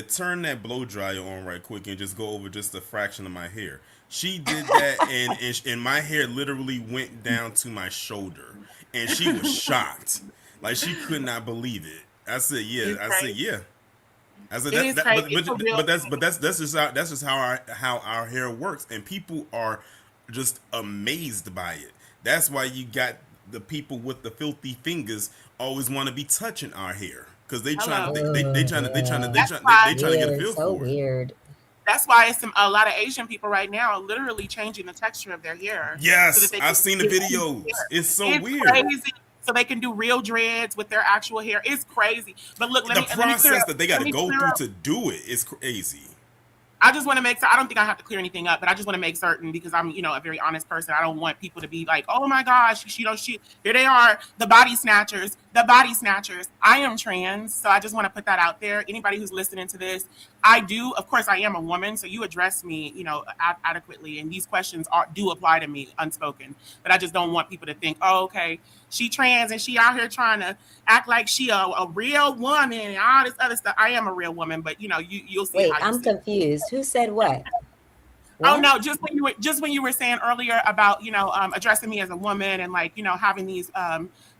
turn that blow dryer on right quick and just go over just a fraction of my hair. She did that, and my hair literally went down to my shoulder, and she was shocked, like she could not believe it. I said, yeah. I said, yeah. I said, that's just how our hair works, and people are just amazed by it. That's why you got the people with the filthy fingers always want to be touching our hair, because they trying to get a feel so for weird. it. That's why it's a lot of Asian people right now are literally changing the texture of their hair. Yes, so I've seen the videos. It's so weird. Crazy. So they can do real dreads with their actual hair. It's crazy. But look, the process that they got to go through to do it is crazy. I just want to make sure, I don't think I have to clear anything up, but I just want to make certain, because I'm, a very honest person. I don't want people to be like, oh my gosh, here they are, the body snatchers. I am trans, so I just want to put that out there. Anybody who's listening to this, of course, I am a woman, so you address me, adequately, and these questions do apply to me, unspoken. But I just don't want people to think, oh, okay, she trans and she out here trying to act like she a real woman and all this other stuff. I am a real woman, but you'll see. Wait, I'm confused. Who said what? Oh no, just when you were saying earlier about addressing me as a woman and like having these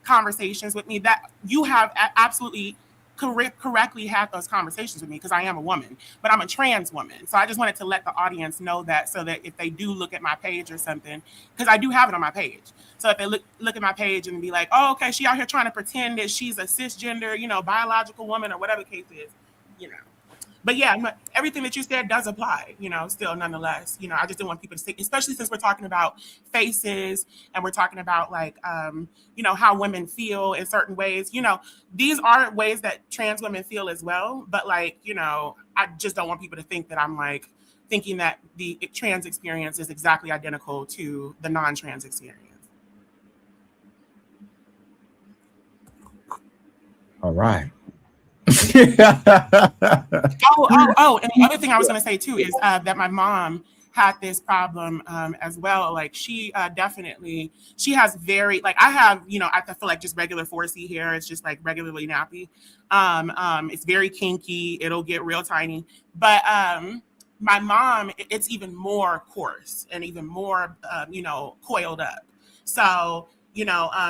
conversations with me, that you have absolutely correctly had those conversations with me, because I am a woman, but I'm a trans woman. So I just wanted to let the audience know that, so that if they do look at my page or something, because I do have it on my page. So if they look at my page and be like, oh, okay, she out here trying to pretend that she's a cisgender, biological woman or whatever the case is, But yeah, everything that you said does apply, still nonetheless. I just didn't want people to say, especially since we're talking about faces and we're talking about like, how women feel in certain ways. These are ways that trans women feel as well. But like, I just don't want people to think that I'm like thinking that the trans experience is exactly identical to the non-trans experience. All right. And the other thing I was going to say too is that my mom had this problem as well. Like she definitely, she has very, like I have, I feel like just regular 4C hair. It's just like regularly nappy. It's very kinky. It'll get real tiny. But my mom, it's even more coarse and even more, coiled up. So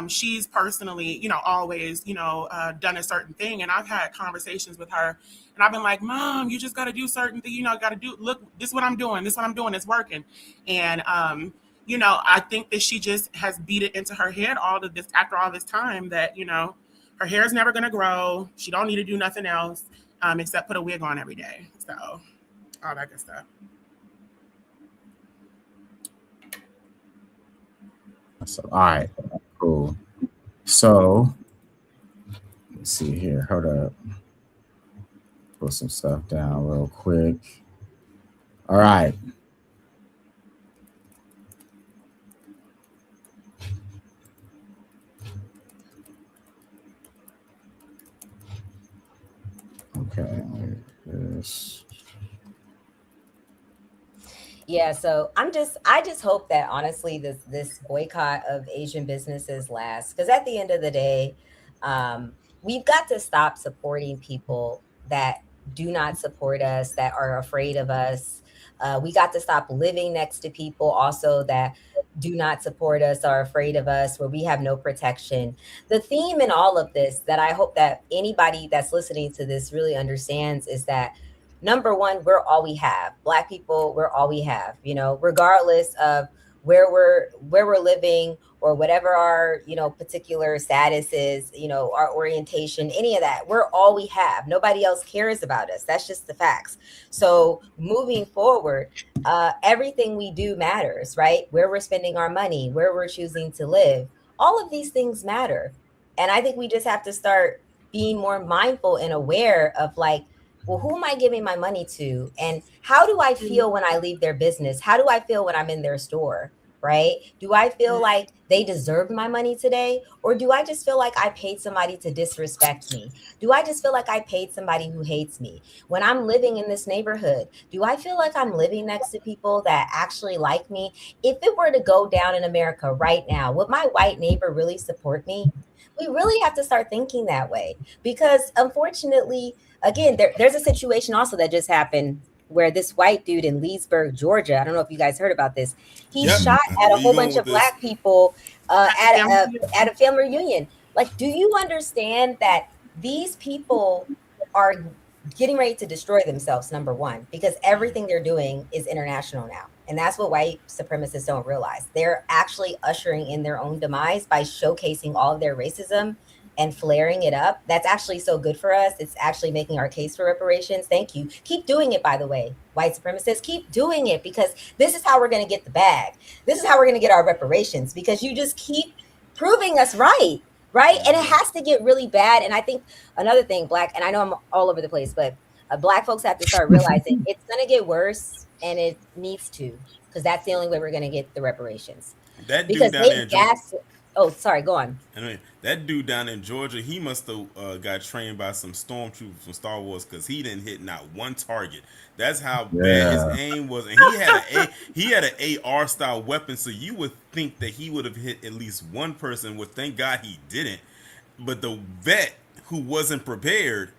she's personally, always, done a certain thing. And I've had conversations with her and I've been like, Mom, you just got to do certain things, got to do, look, this is what I'm doing. It's working. And, I think that she just has beat it into her head after all this time that, her hair is never going to grow. She don't need to do nothing else except put a wig on every day. So all that good stuff. So, all right, cool. So, let's see here. Hold up. Put some stuff down real quick. All right. Okay. This. Yeah, so I just hope that honestly this boycott of Asian businesses lasts, because at the end of the day, we've got to stop supporting people that do not support us, that are afraid of us. We got to stop living next to people also that do not support us, are afraid of us, where we have no protection. The theme in all of this that I hope that anybody that's listening to this really understands is that number one, we're all we have. Black people, we're all we have, regardless of where we're living or whatever our, particular status is, our orientation, any of that. We're all we have. Nobody else cares about us. That's just the facts. So moving forward, everything we do matters, right? Where we're spending our money, where we're choosing to live, all of these things matter. And I think we just have to start being more mindful and aware of like, well, who am I giving my money to? And how do I feel when I leave their business? How do I feel when I'm in their store? Right? Do I feel like they deserve my money today? Or do I just feel like I paid somebody to disrespect me? Do I just feel like I paid somebody who hates me? When I'm living in this neighborhood, do I feel like I'm living next to people that actually like me? If it were to go down in America right now, would my white neighbor really support me? We really have to start thinking that way, because unfortunately, again, there's a situation also that just happened where this white dude in Leesburg, Georgia, I don't know if you guys heard about this. He shot at a whole bunch of black people at a family reunion. Like, do you understand that these people are getting ready to destroy themselves, number one, because everything they're doing is international now. And that's what white supremacists don't realize. They're actually ushering in their own demise by showcasing all of their racism and flaring it up. That's actually so good for us. It's actually making our case for reparations. Thank you. Keep doing it, by the way, white supremacists. Keep doing it, because this is how we're going to get the bag. This is how we're going to get our reparations, because you just keep proving us right. Right. And it has to get really bad. And I think another thing, Black, and I know I'm all over the place, but Black folks have to start realizing it's going to get worse, and it needs to, because that's the only way we're going to get the reparations. That dude because down there in Georgia. Oh, sorry, go on. Anyway, that dude down in Georgia, he must have got trained by some stormtroopers from Star Wars, because he didn't hit not one target. That's how bad his aim was, and he had an AR style weapon, so you would think that he would have hit at least one person. Well, thank God he didn't. But the vet who wasn't prepared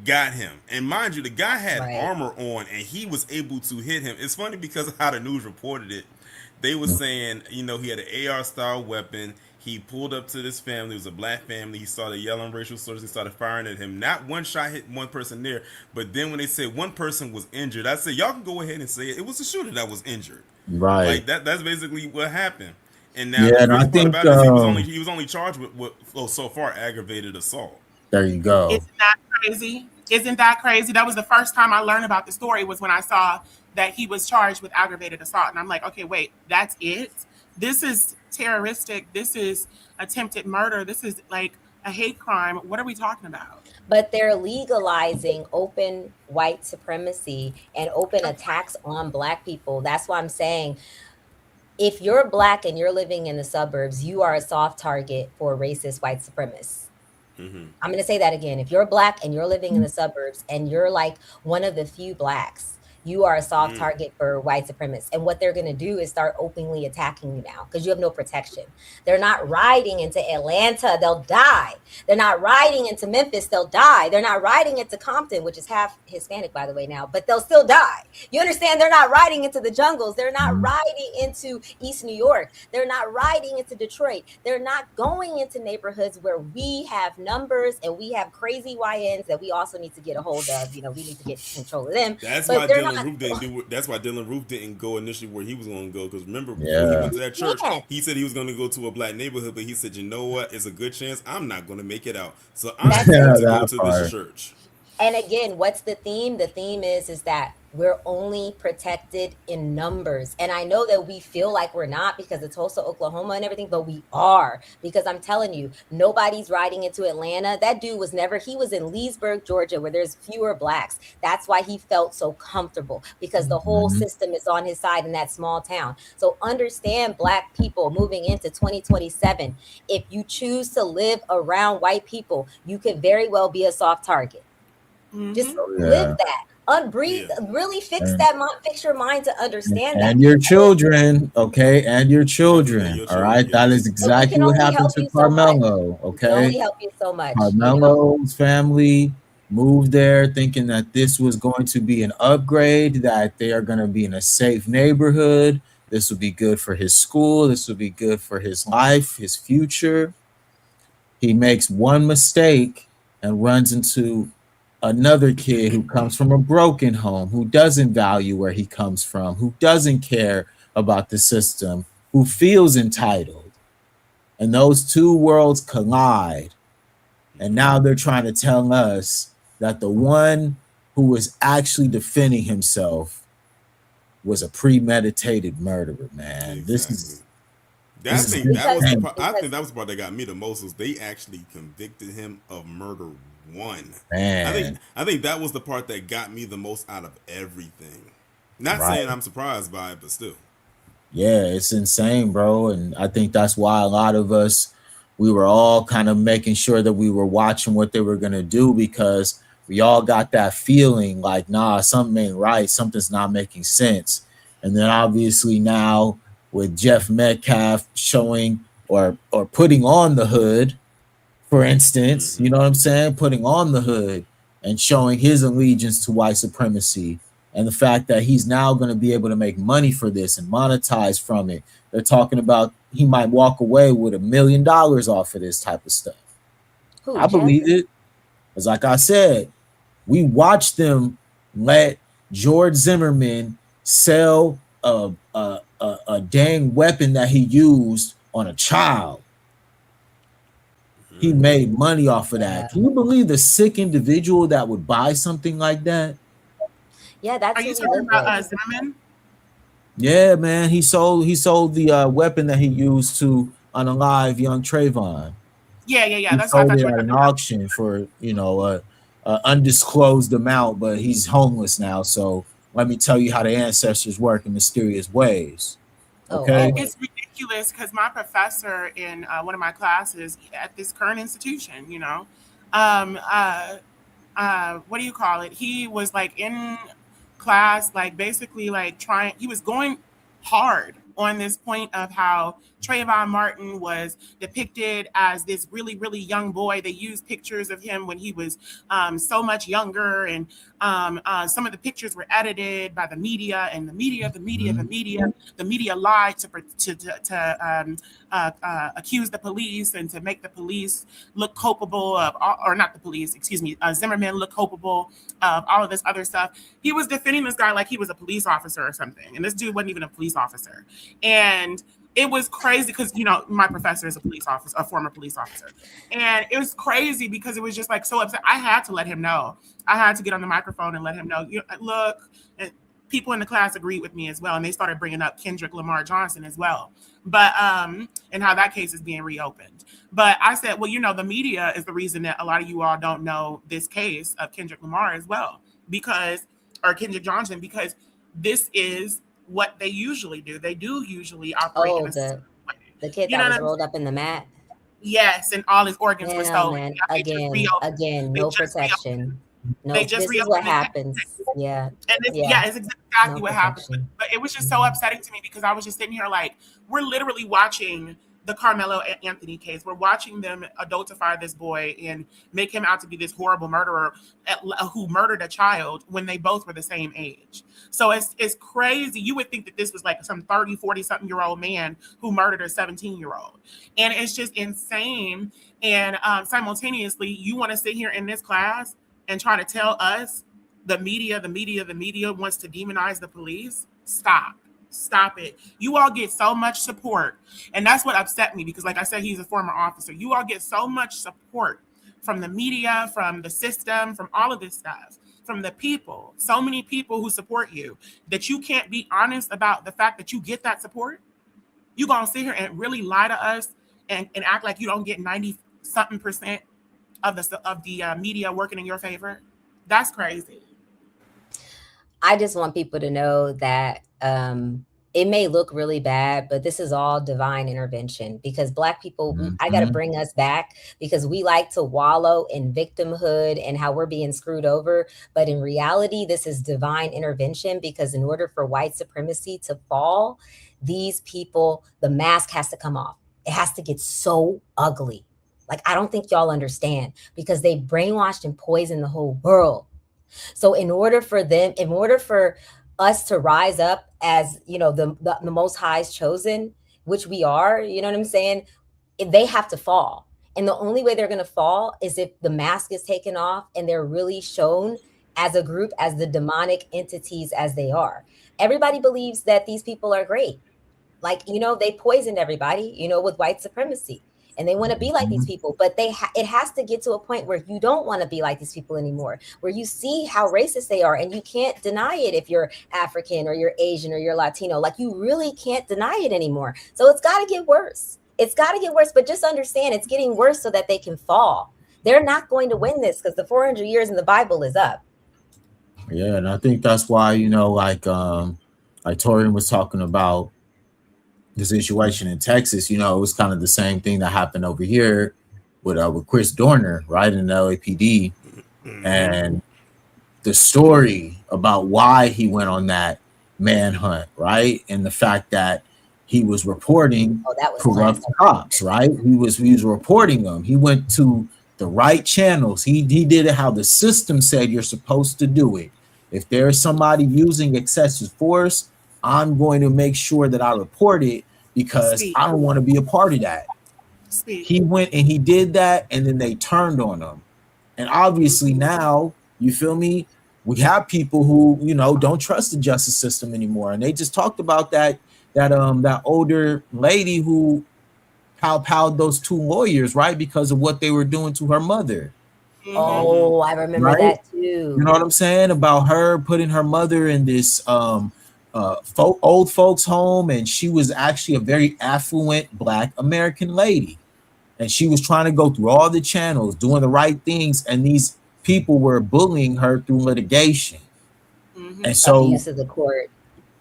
got him, and mind you, the guy had armor on, and he was able to hit him. It's funny because of how the news reported it. They were saying, he had an AR style weapon. He pulled up to this family. It was a black family. He started yelling racial slurs. He started firing at him. Not one shot hit one person there. But then when they said one person was injured, I said, y'all can go ahead and say it. It was the shooter that was injured. Right. Like that's basically what happened. And now I think he was only charged with so far aggravated assault. There you go. Isn't that crazy? Isn't that crazy? That was the first time I learned about the story, was when I saw that he was charged with aggravated assault. And I'm like, okay, wait, that's it? This is terroristic. This is attempted murder. This is like a hate crime. What are we talking about? But they're legalizing open white supremacy and open attacks on Black people. That's why I'm saying, if you're Black and you're living in the suburbs, you are a soft target for racist white supremacists. I'm going to say that again. If you're Black and you're living in the suburbs and you're like one of the few Blacks, you are a soft target for white supremacists. And what they're going to do is start openly attacking you now because you have no protection. They're not riding into Atlanta, they'll die. They're not riding into Memphis, they'll die. They're not riding into Compton, which is half Hispanic, by the way, now, but they'll still die. You understand? They're not riding into the jungles. They're not riding into East New York. They're not riding into Detroit. They're not going into neighborhoods where we have numbers and we have crazy YNs that we also need to get a hold of. You know, we need to get control of them. That's why Dylan Roof didn't do. That's why Dylan Roof didn't go initially where he was going to go. Because remember, before he went to that church, he said he was going to go to a Black neighborhood, but he said, you know what? It's a good chance I'm not going to make it out, so I'm going to go to this church. And again, what's the theme? The theme is that we're only protected in numbers. And I know that we feel like we're not because of Tulsa, Oklahoma and everything, but we are. Because I'm telling you, nobody's riding into Atlanta. That dude was he was in Leesburg, Georgia, where there's fewer Blacks. That's why he felt so comfortable, because the whole system is on his side in that small town. So understand, Black people moving into 2027, if you choose to live around white people, you could very well be a soft target. Just live that. Unbreathe, really fix your mind to understand that. And your children, okay? And your children, all right? That is exactly what happened to Carmelo, okay? Can only help you so much. Carmelo's family moved there thinking that this was going to be an upgrade, that they are going to be in a safe neighborhood. This will be good for his school. This will be good for his life, his future. He makes one mistake and runs into another kid who comes from a broken home, who doesn't value where he comes from, who doesn't care about the system, who feels entitled. And those two worlds collide. And now they're trying to tell us that the one who was actually defending himself was a premeditated murderer, man. Exactly. I think that was the part that got me the most, was they actually convicted him of murder one. Man. I think that was the part that got me the most out of everything. Not saying I'm surprised by it, but still. Yeah, it's insane, bro. And I think that's why a lot of us, we were all kind of making sure that we were watching what they were going to do, because we all got that feeling like, nah, something ain't right. Something's not making sense. And then obviously now with Jeff Metcalf showing or putting on the hood, for instance, you know what I'm saying? Putting on the hood and showing his allegiance to white supremacy, and the fact that he's now going to be able to make money for this and monetize from it. They're talking about he might walk away with $1 million off of this type of stuff. I believe it. Because like I said, we watched them let George Zimmerman sell a dang weapon that he used on a child. He made money off of that. Can you believe the sick individual that would buy something like that? Yeah, that's. Are you talking about Zimmerman? Yeah, man. He sold the weapon that he used to unalive young Trayvon. Yeah. He That's sold it at an auction for a undisclosed amount, but he's homeless now. So let me tell you how the ancestors work in mysterious ways. Okay. It's ridiculous because my professor in one of my classes at this current institution, what do you call it? He was like in class, like basically like he was going hard on this point of how Trayvon Martin was depicted as this really, really young boy. They used pictures of him when he was so much younger, and some of the pictures were edited by the media, and the media lied to accuse the police and to make the police look culpable of, or not the police, Zimmerman look culpable of all of this other stuff. He was defending this guy like he was a police officer or something, and this dude wasn't even a police officer. And it was crazy because, you know, my professor is a police officer, a former police officer. And it was crazy because it was just like so upset. I had to let him know. I had to get on the microphone and let him know, look, and people in the class agreed with me as well. And they started bringing up Kendrick Lamar Johnson as well. But, and how that case is being reopened. But I said, well, you know, the media is the reason that a lot of you all don't know this case of Kendrick Lamar as well, or Kendrick Johnson, because this is what they usually do. They do usually operate in a the kid that was rolled up in the mat. Yes, and all his organs were stolen. Again, no protection. No, this is what happens. Yeah. And it's exactly what happened. But it was just so upsetting to me because I was just sitting here like, we're literally watching the Carmelo Anthony case. We're watching them adultify this boy and make him out to be this horrible murderer who murdered a child when they both were the same age. So it's crazy. You would think that this was like some 30, 40-something-year-old man who murdered a 17-year-old. And it's just insane. And simultaneously, you want to sit here in this class and try to tell us the media wants to demonize the police? Stop it. You all get so much support. And that's what upset me because, like I said, he's a former officer. You all get so much support from the media, from the system, from all of this stuff, from the people. So many people who support you that you can't be honest about the fact that you get that support. You gonna sit here and really lie to us and act like you don't get 90-something% of the media working in your favor? That's crazy. I just want people to know that it may look really bad, but this is all divine intervention because Black people, I got to bring us back because we like to wallow in victimhood and how we're being screwed over. But in reality, this is divine intervention because in order for white supremacy to fall, these people, the mask has to come off. It has to get so ugly. Like, I don't think y'all understand because they brainwashed and poisoned the whole world. So in order for us to rise up as, you know, the Most High's chosen, which we are, you know what I'm saying? They have to fall. And the only way they're going to fall is if the mask is taken off and they're really shown as a group, as the demonic entities as they are. Everybody believes that these people are great. Like, you know, they poisoned everybody, you know, with white supremacy. And they want to be like these people, but it has to get to a point where you don't want to be like these people anymore, where you see how racist they are and you can't deny it if you're African or you're Asian or you're Latino. Like, you really can't deny it anymore. So it's got to get worse. It's got to get worse, but just understand it's getting worse so that they can fall. They're not going to win this because the 400 years in the Bible is up. Yeah, and I think that's why, you know, like Torian was talking about the situation in Texas, you know, it was kind of the same thing that happened over here with Chris Dorner, right, in the LAPD. And the story about why he went on that manhunt, right, and the fact that he was reporting corrupt cops, right? He was reporting them. He went to the right channels. He did it how the system said you're supposed to do it. If there is somebody using excessive force, I'm going to make sure that I report it because I don't want to be a part of that. He went and he did that, and then they turned on him. And obviously now, you feel me? We have people who, you know, don't trust the justice system anymore. And they just talked about that older lady who powed those two lawyers, right? Because of what they were doing to her mother. Oh, I remember that too. You know what I'm saying? About her putting her mother in this old folks home, and she was actually a very affluent Black American lady. And she was trying to go through all the channels, doing the right things, and these people were bullying her through litigation. And so abuse of the court.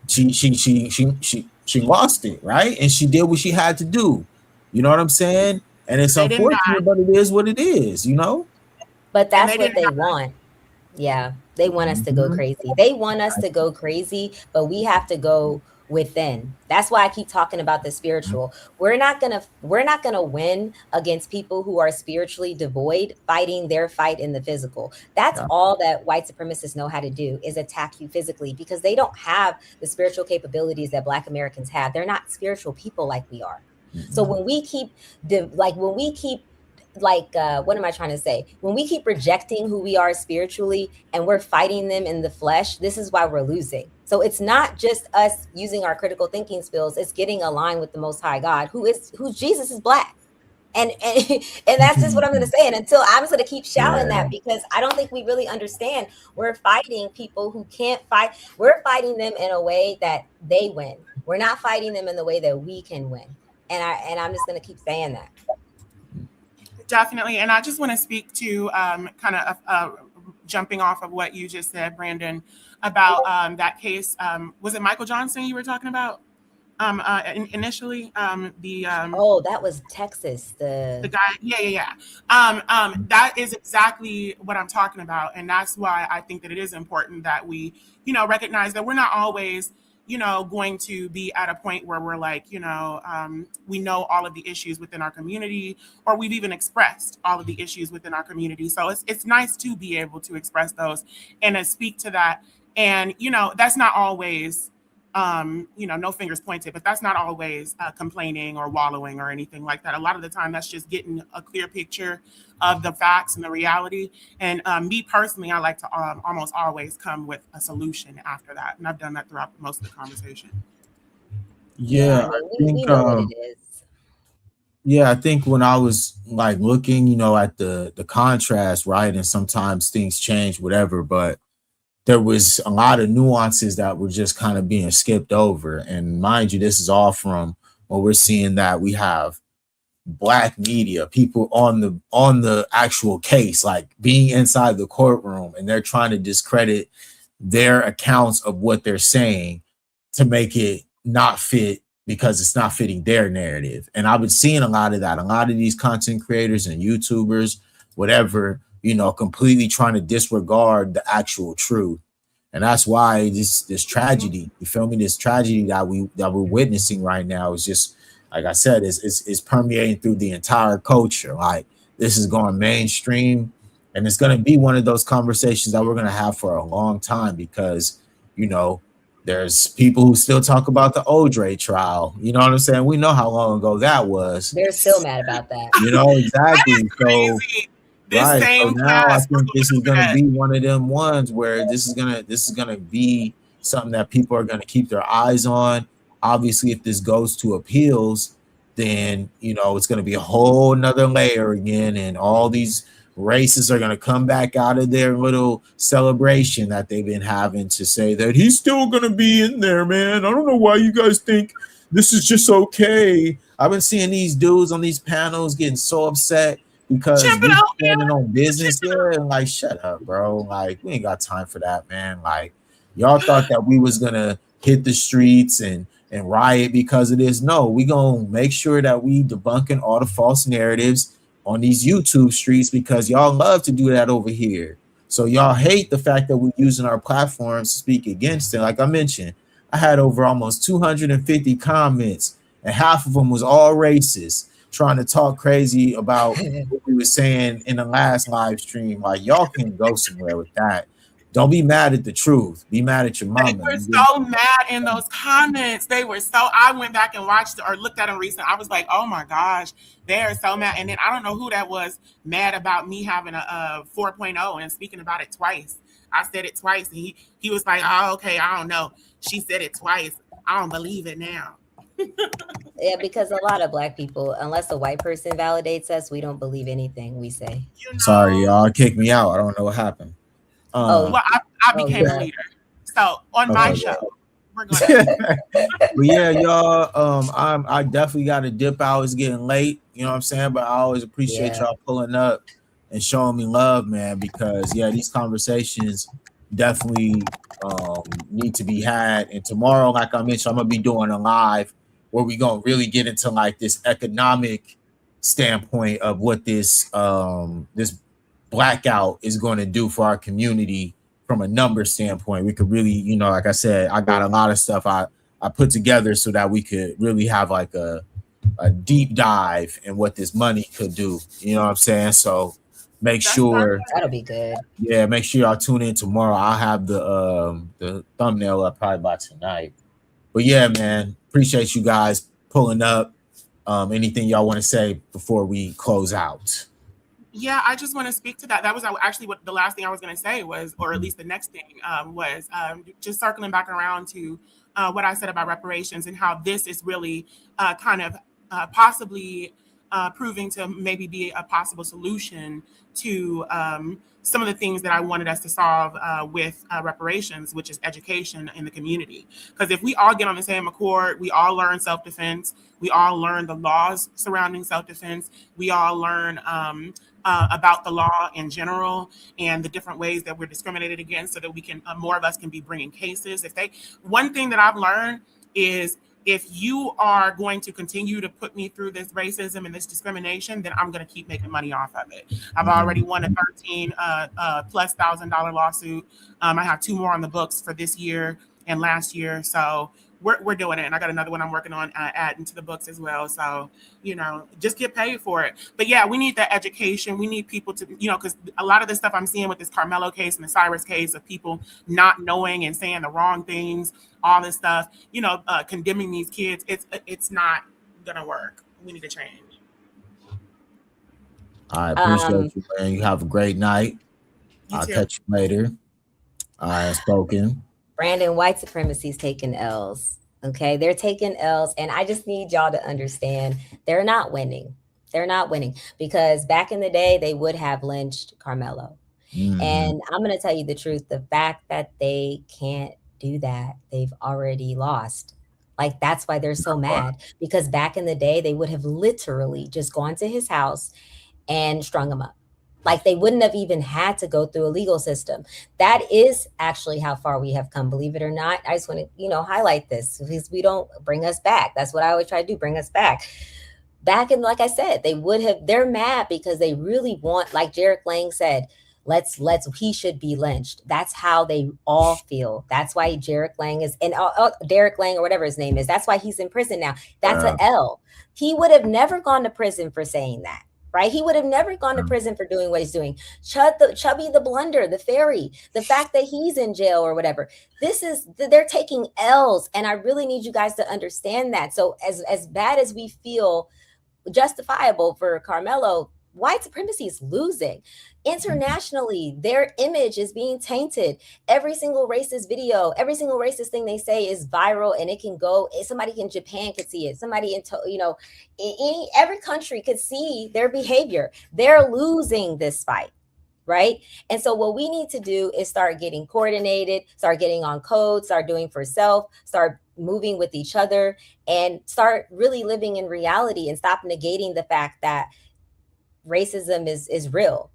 She lost it, right? And she did what she had to do. You know what I'm saying? And it's unfortunate, but it is what it is, you know? But that's what they want. Yeah, they want us to go crazy. They want us to go crazy, but we have to go within. That's why I keep talking about the spiritual. We're not gonna win against people who are spiritually devoid, fighting their fight in the physical. That's all that white supremacists know how to do, is attack you physically, because they don't have the spiritual capabilities that Black Americans have. They're not spiritual people like we are. So when we keep like what am I trying to say? When we keep rejecting who we are spiritually and we're fighting them in the flesh, this is why we're losing. So it's not just us using our critical thinking skills, it's getting aligned with the Most High God, who Jesus is black. And that's just what I'm going to say. And until I'm just going to keep shouting that, because I don't think we really understand. We're fighting people who can't fight. We're fighting them in a way that they win. We're not fighting them in the way that we can win. And I'm just going to keep saying that. Definitely. And I just want to speak to kind of jumping off of what you just said, Brandon, about that case. Was it Michael Johnson you were talking about? Initially, that was Texas. The guy, yeah. That is exactly what I'm talking about, and that's why I think that it is important that we, recognize that we're not always, going to be at a point where we're like, we know all of the issues within our community, or we've even expressed all of the issues within our community. So it's nice to be able to express those and to speak to that, and that's not always. No fingers pointed, but that's not always complaining or wallowing or anything like that. A lot of the time, that's just getting a clear picture of the facts and the reality. And me personally, I like to almost always come with a solution after that. And I've done that throughout most of the conversation. Yeah, I think, we know what it is. Yeah, I think when I was like looking, at the contrast, right? And sometimes things change, whatever, but there was a lot of nuances that were just kind of being skipped over. And mind you, this is all from what we're seeing, that we have black media, people on the actual case, like being inside the courtroom, and they're trying to discredit their accounts of what they're saying to make it not fit because it's not fitting their narrative. And I've been seeing a lot of that. A lot of these content creators and YouTubers, whatever, completely trying to disregard the actual truth. And that's why this tragedy, you feel me? This tragedy that we're witnessing right now is just, like I said, is permeating through the entire culture. Like, this is going mainstream, and it's going to be one of those conversations that we're going to have for a long time, because, there's people who still talk about the Odre trial. You know what I'm saying? We know how long ago that was. They're still mad about that. Exactly. So Right. So now I think this is gonna be one of them ones where this is gonna be something that people are gonna keep their eyes on. Obviously, if this goes to appeals, then it's gonna be a whole nother layer again, and all these races are gonna come back out of their little celebration that they've been having to say that he's still gonna be in there, man. I don't know why you guys think this is just okay. I've been seeing these dudes on these panels getting so upset because we're standing on business here, and like, shut up, bro. Like, we ain't got time for that, man. Like, y'all thought that we was gonna hit the streets and riot because of this. No, we gonna make sure that we debunking all the false narratives on these YouTube streets, because y'all love to do that over here. So y'all hate the fact that we're using our platforms to speak against it. Like I mentioned, I had over almost 250 comments, and half of them was all racist, trying to talk crazy about what we were saying in the last live stream. Like, y'all can go somewhere with that. Don't be mad at the truth. Be mad at your mama. They were so mad in those comments. I went back and watched or looked at them recently. I was like, oh my gosh, they are so mad. And then I don't know who that was mad about me having a 4.0 and speaking about it twice. I said it twice. And he was like, oh, okay, I don't know. She said it twice. I don't believe it now. Yeah, because a lot of black people, unless a white person validates us, we don't believe anything we say. Sorry, y'all kicked me out. I don't know what happened. Well, I became a leader. So on my show, we're going But yeah, y'all, I definitely got to dip out. It's getting late, you know what I'm saying? But I always appreciate y'all pulling up and showing me love, man, because these conversations definitely need to be had. And tomorrow, like I mentioned, I'm gonna be doing a live where we gonna really get into like this economic standpoint of what this this blackout is going to do for our community from a number standpoint. We could really, like I said, I got a lot of stuff I put together so that we could really have like a deep dive in what this money could do. You know what I'm saying? So make sure that'll be good. Yeah, make sure y'all tune in tomorrow. I'll have the thumbnail up probably by tonight. But yeah, man, appreciate you guys pulling up. Anything y'all want to say before we close out? Yeah, I just want to speak to that. That was actually what the last thing I was going to say was, or at least the next thing was just circling back around to what I said about reparations and how this is really kind of possibly proving to maybe be a possible solution to some of the things that I wanted us to solve with reparations, which is education in the community. Because if we all get on the same accord, we all learn self-defense, we all learn the laws surrounding self-defense, we all learn about the law in general and the different ways that we're discriminated against, so that we can more of us can be bringing cases. One thing that I've learned is, if you are going to continue to put me through this racism and this discrimination, then I'm going to keep making money off of it. I've already won a $13,000+ lawsuit. I have 2 more on the books for this year and last year. So we're doing it. And I got another one I'm working on adding to the books as well. So, just get paid for it. But yeah, we need that education. We need people to, because a lot of the stuff I'm seeing with this Carmelo case and the Cyrus case of people not knowing and saying the wrong things, all this stuff, condemning these kids, it's not going to work. We need to change. I appreciate you, man. You have a great night. I'll catch you later. Spoken. Brandon, white supremacy is taking L's. Okay, they're taking L's, and I just need y'all to understand they're not winning. They're not winning, because back in the day they would have lynched Carmelo. And I'm going to tell you the truth. The fact that they can't do that, they've already lost. Like, that's why they're so mad, because back in the day they would have literally just gone to his house and strung him up. Like, they wouldn't have even had to go through a legal system. That is actually how far we have come, believe it or not. I just want to, highlight this, because we don't bring us back. That's what I always try to do, bring us back. Back in, like I said, they're mad because they really want, like Jarek Lang said, he should be lynched. That's how they all feel. That's why Jarek Lang is, and Derek Lang or whatever his name is, that's why he's in prison now. That's an L. He would have never gone to prison for saying that. Right? He would have never gone to prison for doing what he's doing. Chubby the Blunder, the fairy, the fact that he's in jail or whatever. They're taking L's. And I really need you guys to understand that. So as bad as we feel justifiable for Carmelo, white supremacy is losing. Internationally, their image is being tainted. Every single racist video, every single racist thing they say is viral, and it can go. Somebody in Japan could see it. Somebody in every country could see their behavior. They're losing this fight, right? And so what we need to do is start getting coordinated, start getting on code, start doing for self, start moving with each other, and start really living in reality, and stop negating the fact that racism is real.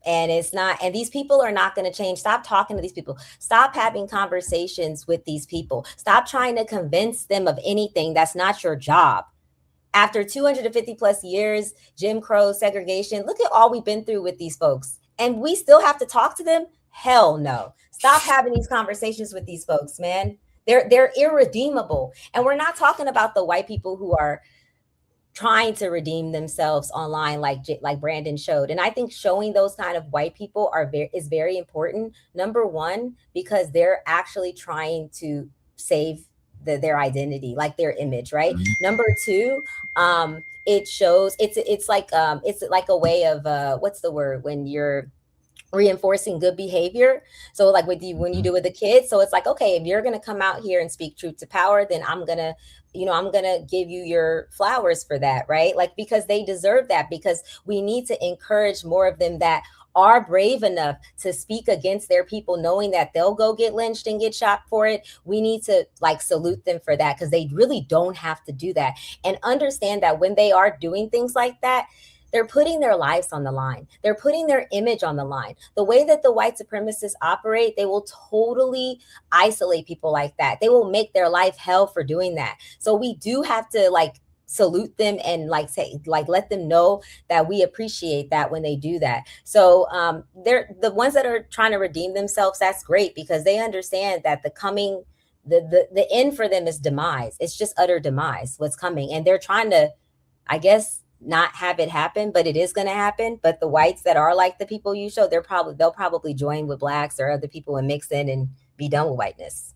And it's not, and these people are not going to change. Stop talking to these people. Stop having conversations with these people. Stop trying to convince them of anything. That's not your job. After 250+ years, Jim Crow, segregation, look at all we've been through with these folks. And we still have to talk to them? Hell no. Stop having these conversations with these folks, man. They're irredeemable. And we're not talking about the white people who are trying to redeem themselves online, like Brandon showed. And I think showing those kind of white people is very important. Number one, because they're actually trying to save their identity, like their image, right? Number two, it shows it's like a way of what's the word when you're reinforcing good behavior. So like when you do with the kids, so it's like, okay, if you're going to come out here and speak truth to power, then I'm going to give you your flowers for that, right? Like, because they deserve that, because we need to encourage more of them that are brave enough to speak against their people, knowing that they'll go get lynched and get shot for it. We need to salute them for that, because they really don't have to do that, and understand that when they are doing things like that, they're putting their lives on the line. They're putting their image on the line. The way that the white supremacists operate, they will totally isolate people like that. They will make their life hell for doing that. So we do have to salute them and say, let them know that we appreciate that when they do that. So they're the ones that are trying to redeem themselves. That's great, because they understand that the end for them is demise. It's just utter demise, what's coming. And they're trying to, I guess, not have it happen, but it is going to happen. But the whites that are like the people you show, they'll probably join with blacks or other people and mix in and be done with whiteness.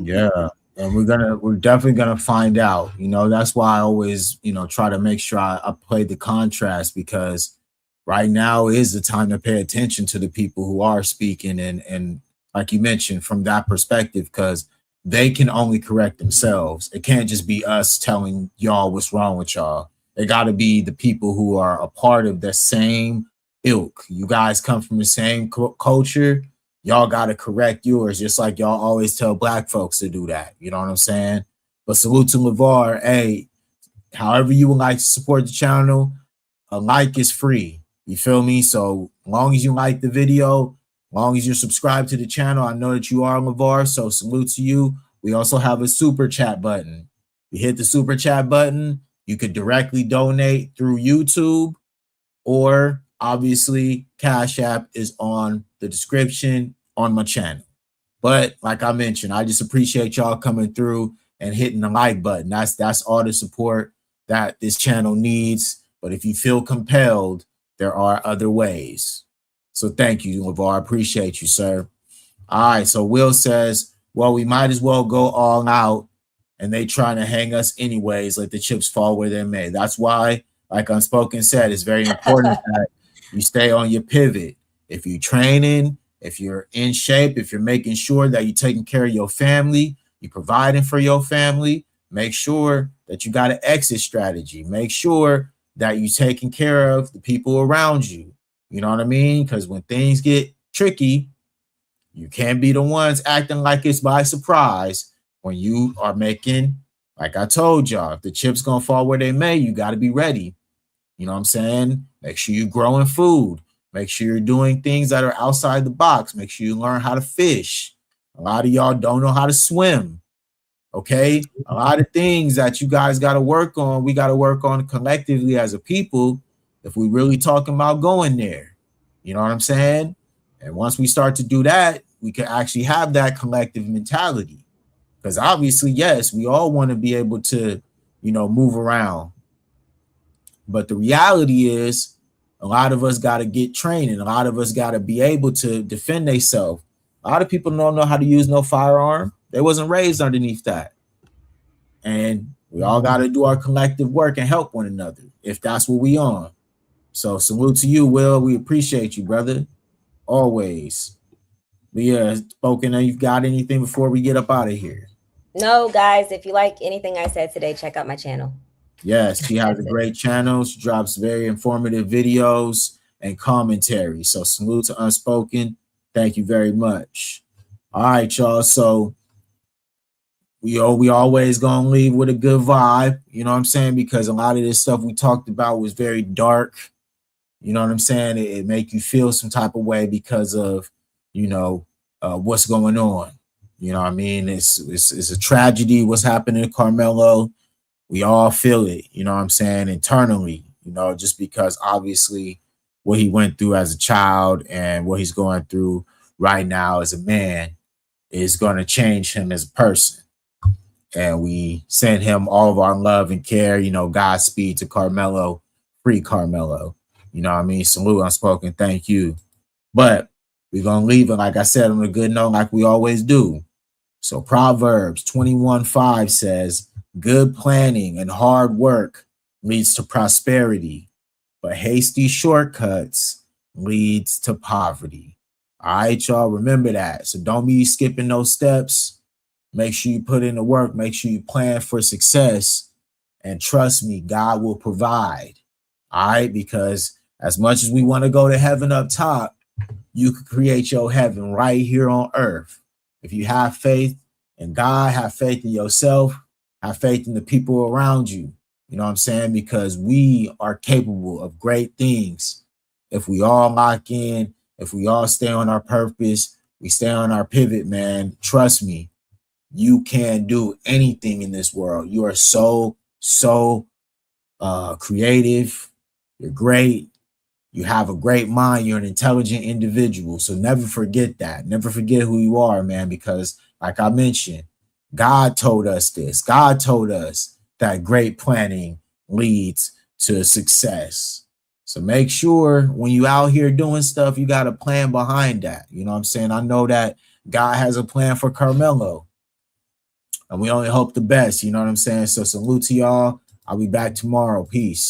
Yeah. And we're definitely gonna find out. That's why I always, try to make sure I play the contrast, because right now is the time to pay attention to the people who are speaking, and like you mentioned, from that perspective, because they can only correct themselves. It can't just be us telling y'all what's wrong with y'all. It got to be the people who are a part of the same ilk. You guys come from the same culture. Y'all got to correct yours, just like y'all always tell black folks to do that. You know what I'm saying? But salute to LeVar. Hey, however you would like to support the channel, a like is free. You feel me? So long as you like the video, long as you're subscribed to the channel, I know that you are, LeVar, so salute to you. We also have a super chat button. You hit the super chat button, you could directly donate through YouTube, or obviously Cash App is on the description on my channel. But like I mentioned, I just appreciate y'all coming through and hitting the like button. That's all the support that this channel needs. But if you feel compelled, there are other ways. So thank you, LeVar. I appreciate you, sir. All right. So Will says, well, we might as well go all out, and they trying to hang us anyways. Let the chips fall where they may. That's why, like Unspoken said, it's very important that you stay on your pivot. If you're training, if you're in shape, if you're making sure that you're taking care of your family, you're providing for your family, make sure that you got an exit strategy. Make sure that you're taking care of the people around you. You know what I mean? Because when things get tricky, you can't be the ones acting like it's by surprise when you are making, like I told y'all, if the chips gonna fall where they may, you got to be ready. You know what I'm saying? Make sure you're growing food. Make sure you're doing things that are outside the box. Make sure you learn how to fish. A lot of y'all don't know how to swim. Okay? A lot of things that you guys got to work on, we got to work on collectively as a people if we really talking about going there. You know what I'm saying? And once we start to do that, we can actually have that collective mentality. Because obviously, yes, we all want to be able to, move around. But the reality is, a lot of us got to get training. A lot of us got to be able to defend themselves. A lot of people don't know how to use no firearm. They wasn't raised underneath that. And we all got to do our collective work and help one another if that's what we on. So salute to you, Will. We appreciate you, brother. Always. But yeah, Spoken, you've got anything before we get up out of here? No, guys, if you like anything I said today, check out my channel. Yes, she has a great channel. She drops very informative videos and commentary. So salute to Unspoken. Thank you very much. All right, y'all. So we always gonna leave with a good vibe. You know what I'm saying? Because a lot of this stuff we talked about was very dark. You know what I'm saying? It make you feel some type of way because of, what's going on. You know what I mean? It's a tragedy what's happening to Carmelo. We all feel it, you know what I'm saying, internally, just because obviously what he went through as a child and what he's going through right now as a man is going to change him as a person. And we send him all of our love and care, Godspeed to Carmelo, free Carmelo. You know what I mean? Salute, Unspoken, thank you. But we're going to leave it, like I said, on a good note, like we always do. So Proverbs 21:5 says, good planning and hard work leads to prosperity, but hasty shortcuts leads to poverty. All right, y'all, remember that. So don't be skipping those steps. Make sure you put in the work. Make sure you plan for success. And trust me, God will provide. All right, because as much as we want to go to heaven up top, you can create your heaven right here on earth. If you have faith in God, have faith in yourself, have faith in the people around you. You know what I'm saying? Because we are capable of great things. If we all lock in, if we all stay on our purpose, we stay on our pivot, man, trust me, you can do anything in this world. You are so creative. You're great. You have a great mind. You're an intelligent individual. So never forget that. Never forget who you are, man, because like I mentioned, God told us this. God told us that great planning leads to success. So make sure when you out here doing stuff, you got a plan behind that. You know what I'm saying? I know that God has a plan for Carmelo, and we only hope the best. You know what I'm saying? So salute to y'all. I'll be back tomorrow. Peace.